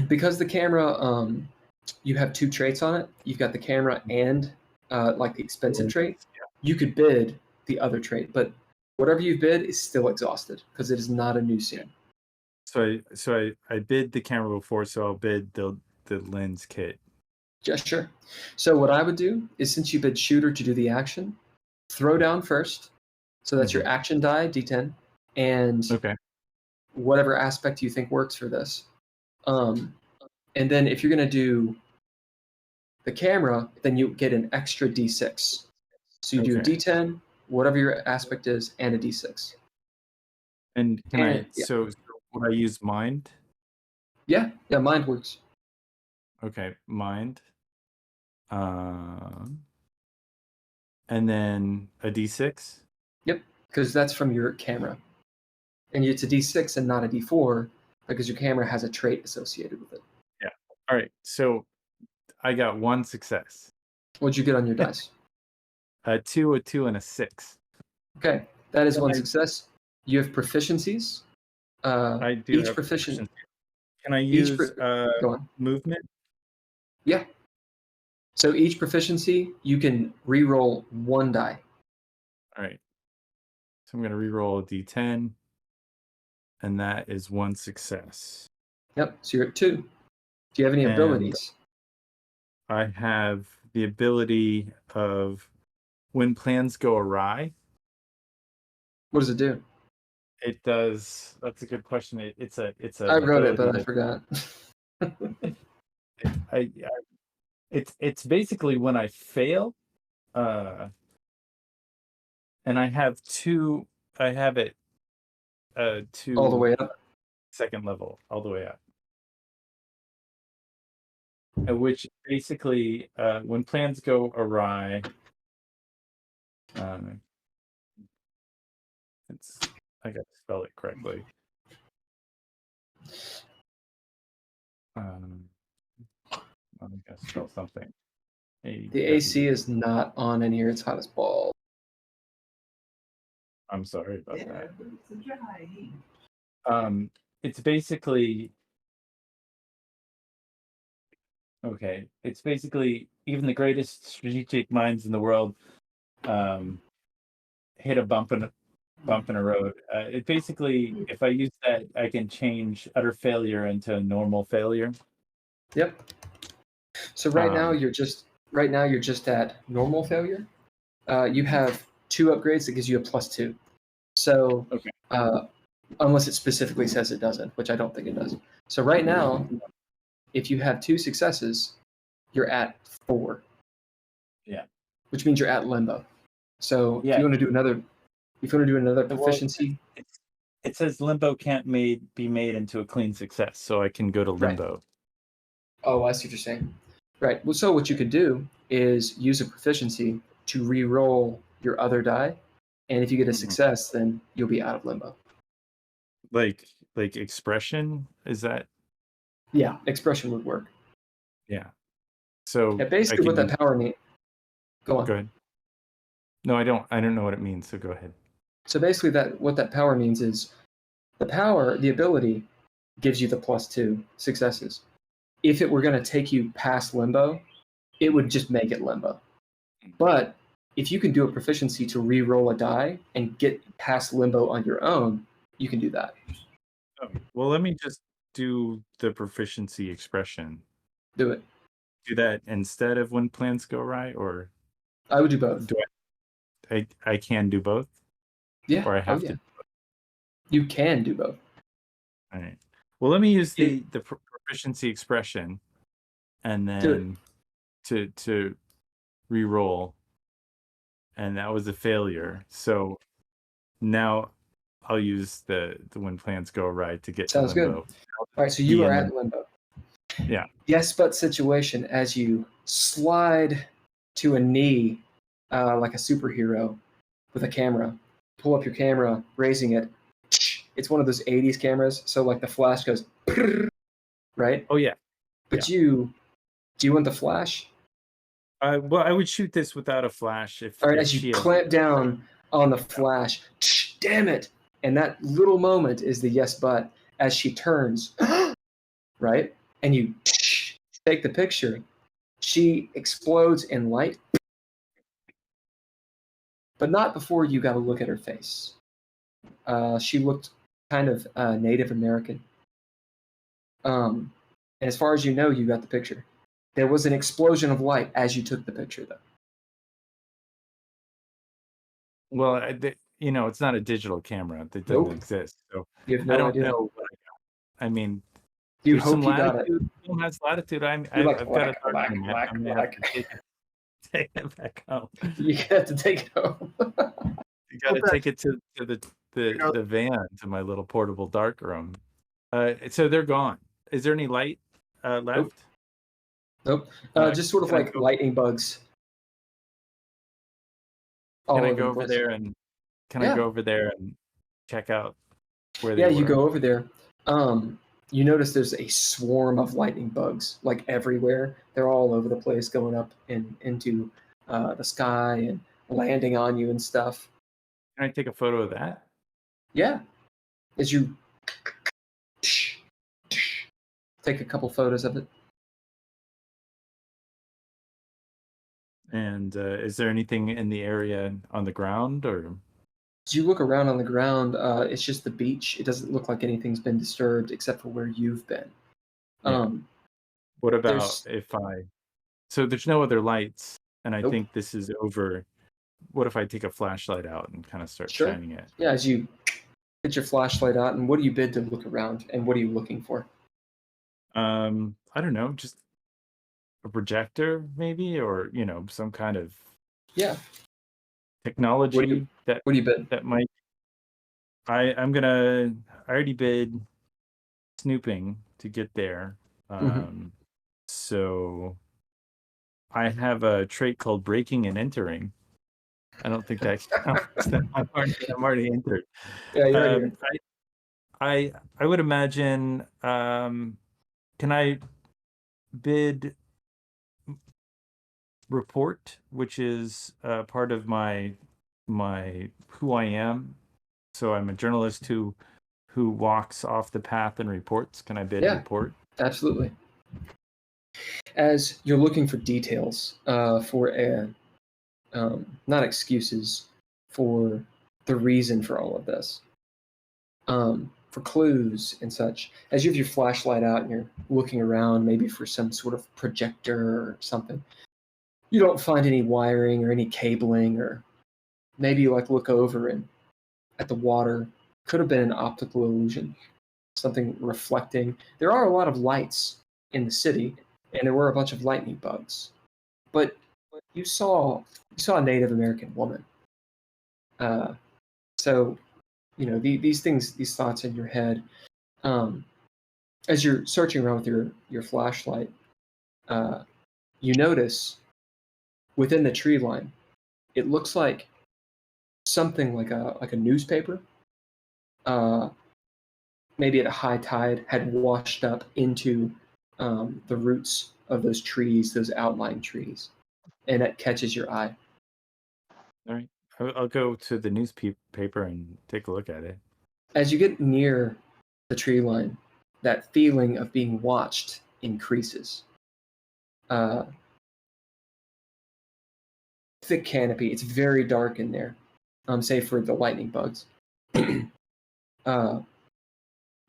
Because the camera, you have 2 traits on it. You've got the camera and like the expensive trait. You could bid the other trait, but whatever you bid is still exhausted because it is not a new scene. So I bid the camera before, so I'll bid the lens kit. Yeah, sure. So what I would do is, since you bid shooter to do the action, throw down first. So that's your action die, D10, and Okay. whatever aspect you think works for this. And then if you're going to do the camera, then you get an extra D6. So you do a Okay. D10, whatever your aspect is, and a D6. And Yeah. so would I use mind? Yeah, mind works. Okay, mind. And then a D6. Yep, because that's from your camera. And it's a D6 and not a D4 because your camera has a trait associated with it. Yeah. All right. So I got 1 success. What'd you get on your dice? A 2, a 2, and a 6. Okay, that is one I- success. You have proficiencies. I do Each have proficient. proficiency. Can I Each use Go on. movement? Yeah. So each proficiency, you can re-roll 1 die. All right. So I'm going to re-roll a d10, and that is 1 success. Yep. So you're at 2. Do you have any And- abilities? I have the ability of when plans go awry. What does it do? It does. That's a good question. It's a. I wrote it, but I ability forgot. I it's basically when I fail, and I have 2. I have it to All the way up. second level, all the way up. Which basically, when plans go awry, it's I got to spell it correctly. I'm gonna spell something. The AC is not on in here. It's hot as balls. I'm sorry about that. It's basically okay. It's basically even the greatest strategic minds in the world hit a bump in a road. It basically, if I use that, I can change utter failure into normal failure. Yep. So right now Um, you're just at normal failure. You have 2 upgrades that gives you a +2. So Okay. Unless it specifically says it doesn't, which I don't think it does. So right now, if you have 2 successes, you're at 4. Yeah. Which means you're at limbo. So Yeah. if you want to do another proficiency, It says limbo can't be made into a clean success, so I can go to Right. limbo. oh, I see what you're saying. Right. Well, so what you could do is use a proficiency to re-roll your other die, and if you get a Mhm. success, then you'll be out of limbo. Like expression, is that? Yeah, expression would work. Yeah. So Yeah, I basically what can that power means. Go on. go ahead. No, I don't know what it means, so go ahead. So basically, what that power means is the ability gives you the +2 successes. If it were going to take you past limbo, it would just make it limbo. But if you can do a proficiency to re-roll a die and get past limbo on your own, you can do that. Oh, well, let me just do the proficiency expression. Do it. Do that instead of when plans go right, or I would do both. do I can do both, Yeah. or I have yeah. to? You can do both. All right. Well, let me use Yeah. the proficiency expression, and Do it. then to re-roll, and that was a failure. So now I'll use the when plans go right to get Sounds to limbo. good. All right, so you Be are in at limbo. Yeah. Yes, but situation as you slide to a knee like a superhero with a camera. Pull up your camera, raising it. It's one of those 80s cameras, so like the flash goes, right? Oh yeah. But do you want the flash? Well, I would shoot this without a flash if. All right, if as she you had- clamp down on the flash, damn it! And that little moment is the yes, but as she turns, right? And you take the picture, she explodes in light, but not before you got to look at her face. She looked kind of Native American. And as far as you know, you got the picture. There was an explosion of light as you took the picture, though. Well, it's not a digital camera that doesn't Nope. exist. So You have no I don't idea. know what I got. I mean, You there's some hope you got it. latitude. Film has latitude. I've You're like, got a whack, whack, dark whack, I'm gonna have to take it back home. You have to take it home. You got to Okay. take it to know- the van, to my little portable dark room. So they're gone. Is there any light left? Nope. Uh, Just sort of can I like go- lightning bugs. all Can I over go the over place. there and Yeah. check out where they Yeah, were? you go over there. You notice there's a swarm of lightning bugs like everywhere. They're all over the place, going up into the sky and landing on you and stuff. Can I take a photo of that? Yeah. As you take a couple photos of it. And is there anything in the area on the ground, or? As you look around on the ground, it's just the beach. It doesn't look like anything's been disturbed except for where you've been. Yeah. What about there's- if so there's no other lights, and I Nope. think this is over. What if I take a flashlight out and kind of start Sure. shining it? Yeah, as you get your flashlight out, and what do you bid to look around, and what are you looking for? I don't know, just a projector maybe, or some kind of Yeah. technology What do you bid? that might. I already bid snooping to get there. So I have a trait called breaking and entering. I don't think that counts. I'm already entered. Yeah, you're here. I would imagine. Can I bid report, which is part of my who I am? So I'm a journalist who walks off the path and reports. Can I bid report? Absolutely. As you're looking for details for not excuses, for the reason for all of this, for clues and such, as you have your flashlight out and you're looking around maybe for some sort of projector or something, you don't find any wiring or any cabling, or maybe you look over and at the water. Could have been an optical illusion, something reflecting. There are a lot of lights in the city, and there were a bunch of lightning bugs, but you saw a Native American woman. So these thoughts in your head, as you're searching around with your flashlight, you notice within the tree line, it looks like something like a newspaper, maybe at a high tide, had washed up into the roots of those trees, those outlying trees, and that catches your eye. All right, I'll go to the newspaper and take a look at it. As you get near the tree line, that feeling of being watched increases. Thick canopy. It's very dark in there, save for the lightning bugs.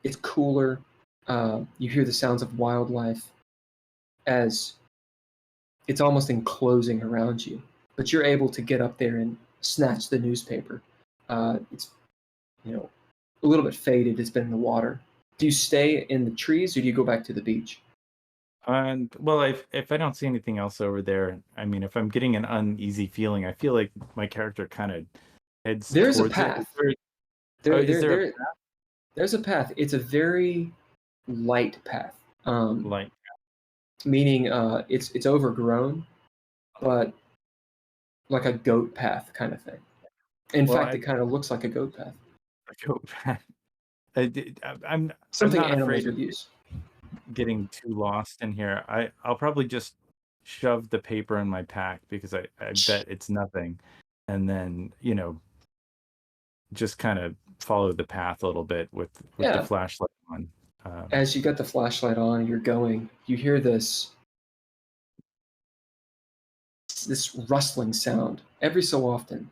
It's cooler. You hear the sounds of wildlife as it's almost enclosing around you. But you're able to get up there and snatch the newspaper. It's a little bit faded. It's been in the water. Do you stay in the trees or do you go back to the beach? And well, if I don't see anything else over there, I mean, if I'm getting an uneasy feeling, I feel like my character kind of heads There's towards a path. it. There's a path. It's a very light path. Like, Meaning it's overgrown, but like a goat path kind of thing. In fact, it kind of looks like a goat path. A goat path. I'm Something not animals afraid would use. getting too lost in here. I'll probably just shove the paper in my pack because I bet it's nothing, and then just kind of follow the path a little bit with the flashlight on. As you got the flashlight on, you're going. You hear this rustling sound every so often.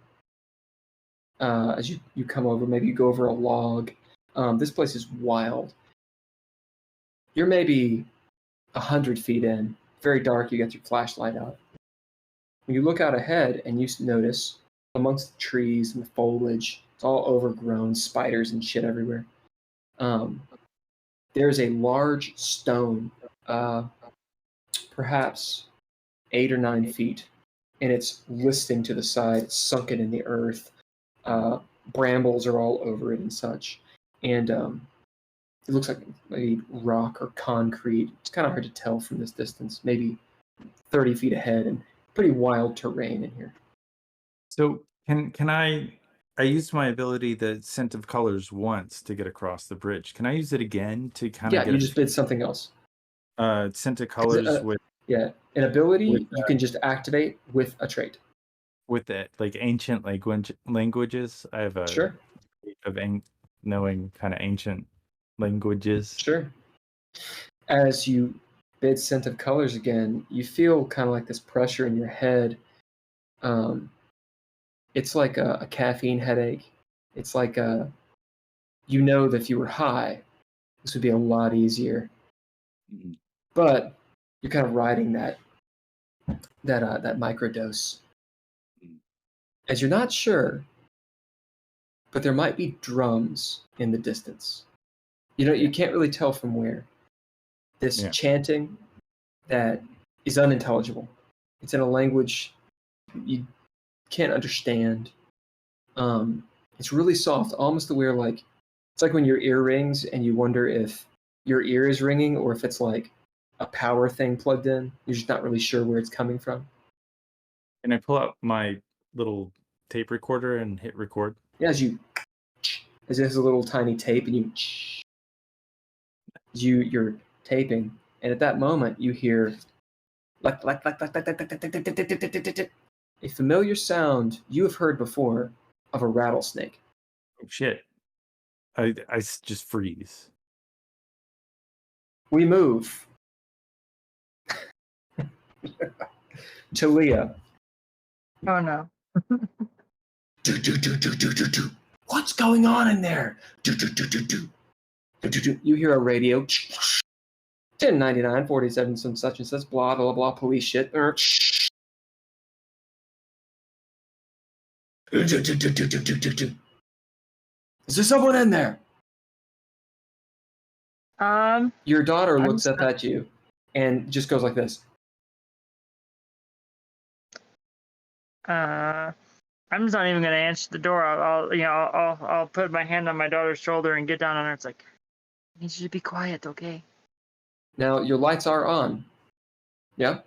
As you come over, maybe you go over a log. This place is wild. You're maybe 100 feet in, very dark. You got your flashlight out. When you look out ahead and you notice amongst the trees and the foliage, it's all overgrown, spiders and shit everywhere. There's a large stone, perhaps 8 or 9 feet, and it's listing to the side. It's sunken in the earth. Brambles are all over it and such. And it looks like maybe rock or concrete. It's kind of hard to tell from this distance, maybe 30 feet ahead, and pretty wild terrain in here. So can I used my ability, the scent of colors, once to get across the bridge. Can I use it again to kind of get you just bid something else. Scent of colors with an ability you can just activate with a trait. with the like ancient languages. I have a Sure. of knowing kind of ancient languages. Sure. As you bid scent of colors again, you feel kind of like this pressure in your head. It's like a caffeine headache. It's like that if you were high, this would be a lot easier. Mhm. But you're kind of riding that microdose. As you're not sure, but there might be drums in the distance. You can't really tell from where. This Yeah. chanting that is unintelligible. It's in a language you can't understand. It's really soft, almost to where like it's like when your ear rings and you wonder if your ear is ringing or if it's like a power thing plugged in. You're just not really sure where it's coming from. Can I pull out my little tape recorder and hit record? Yeah, as it has a little tiny tape and you're taping, and at that moment you hear like a familiar sound you have heard before of a rattlesnake. Oh shit! I just freeze. We move to Leah. Oh no. What's going on in there? You hear a radio. 1099 47 some such and such blah blah blah police shit. Is there someone in there? Your daughter looks up at you and just goes like this. I'm just not even gonna answer the door. I'll put my hand on my daughter's shoulder and get down on her. It's like, I need you to be quiet, okay? Now your lights are on. Yeah?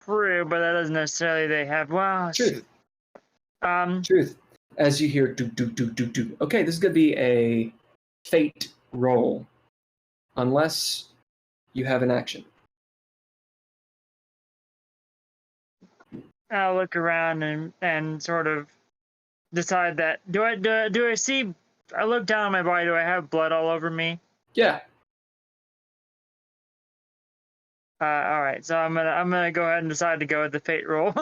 True, but that doesn't necessarily they have. Well, Truth. shoot. Truth. As you hear do do do do do. Okay, this is gonna be a fate roll. Unless you have an action. I'll look around and sort of decide that do I see? I look down on my body. Do I have blood all over me? Yeah. All right, so I'm gonna go ahead and decide to go with the fate roll.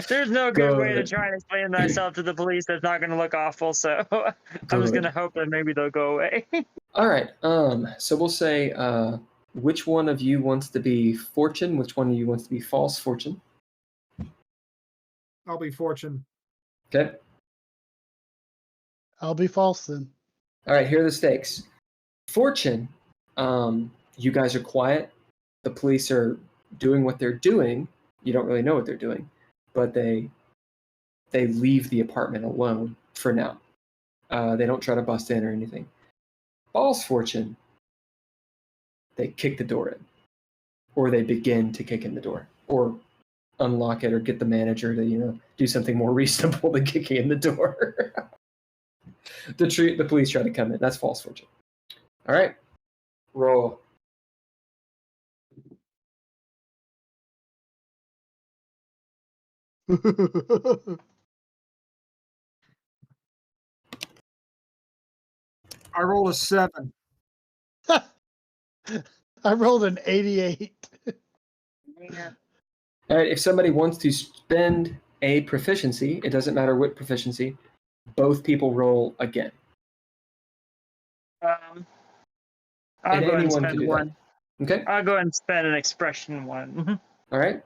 There's no good way to Good. try and explain myself to the police that's not gonna look awful. So I'm just gonna hope that maybe they'll go away. All right. So we'll say which one of you wants to be fortune, which one of you wants to be false fortune. I'll be fortune. Okay. I'll be false then. All right, here are the stakes. Fortune, you guys are quiet. The police are doing what they're doing. You don't really know what they're doing, but they leave the apartment alone for now. They don't try to bust in or anything. False fortune, they kick the door in, or they begin to kick in the door, or unlock it, or get the manager to do something more reasonable than kicking in the door. The police try to come in. That's false fortune. All right, roll. I rolled a 7. I rolled an 88. All right, if somebody wants to spend a proficiency, it doesn't matter what proficiency, both people roll again. I'll And go ahead and anyone can spend do one. that. Okay. I'll go ahead and spend an expression one. All right.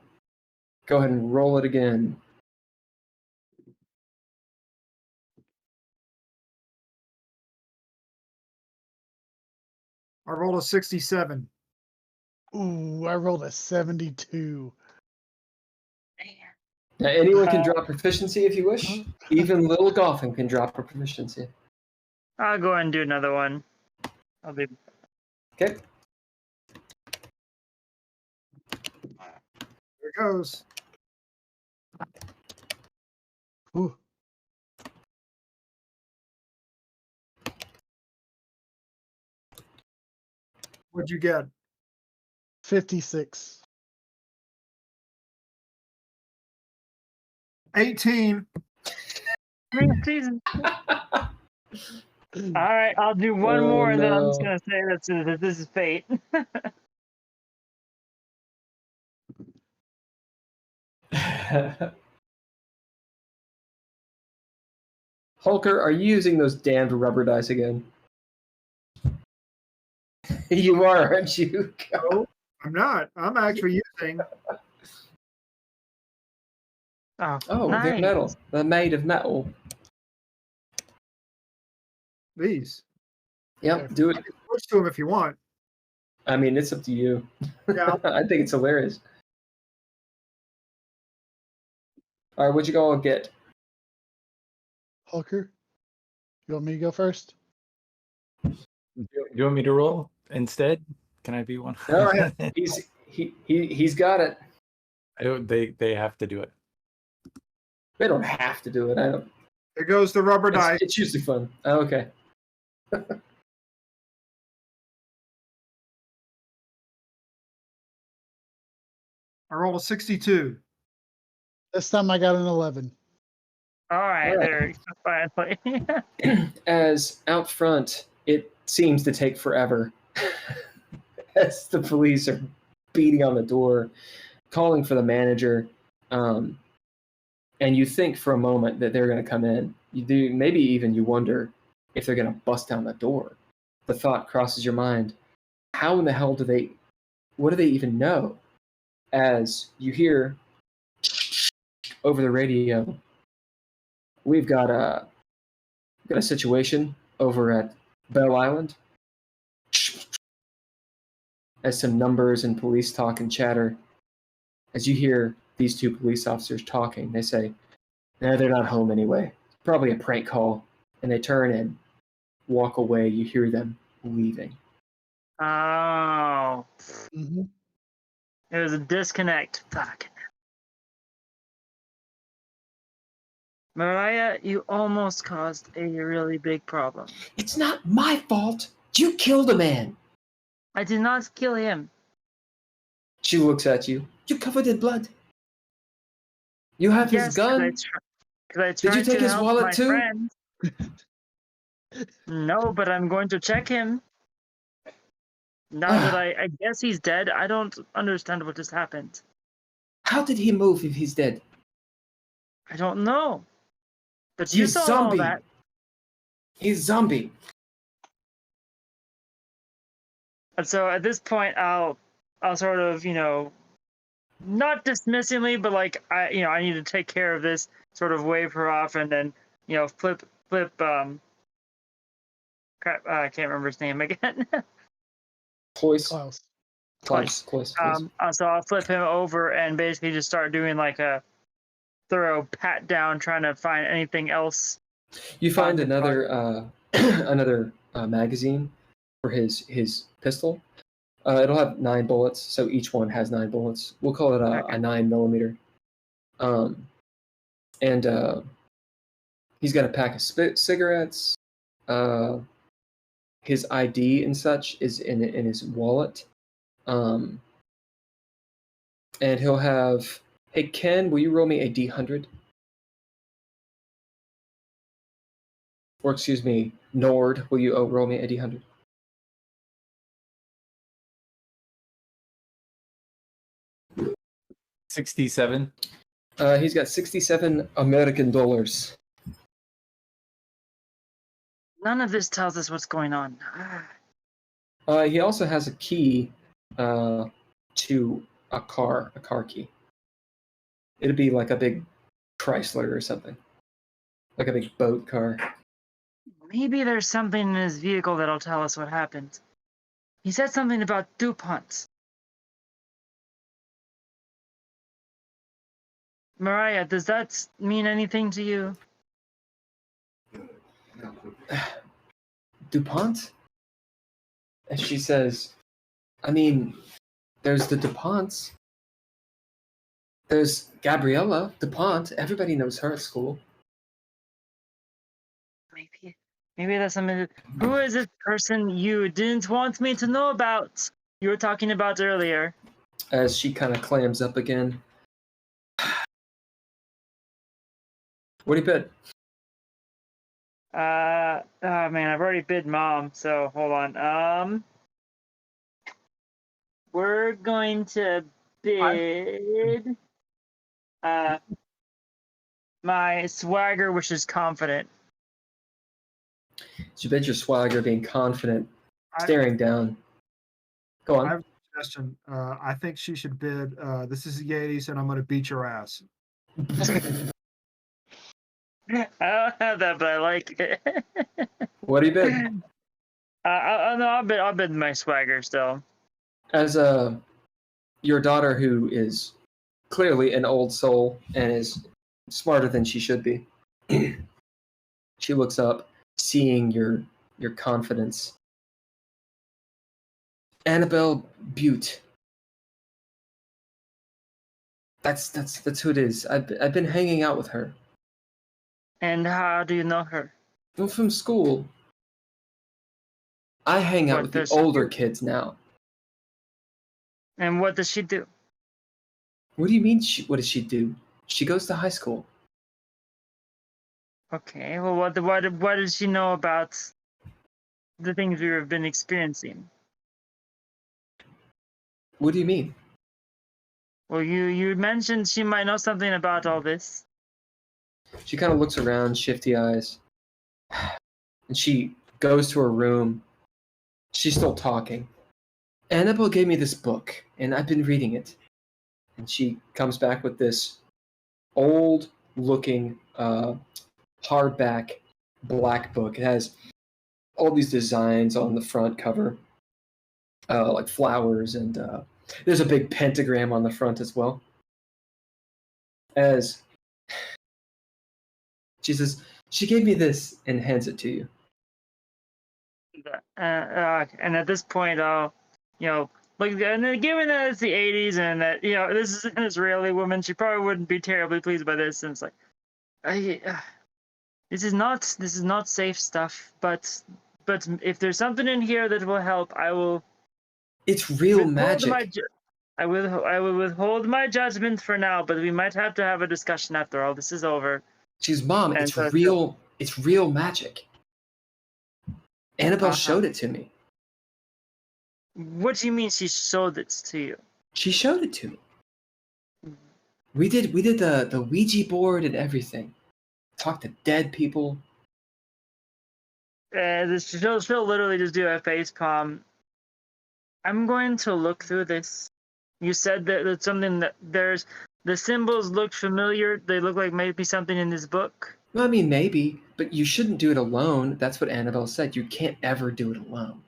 Go ahead and roll it again. I rolled a 67. Ooh, I rolled a 72. Now, anyone can drop proficiency if you wish. Even little Gotham can drop a proficiency. I'll go ahead and do another one. I'll be Okay. There it goes. Ooh. What'd you get? 56. 18. Season. All right, I'll do one Oh, more, and then I'm no. just gonna say that this is fate. Hulker, are you using those damned rubber dice again? You are, aren't you? No, I'm not. I'm actually using. Oh, nice. they're metal. They're made of metal. These. Yep, do You it. can switch to them if you want. I mean, it's up to you. Yeah. I think it's hilarious. All right, what you all get? Hulker, you want me to go first? You want me to roll instead? Can I be one? All right, he's got it. They have to do it. They don't have to do it. I don't. There goes the rubber dice. It's usually fun. Oh, okay. I rolled a 62. This time I got an 11. All right, All right. there, finally. As out front, it seems to take forever as the police are beating on the door, calling for the manager, and you think for a moment that they're going to come in. You do, maybe even you wonder if they're going to bust down the door. The thought crosses your mind: how in the hell what do they even know? As you hear over the radio, we've got a situation over at Bell Island. As some numbers and police talk and chatter, as you hear these two police officers talking, they say, "No, they're not home anyway. Probably a prank call." And they turn and walk away. You hear them leaving. Oh, Mm-hmm. it was a disconnect. Fuck. Mariah, you almost caused a really big problem. It's not my fault. You killed a man. I did not kill him. She looks at you. You covered in blood. You have his gun. Because Did you take his wallet too? Friend. No, but I'm going to check him. Now that I guess he's dead, I don't understand what just happened. How did he move if he's dead? I don't know. But you He's saw all zombie. that. He's zombie. And so at this point, I'll sort of, not dismissingly, but like I need to take care of this. Sort of wave her off, and then flip. Crap, I can't remember his name again. Cloise. Cloise. Cloise. So I'll flip him over and basically just start doing like a thorough pat down, trying to find anything else. You find another magazine for his pistol. It'll have 9 bullets, so each one has 9 bullets. We'll call it a 9mm. And he's got a pack of cigarettes. His ID and such is in his wallet. And he'll have. Hey Ken, will you roll me a D100? Or excuse me, Nord, will you roll me a D100? $67. He's got 67 American dollars. None of this tells us what's going on. He also has a key to a car key. It'd be like a big Chrysler or something. Like a big boat car. Maybe there's something in his vehicle that'll tell us what happened. He said something about DuPont. Mariah, does that mean anything to you? DuPont? And she says, I mean, there's the DuPonts. There's Gabriella DuPont. Everybody knows her at school. Maybe that's something. Who is this person you didn't want me to know about? You were talking about earlier. As she kind of clams up again. What do you bid? Oh man, I've already bid mom, so hold on. We're going to bid my swagger, which is confident. So you bid your swagger, being confident, I- staring down. Go on. I have a suggestion. I think she should bid. This is the '80s, and I'm going to beat your ass. I don't have that, but I like it. What do you bid? No, I'll bid my swagger still. As your daughter, who is clearly an old soul and is smarter than she should be, she looks up, seeing your confidence. Annabelle Butte. That's who it is. I've been hanging out with her. And how do you know her? I'm from school. I hang out What with the does she older do? kids now. And what does she do? What do you mean? What does she do? She goes to high school. Okay, well, what does she know about the things we have been experiencing? What do you mean? Well, you mentioned she might know something about all this. She kind of looks around, shifty eyes, and she goes to her room. She's still talking. Annabelle gave me this book, and I've been reading it. And she comes back with this old-looking hardback black book. It has all these designs on the front cover, like flowers, and there's a big pentagram on the front as well. As she says, she gave me this and hands it to you. And at this point, I'll, like, and then given that it's the '80s and that this is an Israeli woman, she probably wouldn't be terribly pleased by this. And it's like, this is not safe stuff. But if there's something in here that will help, I will. It's real withhold magic. I will withhold my judgment for now, but we might have to have a discussion after all this is over. She's Mom. And It's so- real. It's real magic. Annabelle showed it to me. What do you mean she showed this to you? She showed it to me. We did the Ouija board and everything. Talked to dead people. She'll literally just do a face palm. I'm going to look through this. You said that it's something that the symbols look familiar. They look like maybe something in this book. Well, I mean, maybe, but you shouldn't do it alone. That's what Annabelle said. You can't ever do it alone.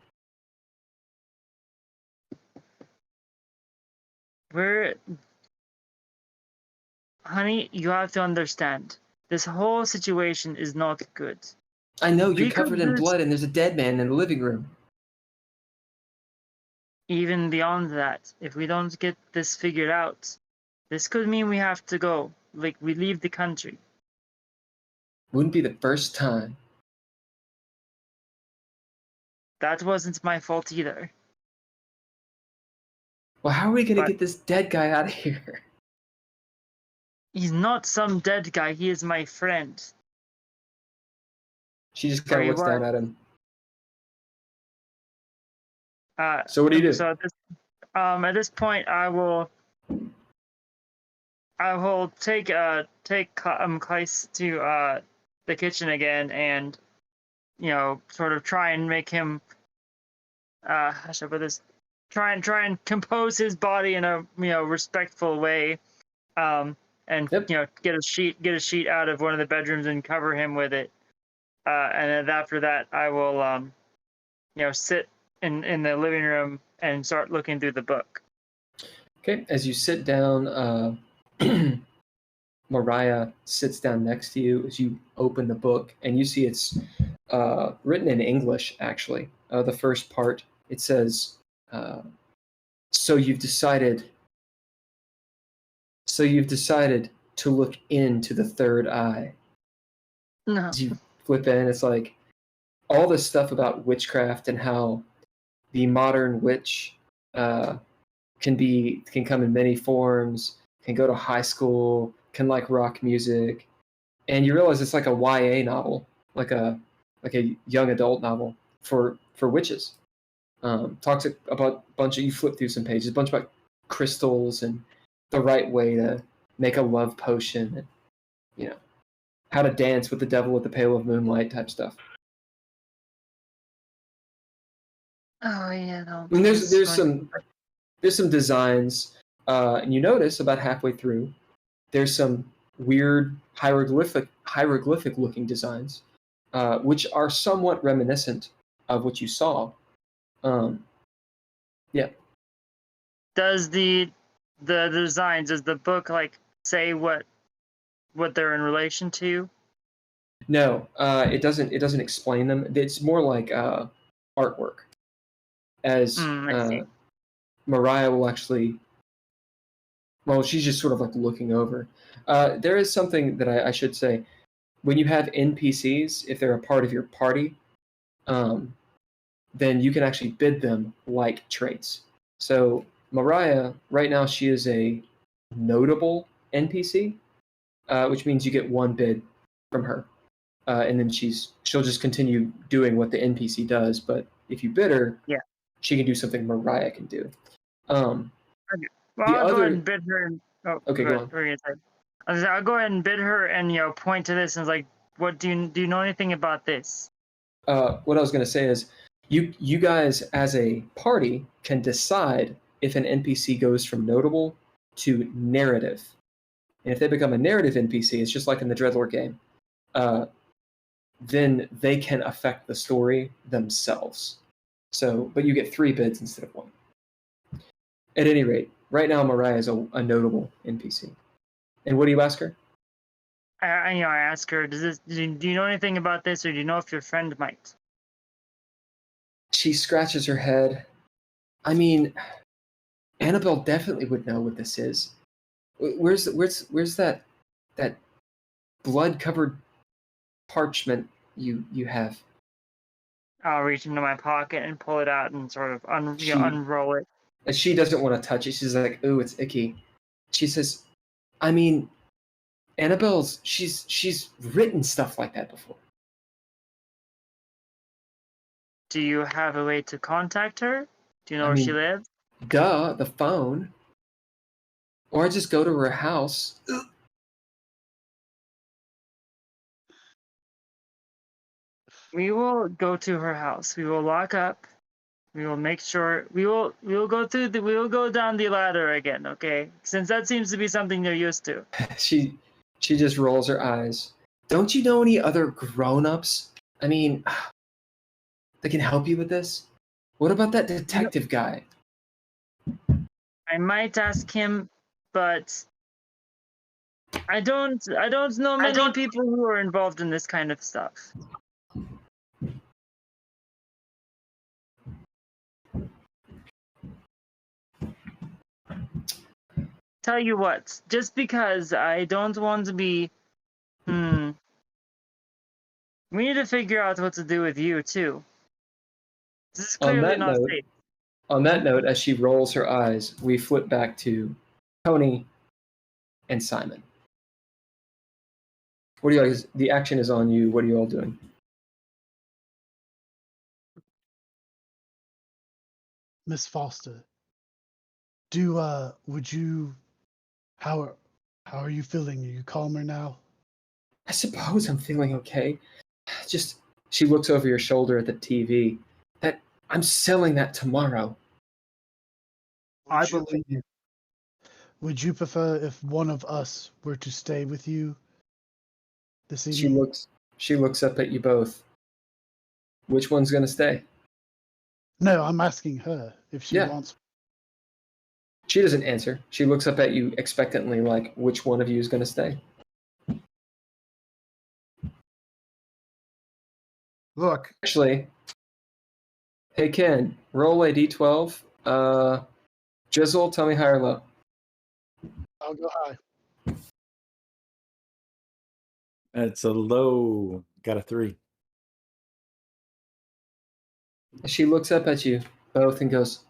Honey, you have to understand. This whole situation is not good. I know, you're Because covered in blood and there's a dead man in the living room. Even beyond that, if we don't get this figured out, this could mean we have to go. Like, we leave the country. Wouldn't be the first time. That wasn't my fault either. Well, how are we gonna But- get this dead guy out of here? He's not some dead guy. He is my friend. She just kind of looks down at him. So what do you do? So at this point, I will take Cloise to the kitchen again, and sort of try and make him how should I put this? Try and compose his body in a respectful way, and Yep. get a sheet out of one of the bedrooms and cover him with it, and then after that I will sit in the living room and start looking through the book. Okay, as you sit down, Mariah sits down next to you as you open the book, and you see it's written in English, actually. The first part, it says, so you've decided to look into the third eye. No. As you flip in, it's like all this stuff about witchcraft and how the modern witch can come in many forms, can go to high school, can like rock music, and you realize it's like a YA novel, like a young adult novel for witches. Talks about a bunch of, you flip through some pages, a bunch about crystals and the right way to make a love potion, and how to dance with the devil at the pale of moonlight type stuff. Oh yeah, no. And there's some designs, and you notice about halfway through, there's some weird hieroglyphic looking designs, which are somewhat reminiscent of what you saw. Yeah. Does the designs, does the book like say what they're in relation to? No, it doesn't. It doesn't explain them. It's more like artwork. As I see. Mariah will actually, well, she's just sort of like looking over. There is something that I should say. When you have NPCs, if they're a part of your party, then you can actually bid them like traits. So Mariah, right now, she is a notable NPC, which means you get one bid from her. And then she'll just continue doing what the NPC does. But if you bid her, she can do something Mariah can do. Okay. Well, I'll go ahead and bid her. Oh, okay, go on. What were you gonna say? I'll go ahead and bid her and point to this and like, what do you know anything about this? What I was going to say is, you guys as a party can decide if an NPC goes from notable to narrative, and if they become a narrative NPC, it's just like in the DreadLore game. Then they can affect the story themselves. So, but you get 3 bids instead of 1. At any rate, right now Mariah is a notable NPC. And what do you ask her? I ask her, do you know anything about this, or do you know if your friend might? She scratches her head. I mean, Annabelle definitely would know what this is. Where's that blood-covered parchment you have? I'll reach into my pocket and pull it out and sort of unroll it. And she doesn't want to touch it. She's like, "Ooh, it's icky." She says, "I mean, Annabelle's she's written stuff like that before." Do you have a way to contact her? Do you know where she lives? Duh, the phone. Or I just go to her house. We will go to her house. We will lock up. We will make sure we will go down the ladder again, okay? Since that seems to be something you're used to. She just rolls her eyes. Don't you know any other grown-ups? I mean, that can help you with this? What about that detective guy? I might ask him, but I don't know many people who are involved in this kind of stuff. Tell you what, just because I don't want to be, we need to figure out what to do with you too. This is clearly not safe. On that note, as she rolls her eyes, we flip back to Tony and Simon. What do you guys? The action is on you. What are you all doing? Miss Foster, would you? How are you feeling? Are you calmer now? I suppose I'm feeling okay. Just, she looks over your shoulder at the TV. That I'm selling that tomorrow. I believe you. Would you prefer if one of us were to stay with you this evening? She looks up at you both. Which one's gonna stay? No, I'm asking her if she wants. She doesn't answer. She looks up at you expectantly, like, which one of you is gonna stay? Look. Actually, hey Ken, roll a d12. Jizzle, tell me high or low. I'll go high. It's a low. Got a 3. She looks up at you both and goes,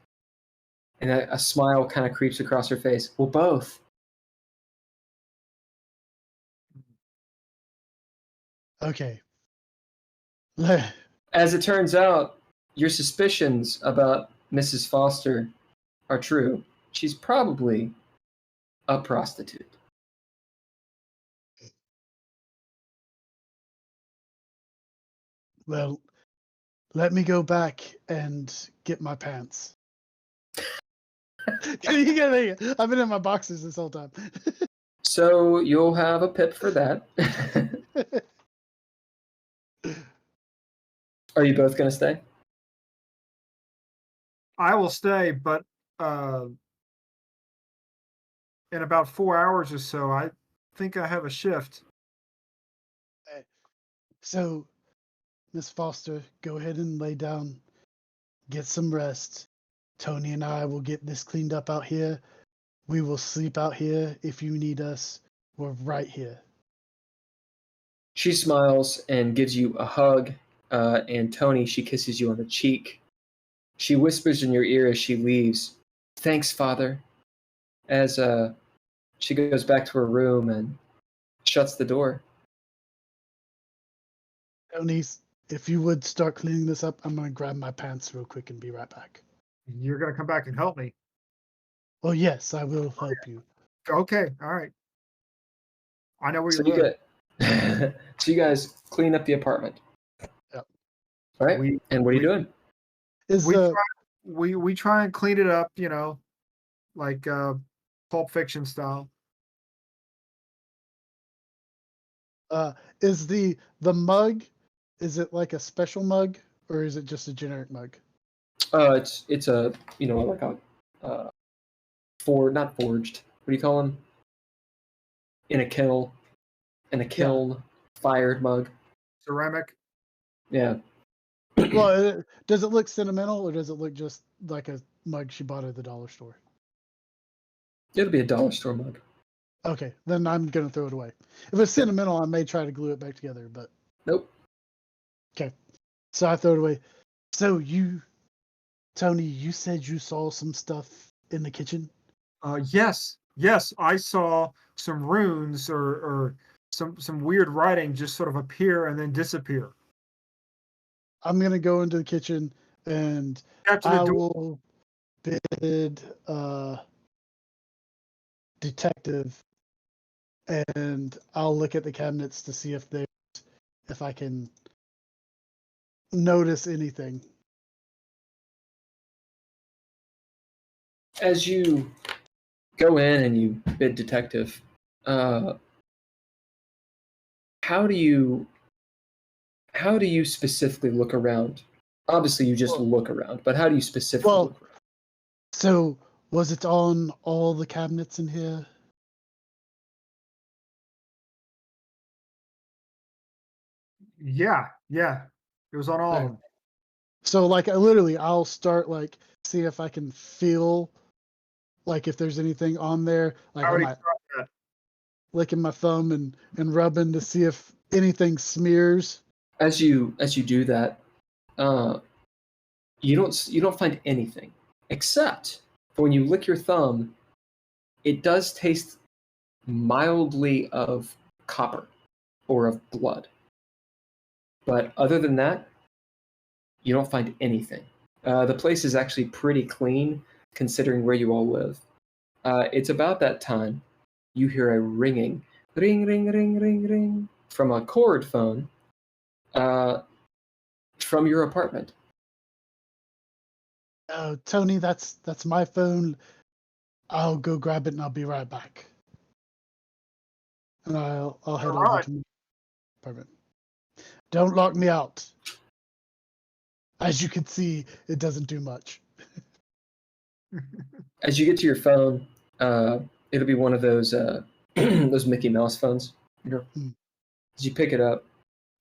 and a smile kind of creeps across her face. Well, both. Okay. As it turns out, your suspicions about Mrs. Foster are true. She's probably a prostitute. Well, let me go back and get my pants. I've been in my boxers this whole time. So you'll have a pip for that. Are you both going to stay? I will stay, but in about 4 hours or so, I think I have a shift. So, Miss Foster, go ahead and lay down, get some rest. Tony and I will get this cleaned up out here. We will sleep out here. If you need us, we're right here. She smiles and gives you a hug, and Tony, she kisses you on the cheek. She whispers in your ear as she leaves, "Thanks, Father," as she goes back to her room and shuts the door. Tony, if you would start cleaning this up, I'm going to grab my pants real quick and be right back. You're gonna come back and help me. Oh, yes, I will help you. Okay, all right. I know where So you live. so you guys clean up the apartment. Yep. All right. And what are you doing? We try and clean it up, like Pulp Fiction style. Is the mug, is it like a special mug or is it just a generic mug? It's a like a not forged. What do you call them? In a kiln, fired mug. Ceramic. Yeah. Well, does it look sentimental or does it look just like a mug she bought at the dollar store? It'll be a dollar store mug. Okay, then I'm gonna throw it away. If it's sentimental, I may try to glue it back together, but Nope. okay. So I throw it away. So Tony, you said you saw some stuff in the kitchen? Yes, I saw some runes or some weird writing just sort of appear and then disappear. I'm gonna go into the kitchen and After the I door. will bid detective, and I'll look at the cabinets to see if I can notice anything. As you go in and you bid detective, how do you specifically look around? Obviously, you just look around, but how do you specifically look around? So was it on all the cabinets in here? Yeah. It was on all of them. So I'll start see if I can feel if there's anything on there. I already tried that. Licking my thumb and rubbing to see if anything smears. As you do that, you don't find anything except for when you lick your thumb, it does taste mildly of copper or of blood. But other than that, you don't find anything. The place is actually pretty clean considering where you all live. It's about that time you hear a ringing, ring, ring, ring, ring, ring, from a cord phone from your apartment. Tony, that's my phone. I'll go grab it and I'll be right back. And I'll head over to my apartment. Don't lock me out. As you can see, it doesn't do much. As you get to your phone, it'll be one of those those Mickey Mouse phones. As you pick it up,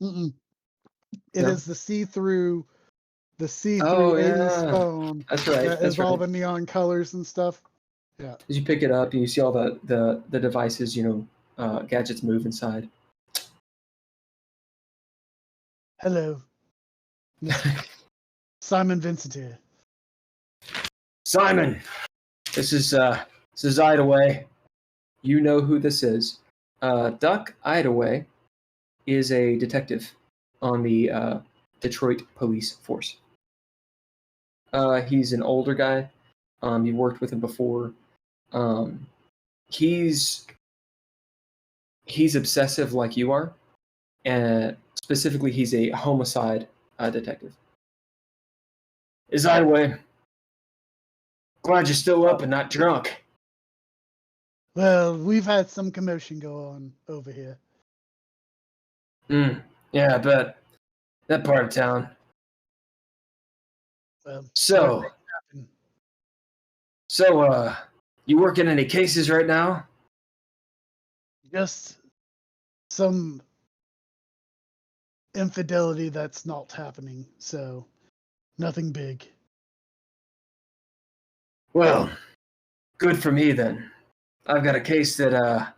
It is the see-through Oh, 80s phone. That's right. That is all the neon colors and stuff. Yeah. As you pick it up, you see all the devices, gadgets move inside. Hello. Simon Vincent here. Simon, this is Idaway. You know who this is. Duck Idaway is a detective on the Detroit police force. He's an older guy. You've worked with him before. He's obsessive like you are, and specifically, he's a homicide detective. Is highway. Glad you're still up and not drunk. Well, we've had some commotion go on over here. Yeah, I bet. That part of town. Well, So, happened. you working any cases right now? Just some infidelity that's not happening, so nothing big. Well, good for me then. I've got a case that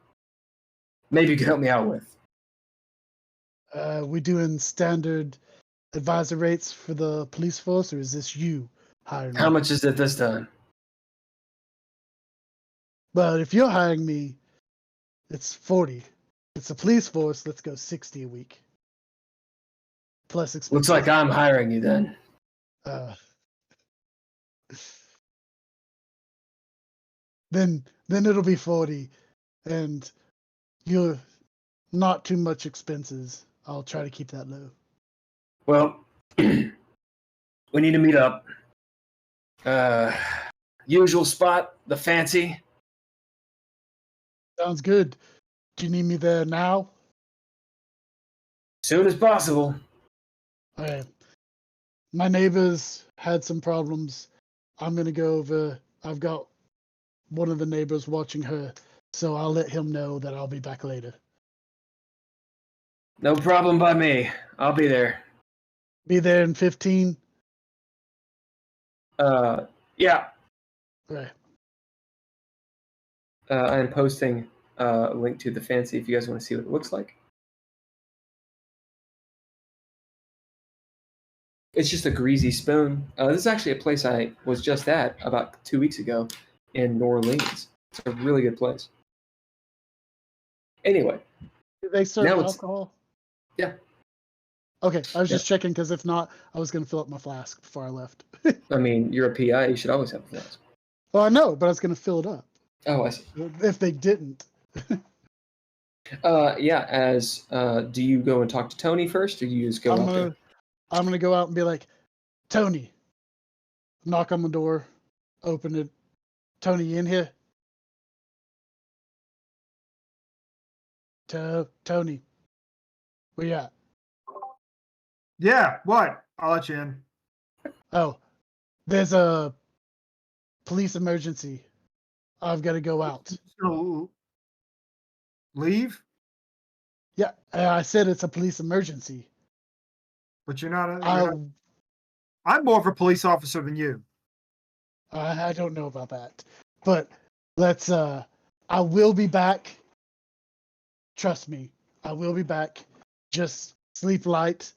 maybe you could help me out with. We doing standard advisor rates for the police force, or is this you hiring How me? much is it this time? Well, if you're hiring me, it's 40. It's a police force, let's go 60 a week. Plus expenses. Looks like I'm hiring you then. Then it'll be 40, and you're not too much expenses. I'll try to keep that low. Well, we need to meet up. Usual spot, the Fancy. Sounds good. Do you need me there now? Soon as possible. All right. My neighbors had some problems. I'm gonna go over. I've got one of the neighbors watching her, so I'll let him know that I'll be back later. No problem by me. I'll be there. Be there in 15. Yeah. All right. I am posting a link to the Fancy if you guys want to see what it looks like. It's just a greasy spoon. This is actually a place I was just at about 2 weeks ago in New Orleans. It's a really good place. Anyway. Do they serve Now it's- alcohol? Yeah. Okay, I was just checking because if not, I was going to fill up my flask before I left. I mean, you're a PI. You should always have a flask. Well, I know, but I was going to fill it up. Oh, I see. If they didn't. Yeah. Do you go and talk to Tony first, or you just go out there? I'm gonna go out and be like, Tony. Knock on the door, open it. Tony, you in here? Tony, where you at? Yeah, what? I'll let you in. Oh, there's a police emergency. I've got to go out. So, leave? Yeah, I said it's a police emergency. But you're not. I'm more of a police officer than you. I don't know about that, but let's. I will be back. Trust me, I will be back. Just sleep light,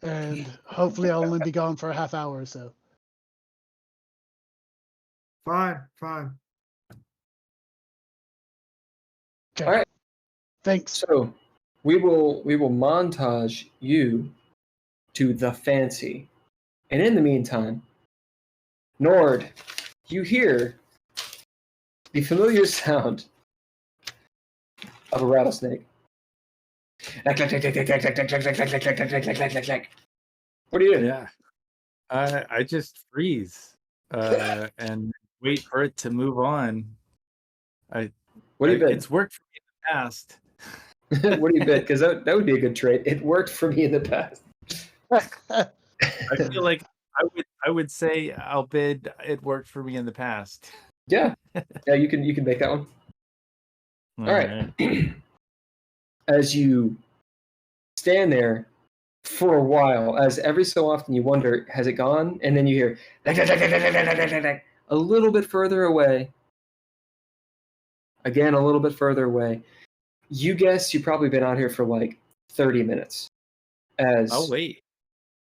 and hopefully I'll only be gone for a half hour or so. Fine. Okay. All right. Thanks. So we will montage you to the Fancy, and in the meantime, Nord, you hear the familiar sound of a rattlesnake. What are you doing? Yeah. I just freeze and wait for it to move on. What do you bet? It's worked for me in the past. What do you bet? Because that would be a good trait. It worked for me in the past. I feel like I would say I'll bid it worked for me in the past. Yeah. Yeah, you can make that one. All right. As you stand there for a while, as every so often you wonder, has it gone? And then you hear a little bit further away. Again, a little bit further away. You guess you've probably been out here for like 30 minutes. I'll wait.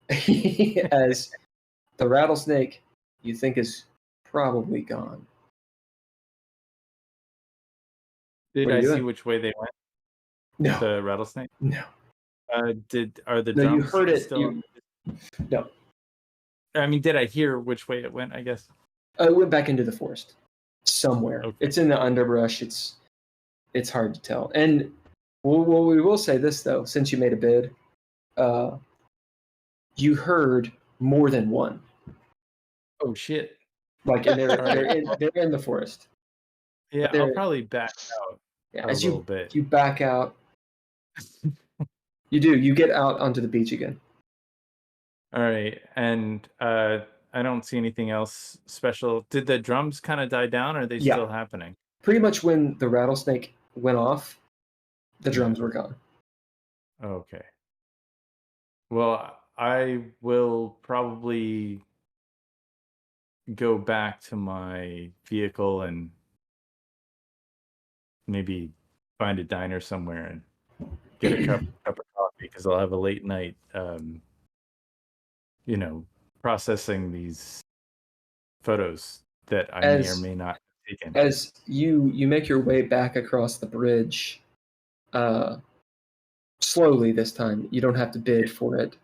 As the rattlesnake you think is probably gone. Did What are I you see doing? which way they went? No, The rattlesnake. no, Are the no. You drums heard it. still? No, I mean, did I hear which way it went? I guess. it went back into the forest somewhere. Okay. It's in the underbrush. It's hard to tell. And well, we will say this though, since you made a bid, you heard more than one. Oh shit. Like, and they're Right. they're in the forest. Yeah, they're- I'll probably back out Yeah, a as little bit. you back out, you get out onto the beach again. All right, and I don't see anything else special. Did the drums kind of die down, or are they Yeah. still happening? Pretty much when the rattlesnake went off, the drums were gone. Okay. Well, I will probably go back to my vehicle and maybe find a diner somewhere and get a cup of coffee because I'll have a late night, processing these photos that I may or may not have taken. As you make your way back across the bridge, slowly this time, you don't have to bid for it.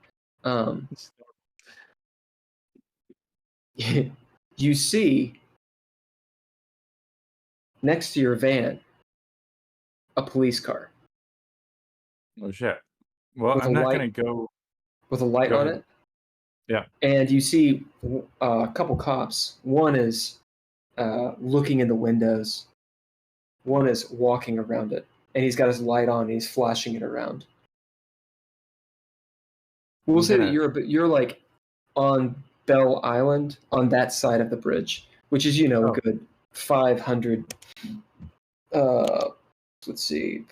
You see next to your van a police car Oh shit. Well, With I'm a not light- gonna go. with a light Go on ahead. it. Yeah. And you see a couple cops. One is looking in the windows. One is walking around it, and he's got his light on. And he's flashing it around. We'll I'm say that gonna- you're like on Bell Island on that side of the bridge, which is Oh. a good 500. Let's see.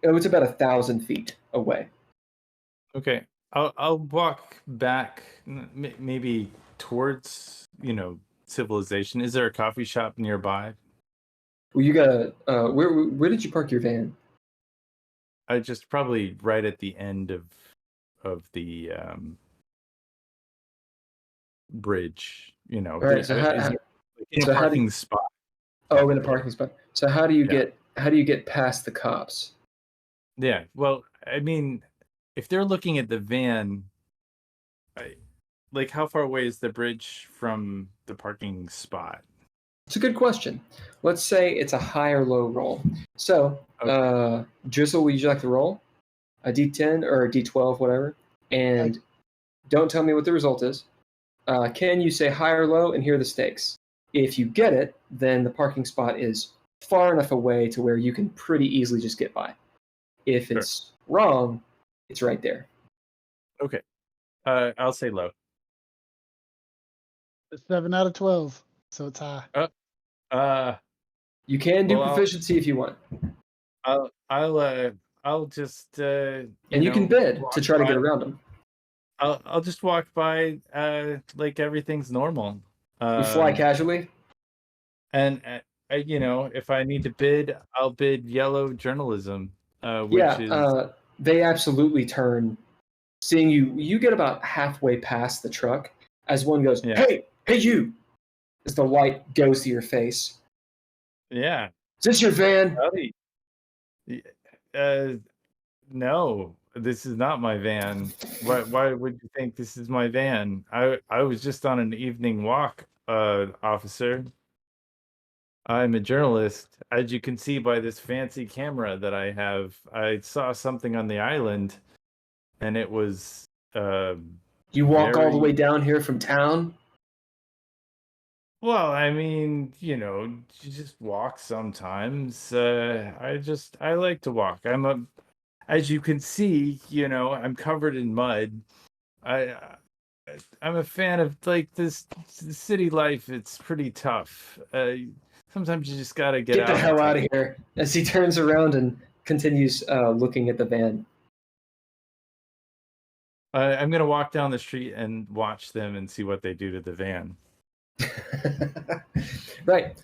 It's about 1,000 feet away. Okay, I'll walk back, maybe towards civilization. Is there a coffee shop nearby? Well, you got where did you park your van? I just probably right at the end of the bridge. All right. So is there, in so a how do parking you- spot. Oh, in a parking spot. So how do you Yeah. get past the cops? Yeah. Well, I mean, if they're looking at the van, like how far away is the bridge from the parking spot? It's a good question. Let's say it's a high or low roll. So, Drizzle, would you like to roll a D10 or a D12, whatever? And don't tell me what the result is. Can you say high or low and here are the stakes? If you get it, then the parking spot is far enough away to where you can pretty easily just get by. If it's wrong, it's right there. Okay. I'll say low. 7 out of 12, so it's high. You can do Well, proficiency if you want. I'll just And you can bid to try to get around them. I'll just walk by like everything's normal. You fly casually. And if I need to bid, I'll bid yellow journalism, which is They absolutely turn. Seeing you get about halfway past the truck as one goes, Yeah. Hey, you! As the light goes to your face. yeah. Is this your van? Howdy. No, this is not my van. Why would you think this is my van? I was just on an evening walk, officer. I'm a journalist. As you can see by this fancy camera that I have, I saw something on the island, and it was You walk all the very- way down here from town? well, I mean, you just walk sometimes. I like to walk. As you can see, I'm covered in mud. I'm a fan of like this city life. It's pretty tough. Sometimes you just gotta get Get out. the hell and out of here. As he turns around and continues looking at the van. I'm gonna walk down the street and watch them and see what they do to the van. Right.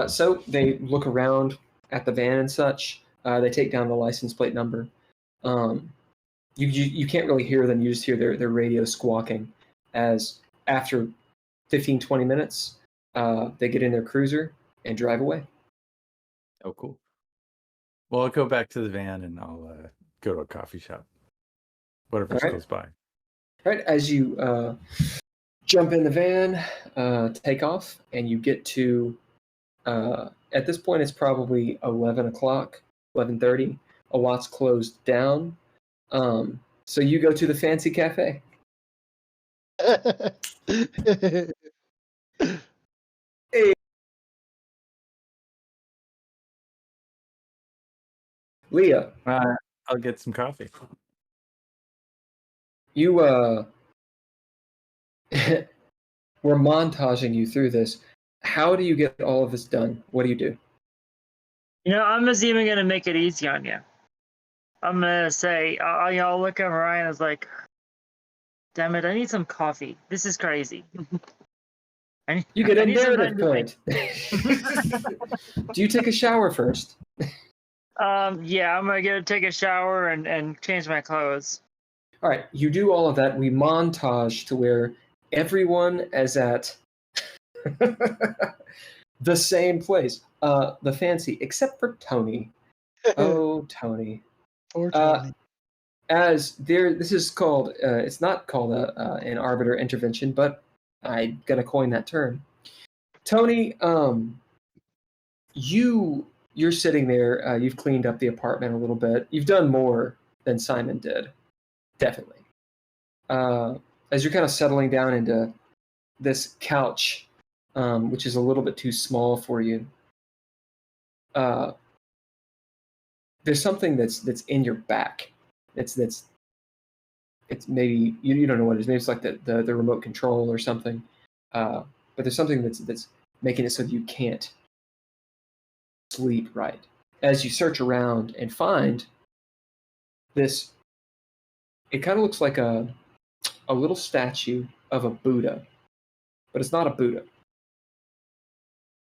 So they look around at the van and such. They take down the license plate number. You can't really hear them. You just hear their radio squawking as after 15, 20 minutes, they get in their cruiser and drive away. Oh, cool. Well, I'll go back to the van and I'll go to a coffee shop, whatever's Alright. close by. All right, as you jump in the van, take off, and you get to, at this point, it's probably 11 o'clock, 11:30. A lot's closed down. So you go to the fancy cafe. Leah, I'll get some coffee. you we're montaging you through this. How do you get all of this done? What do you do? I'm just even gonna make it easy on you. I'm gonna say, I'll look at Mariah and I was like, "Damn it, I need some coffee. This is crazy." You get a need some narrative time to point. Do you take a shower first? Yeah, I'm gonna go take a shower and change my clothes. All right, you do all of that. We montage to where everyone is at the same place, the fancy, except for Tony. Oh, Tony. Poor Tony. As there, this is called. It's not called an arbiter intervention, but I'm gonna coin that term. Tony, you're sitting there. You've cleaned up the apartment a little bit. You've done more than Simon did, definitely. As you're kind of settling down into this couch, which is a little bit too small for you, there's something that's in your back. It's maybe you don't know what it is. Maybe it's like the remote control or something. But there's something that's making it so that you can't sleep right. As you search around and find this, it kind of looks like a little statue of a Buddha, but it's not a Buddha.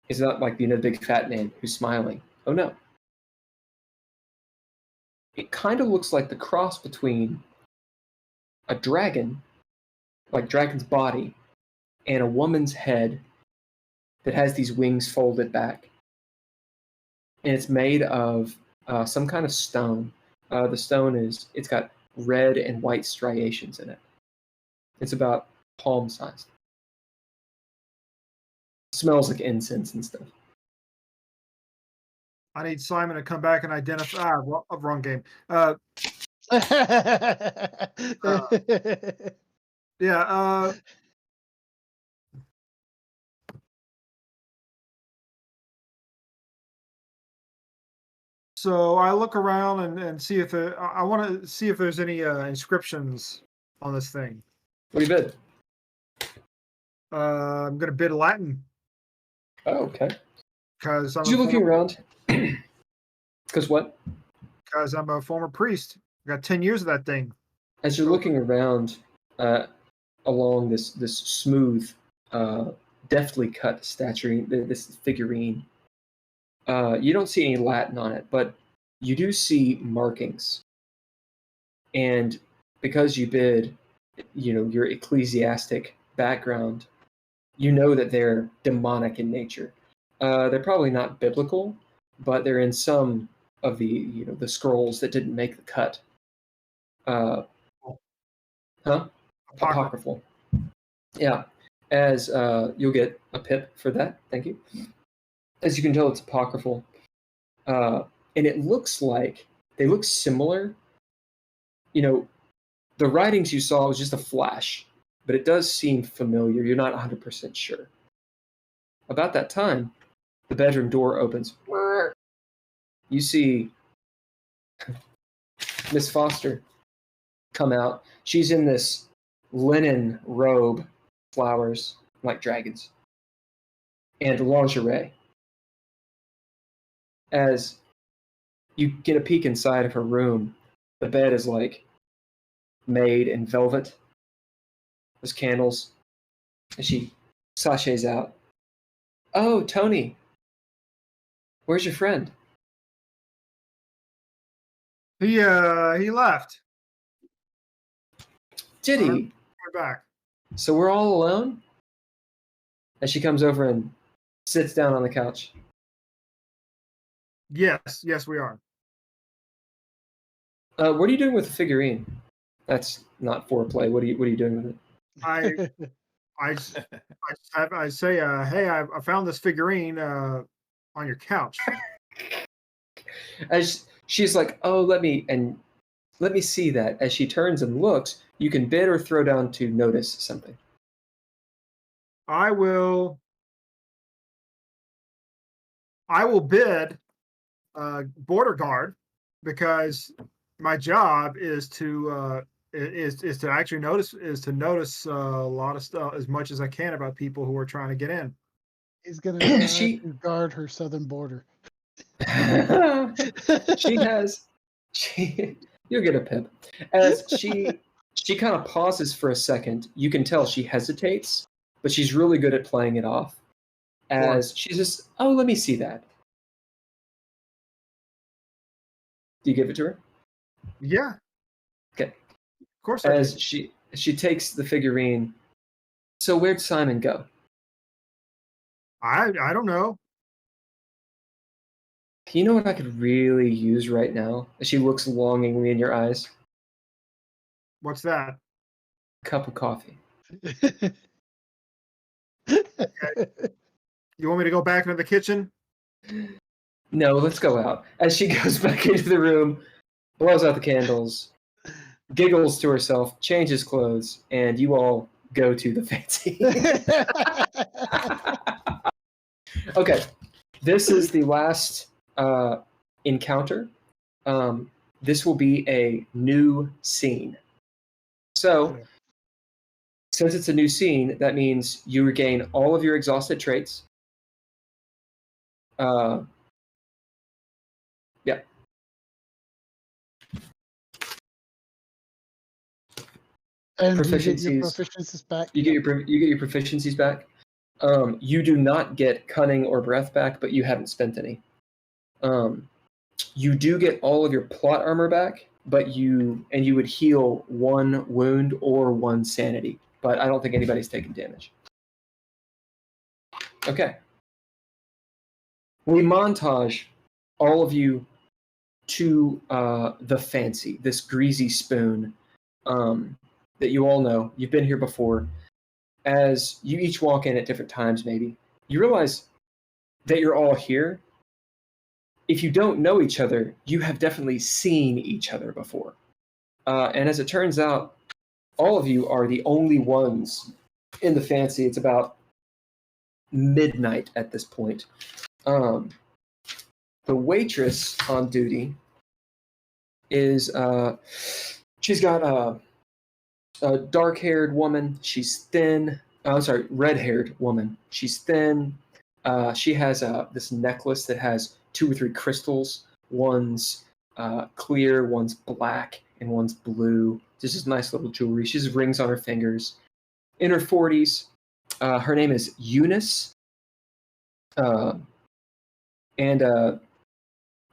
It's not like the big fat man who's smiling. Oh no. It kind of looks like the cross between a dragon, like dragon's body, and a woman's head that has these wings folded back. And it's made of some kind of stone. The stone it's got red and white striations in it. It's about palm sized. Smells like incense and stuff. I need Simon to come back and identify. Wrong game. Yeah. So I look around and see if I want to see if there's any inscriptions on this thing. What do you bid? I'm gonna bid Latin Oh, okay. because As you're looking around, because what? Because I'm a former priest. I got 10 years of that thing. As you're looking around along this smooth, deftly cut statue, this figurine, you don't see any Latin on it, but you do see markings. And because you bid, your ecclesiastic background, you know that they're demonic in nature. They're probably not biblical, but they're in some of the the scrolls that didn't make the cut. Apocryphal. Yeah. As you'll get a pip for that. Thank you. As you can tell, it's apocryphal, and it looks like they look similar. The writings you saw was just a flash, but it does seem familiar. You're not 100% sure. About that time, the bedroom door opens. You see Miss Foster come out. She's in this linen robe, flowers like dragons, and lingerie. As you get a peek inside of her room, the bed is like made in velvet. There's candles. And she sachets out. Oh, Tony. Where's your friend? He left. Did he? We're back. So we're all alone? As she comes over and sits down on the couch. Yes, we are. What are you doing with the figurine? That's not foreplay. What are you doing with it? I say, hey, I found this figurine on your couch. As she's like, oh, let me see that. As she turns and looks, you can bid or throw down to notice something. I will bid border guard, because my job is to actually notice a lot of stuff, as much as I can, about people who are trying to get in. He's gonna try to guard her southern border. You'll get a pip. As she kind of pauses for a second, you can tell she hesitates, but she's really good at playing it off. As she's just, oh, let me see that. Do you give it to her? Yeah. Okay. Of course I As do. she takes the figurine. So where'd Simon go? I don't know. You know what I could really use right now? As she looks longingly in your eyes. What's that? A cup of coffee. You want me to go back into the kitchen? No, let's go out. As she goes back into the room, blows out the candles, giggles to herself, changes clothes, and you all go to the fancy. Okay, this is the last encounter. This will be a new scene. So, since it's a new scene, that means you regain all of your exhausted traits. Yeah. And Proficiencies. you get your proficiencies back. You get your proficiencies back. You do not get cunning or breath back, but you haven't spent any. You do get all of your plot armor back, but you would heal 1 wound or 1 sanity. But I don't think anybody's taken damage. Okay. We montage all of you to the fancy, this greasy spoon that you all know. You've been here before. As you each walk in at different times, maybe, you realize that you're all here. If you don't know each other, you have definitely seen each other before. And as it turns out, all of you are the only ones in the fancy. It's about midnight at this point. The waitress on duty is, she's got a dark-haired woman. She's thin. Red-haired woman. She's thin. She has this necklace that has 2 or 3 crystals. One's clear, one's black, and one's blue. Just this nice little jewelry. She has rings on her fingers. In her 40s. Her name is Eunice. And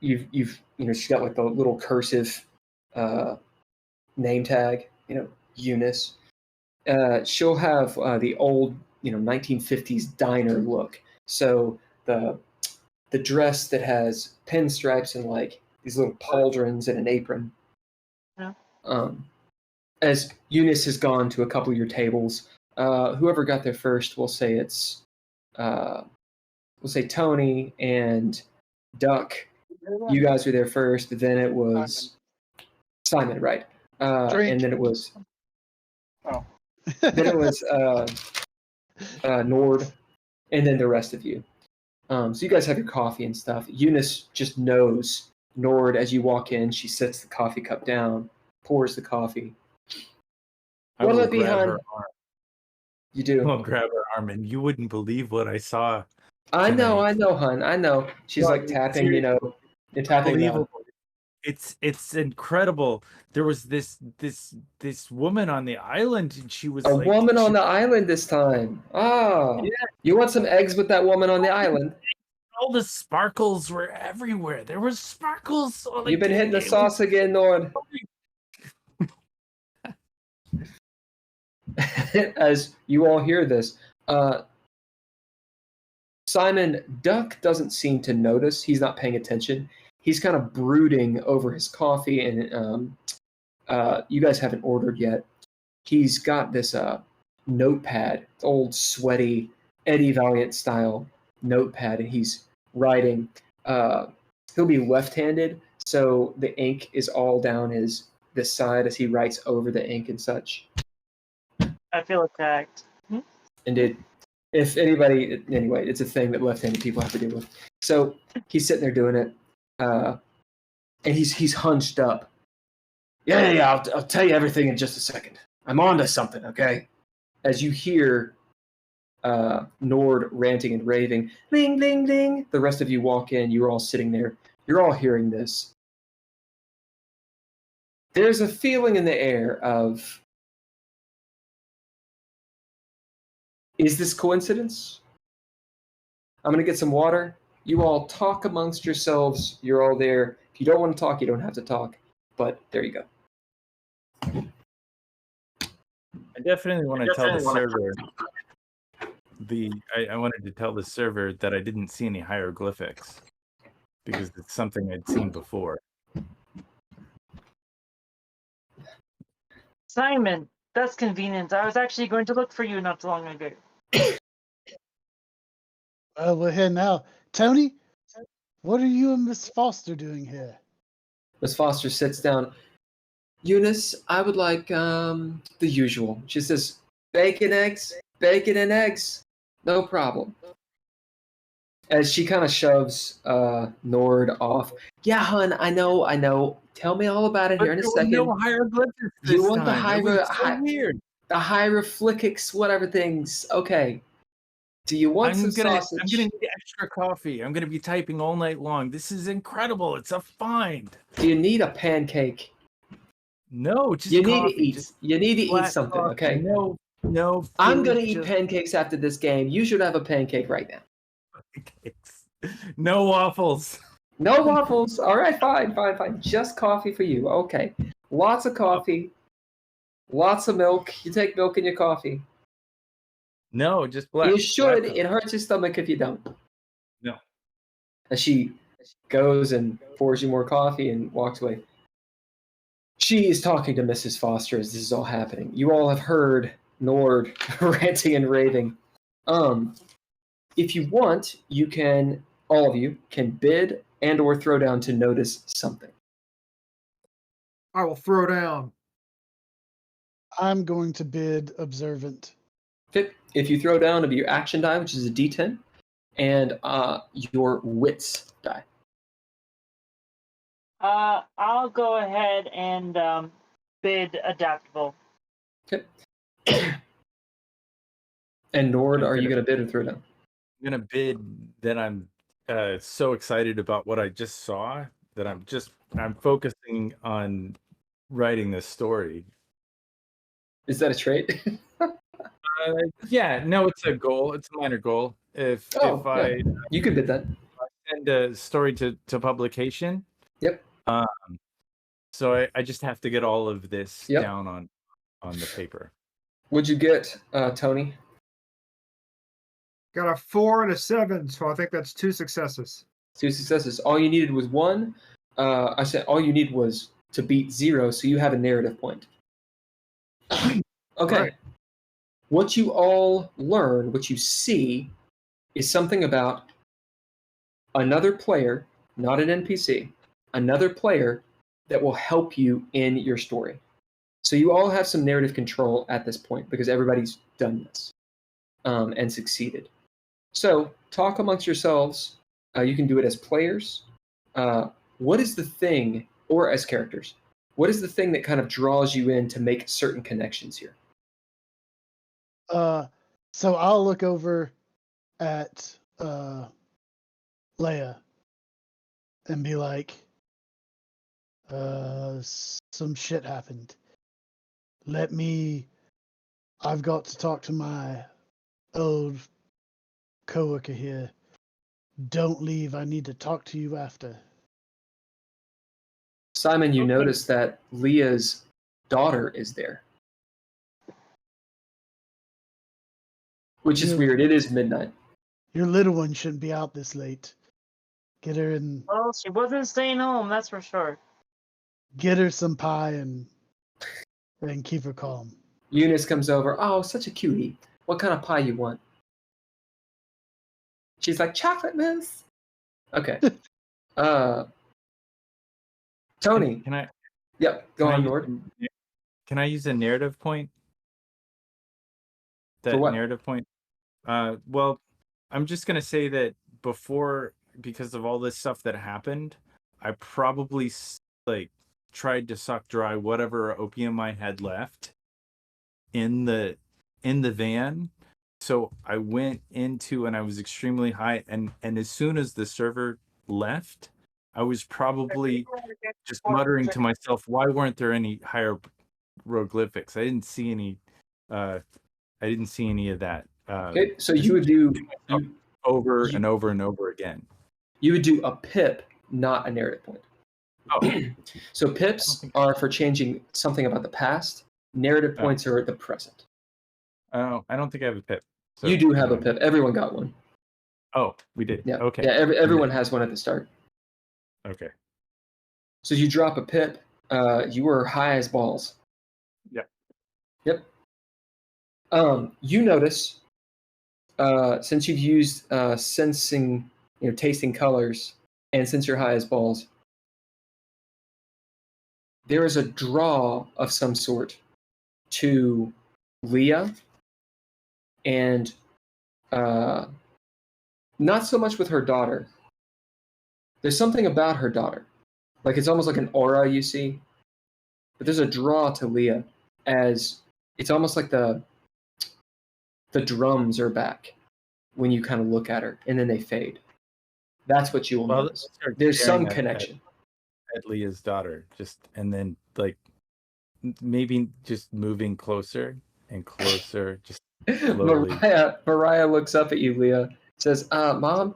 she's got like the little cursive name tag. Eunice. She'll have the old, 1950s diner look. So the dress that has pinstripes and like these little pauldrons and an apron. Yeah. As Eunice has gone to a couple of your tables, whoever got there first, we'll say it's Tony and Duck. You guys were there first. Then it was Simon, right? And then it was. Oh. Then it was Nord, and then the rest of you. So you guys have your coffee and stuff. Eunice just knows Nord as you walk in. She sets the coffee cup down, pours the coffee. I What'll will it be, grab hon? her arm. You do. I'll grab her arm, and you wouldn't believe what I saw. I know, tonight. hon. I know. She's No, like tapping, you're tapping. Unbelievable. It's incredible. There was this woman on the island, and she was A like, woman on the island this time. Oh, Yeah. You want some eggs with that woman on the island? all the sparkles were everywhere. There was sparkles. You've been hitting the sauce again, Nord. As you all hear this, Simon Duck doesn't seem to notice. He's not paying attention. he's kind of brooding over his coffee, and you guys haven't ordered yet. He's got this notepad, old sweaty Eddie Valiant style notepad, and he's writing. He'll be left-handed, so the ink is all down this side as he writes over the ink and such. I feel attacked. And if anybody, anyway, it's a thing that left-handed people have to deal with. So he's sitting there doing it, and he's hunched up. Yeah, I'll tell you everything in just a second. I'm on to something, okay? As you hear Nord ranting and raving, ding, ding, ding. The rest of you walk in. You're all sitting there. You're all hearing this. There's a feeling in the air of, is this coincidence? I'm going to get some water. You all talk amongst yourselves. You're all there. If you don't want to talk, you don't have to talk. But there you go. I definitely want to tell the server. I wanted to tell the server that I didn't see any hieroglyphics because it's something I'd seen before. Simon, that's convenient. I was actually going to look for you not too long ago. We're here now. Tony, what are you and Miss Foster doing here? Miss Foster sits down. Eunice, I would like the usual. She says, bacon and eggs. No problem. As she kind of shoves Nord off. Yeah, hun, I know. Tell me all about it here in a second. No hieroglyphics this You want time. the Weird. The hieroglyphics, whatever things. Okay. Do you want some sausage? I'm gonna need extra coffee. I'm gonna be typing all night long. This is incredible. It's a find. Do you need a pancake? No, just you coffee. need to eat. Just you need to eat black something, coffee. okay? No. I'm gonna eat pancakes after this game. You should have a pancake right now. Pancakes. No waffles. No waffles. All right, fine. Just coffee for you. Okay. Lots of coffee. Lots of milk. You take milk in your coffee. No, just black. You should. Black. It hurts your stomach if you don't. No. As she goes and pours you more coffee and walks away. She is talking to Mrs. Foster as this is all happening. You all have heard Nord ranting and raving. If you want, you can, all of you, can bid and or throw down to notice something. I will throw down. I'm going to bid observant. Okay. If you throw down of your action die, which is a d10, and your wits die. I'll go ahead and bid adaptable. Okay. And Nord, are you going to bid or throw down? I'm gonna bid that I'm so excited about what I just saw that I'm focusing on writing this story. Is that a trait? Yeah, no, it's a goal. It's a minor goal. If You can bid that. send a story to publication. Yep. So I just have to get all of this Yep. down on the paper. What'd you get, Tony? Got a 4 and a 7, so I think that's 2 successes. 2 successes. All you needed was 1. I said all you need was to beat 0, so you have a narrative point. Okay. Right. What you all learn, what you see, is something about another player, not an NPC, another player that will help you in your story. So you all have some narrative control at this point because everybody's done this and succeeded. So talk amongst yourselves. You can do it as players. What is the thing, or as characters, what is the thing that kind of draws you in to make certain connections here? So I'll look over at Leah and be like, some shit happened. I've got to talk to my old coworker here. Don't leave. I need to talk to you after. Simon, you notice that Leah's daughter is there. Which is weird. It is midnight. Your little one shouldn't be out this late. Get her in, Well, she wasn't staying home, that's for sure. get her some pie and keep her calm. Eunice comes over. Oh, such a cutie. What kind of pie you want? She's like, chocolate mousse. Okay. Tony. Can I? Yep. Go can I on, use Lord. Can I use a narrative point? That what? narrative point. Well, I'm just gonna say that before, because of all this stuff that happened, I probably like tried to suck dry whatever opium I had left in the van. So I went into, and I was extremely high, and as soon as the server left, I was probably just muttering to myself, why weren't there any hieroglyphics? I didn't see any of that. Okay, so you would do over and over and over again. You would do a pip, not a narrative point. Oh. So pips are for changing something about the past. Narrative points are the present. Oh, I don't think I have a pip. So, you do have a pip. Everyone got one. Oh, we did. Yeah. Okay. Yeah. Everyone has one at the start. Okay. So you drop a pip. You were high as balls. Yeah. Yep. You notice, since you've used sensing, tasting colors, and since you're high as balls, there is a draw of some sort to Leah, and not so much with her daughter. There's something about her daughter. Like, it's almost like an aura you see. But there's a draw to Leah, as it's almost like the drums are back when you kind of look at her, and then they fade. That's what you will notice. There's some connection. At Leah's daughter, and then like maybe just moving closer and closer, just slowly. Mariah looks up at you, Leah, says, Mom,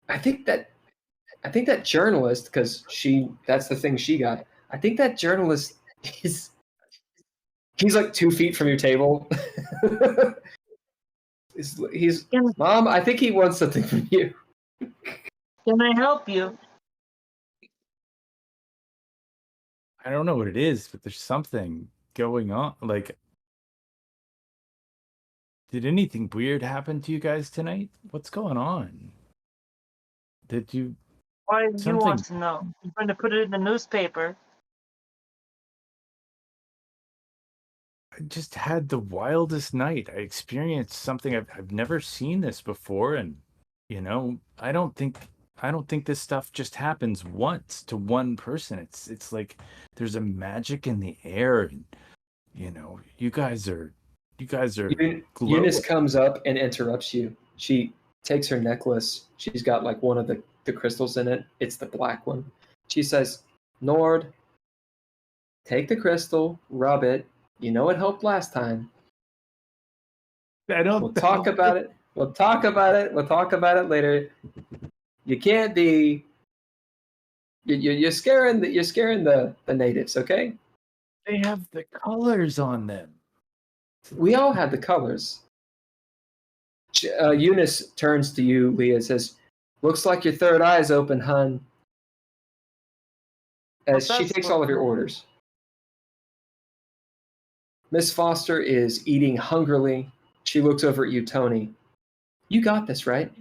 I think that journalist, because that's the thing she got. I think that journalist he's like 2 feet from your table. he's Mom, I think he wants something from you. Can I help you? I don't know what it is, but there's something going on. Like, did anything weird happen to you guys tonight? What's going on? Did you? Why do you want to know? I'm going to put it in the newspaper. I just had the wildest night. I experienced something I've never seen this before, and I don't think this stuff just happens once to one person. It's like there's a magic in the air, and you guys are Eunice comes up and interrupts you. She takes her necklace. She's got like one of the crystals in it. It's the black one. She says, Nord, take the crystal, rub it. You know it helped last time. We'll talk about it. We'll talk about it later. You can't be. You're scaring the natives, okay? They have the colors on them. We all had the colors. Eunice turns to you, Leah, and says, "Looks like your third eye is open, hun." As she takes all of your orders. Miss Foster is eating hungrily. She looks over at you, Tony. You got this, right?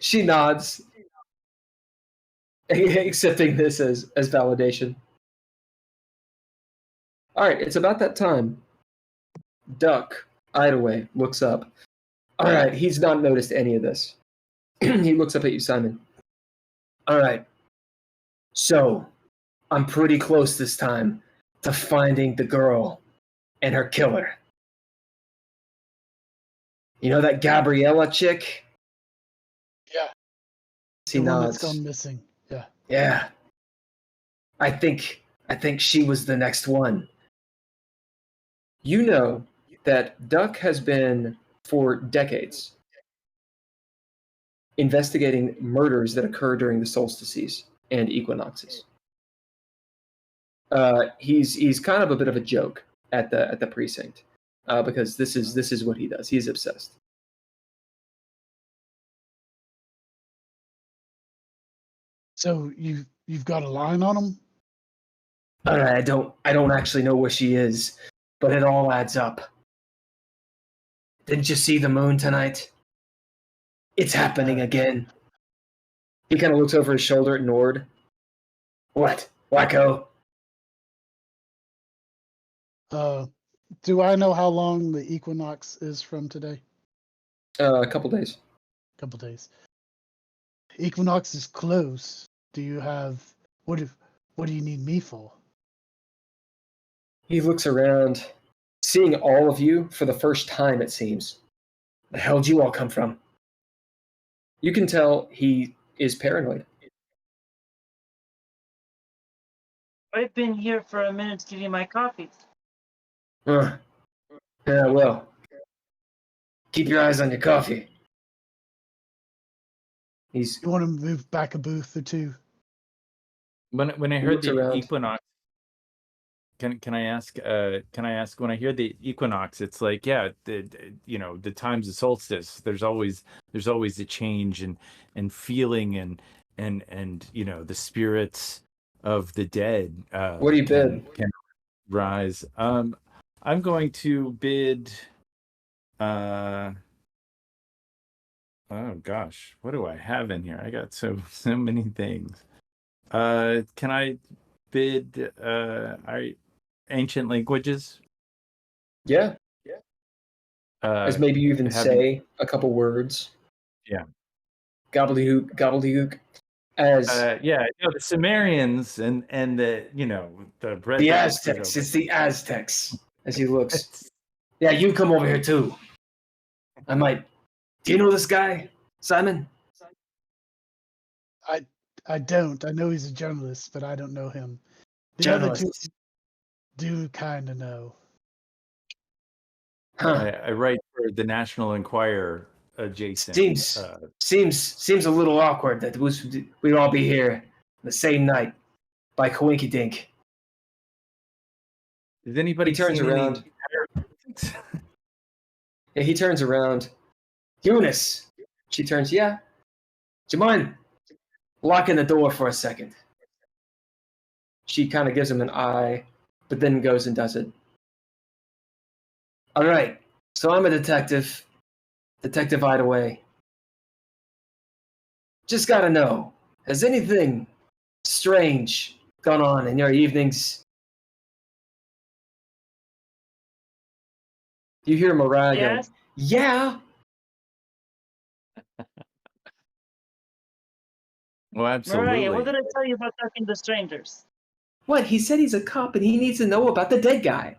She nods, accepting this as validation. All right, it's about that time. Duck, Idaway, looks up. All right, he's not noticed any of this. He looks up at you, Simon. All right, so I'm pretty close this time to finding the girl and her killer. You know that Gabriella chick? Yeah. He nods. That's gone missing. Yeah. Yeah. I think she was the next one. You know that Duck has been, for decades, investigating murders that occur during the solstices. and equinoxes. He's kind of a bit of a joke at the precinct because this is what he does. He's obsessed. So you've got a line on him? I don't actually know where she is, but it all adds up. Didn't you see the moon tonight? It's happening again. He kind of looks over his shoulder at Nord. What, wacko? Do I know how long the equinox is from today? A couple days. Couple days. Equinox is close. Do you have what do you need me for? He looks around, seeing all of you for the first time, it seems. The hell did you all come from? You can tell he is paranoid. I've been here for a minute getting my coffee. Yeah, well, keep your eyes on your coffee. You want to move back a booth or two? When I He heard looks the around. equinox, can I ask when I hear the equinox, it's like, yeah, the times of solstice, there's always a change and feeling and the spirits of the dead What do you bid? can rise. I'm going to bid oh gosh, what do I have in here? I got so many things. Can I bid ancient languages? Yeah. As maybe you even say a couple words. Yeah. Gobbledygook, gobbledygook. As the Sumerians and the the bread. the Aztecs. It's the Aztecs. As he looks. Yeah, you come over here too. I might. Do you know this guy, Simon? I don't. I know he's a journalist, but I don't know him. The Journalist. other two do kind of know. Huh. I write for the National Enquirer adjacent. Seems a little awkward that we'd all be here the same night by coinky dink. Does anybody He turns seen around. any- Yeah, he turns around. Eunice. She turns, yeah. Do you mind locking the door for a second? She kind of gives him an eye, but then goes and does it. All right. So I'm a detective. Detective Hideaway. Just gotta know, has anything strange gone on in your evenings? You hear Mariah Yes? go, yeah. Well, absolutely. Mariah, what did I tell you about talking to strangers? What? He said he's a cop and he needs to know about the dead guy.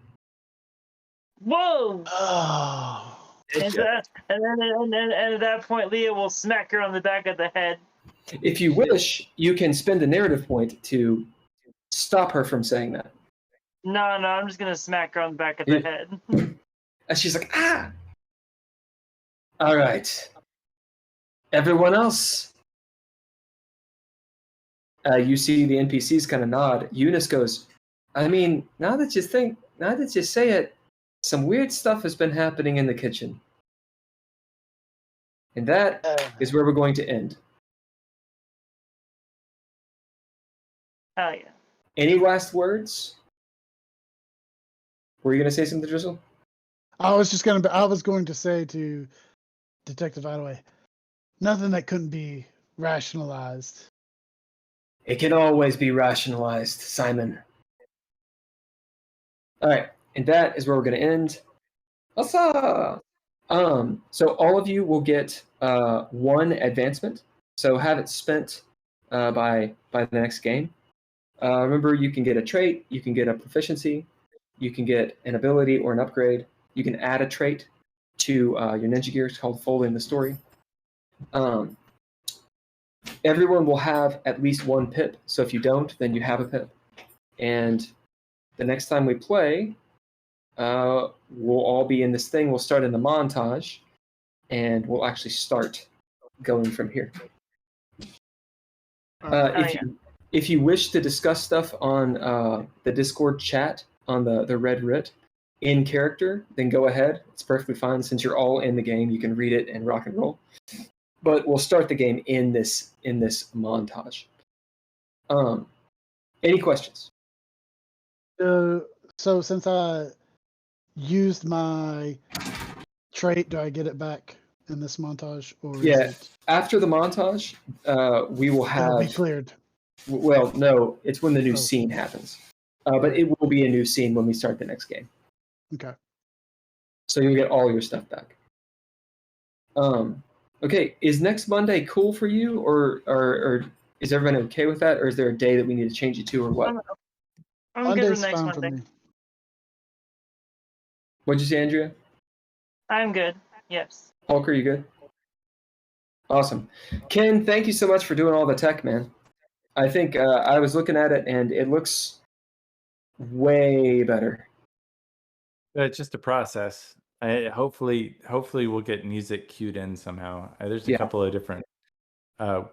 Whoa! Oh. And at that point, Leah will smack her on the back of the head. If you wish, you can spend a narrative point to stop her from saying that. No, I'm just gonna smack her on the back of the head. And she's like, ah! All right. Everyone else? You see the NPCs kind of nod. Eunice goes, I mean, now that you say it, some weird stuff has been happening in the kitchen. And that is where we're going to end. Oh yeah. Any last words? Were you going to say something, Drizzle? I was going to say to Detective Hideaway, nothing that couldn't be rationalized. It can always be rationalized, Simon. All right, and that is where we're going to end. Asa! So all of you will get one advancement. So have it spent by the next game. Remember, you can get a trait, you can get a proficiency, you can get an ability or an upgrade. You can add a trait to your ninja gear. It's called Folding the Story. Everyone will have at least one pip. So if you don't, then you have a pip. And the next time we play, we'll all be in this thing. We'll start in the montage, and we'll actually start going from here. If you wish to discuss stuff on the Discord chat on the Red Writ in character, then go ahead. It's perfectly fine. Since you're all in the game, you can read it and rock and roll. But we'll start the game in this montage. Any questions? So since I used my trait, do I get it back in this montage, or Yeah. is it, After the montage, we will it'll be have. cleared? Well, no, it's when the new Oh. scene happens. But it will be a new scene when we start the next game. Okay. So you'll get all your stuff back. Okay, is next Monday cool for you, or is everybody okay with that, or is there a day that we need to change it to, or what? I'm good Monday's with next fine for Monday. me. What'd you say, Andrea? I'm good. Yes. Hulk, are you good? Awesome. Ken, thank you so much for doing all the tech, man. I think I was looking at it, and it looks way better. It's just a process. Hopefully we'll get music cued in somehow. There's a Yeah. couple of different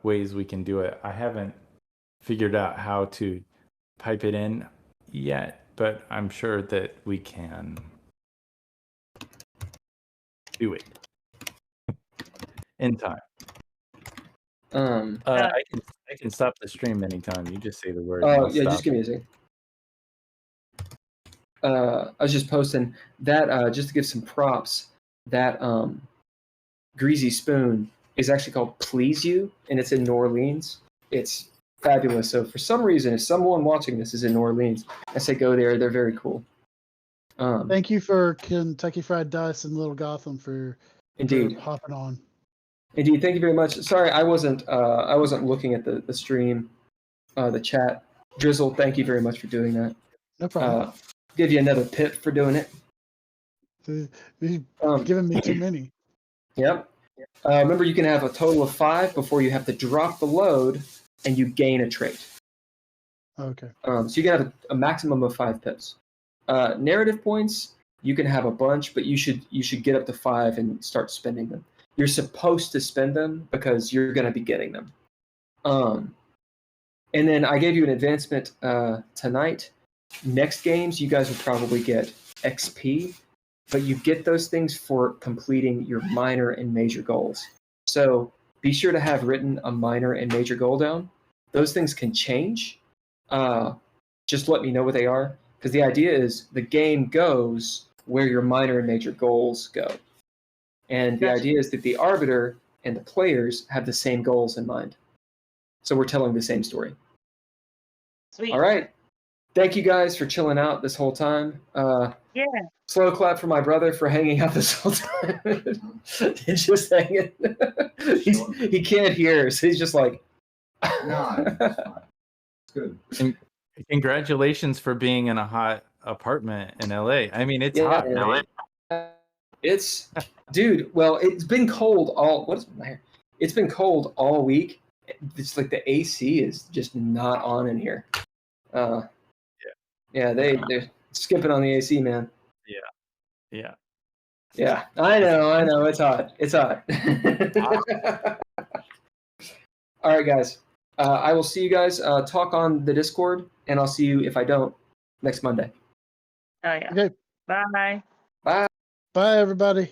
ways we can do it. I haven't figured out how to pipe it in yet, but I'm sure that we can do it in time. I can stop the stream anytime. You just say the word. and Oh, I'll yeah, stop just give me a second. I was just posting that just to give some props. That greasy spoon is actually called Please You, and it's in New Orleans. It's fabulous. So for some reason, if someone watching this is in New Orleans, I say go there. They're very cool. Thank you for Kentucky Fried Dice and Little Gotham for Indeed. hopping on. Indeed, thank you very much. Sorry, I wasn't looking at the stream, the chat. Drizzle, thank you very much for doing that. No problem. Give you another pip for doing it. You've given me too many. Yep. Remember, you can have a total of 5 before you have to drop the load, and you gain a trait. Okay. So you can have a maximum of 5 pips. Narrative points, you can have a bunch, but you should get up to 5 and start spending them. You're supposed to spend them because you're going to be getting them. And then I gave you an advancement tonight. Next games, you guys will probably get XP, but you get those things for completing your minor and major goals. So be sure to have written a minor and major goal down. Those things can change. Just let me know what they are, because the idea is the game goes where your minor and major goals go. And the Gotcha. idea is that the arbiter and the players have the same goals in mind. So we're telling the same story. Sweet. All right. Thank you guys for chilling out this whole time. Yeah. Slow clap for my brother for hanging out this whole time. He's just hanging. He can't hear, so he's just like. No, it's fine. It's good. And congratulations for being in a hot apartment in LA. I mean, it's hot, right? It's, dude. Well, it's been cold all. What is my hair? It's been cold all week. It's like the AC is just not on in here. Yeah, they're skipping on the AC, man. Yeah. Yeah, I know. It's hot. All right, guys. I will see you guys. Talk on the Discord, and I'll see you, if I don't, next Monday. Oh yeah. Okay. Bye. Bye. Bye, everybody.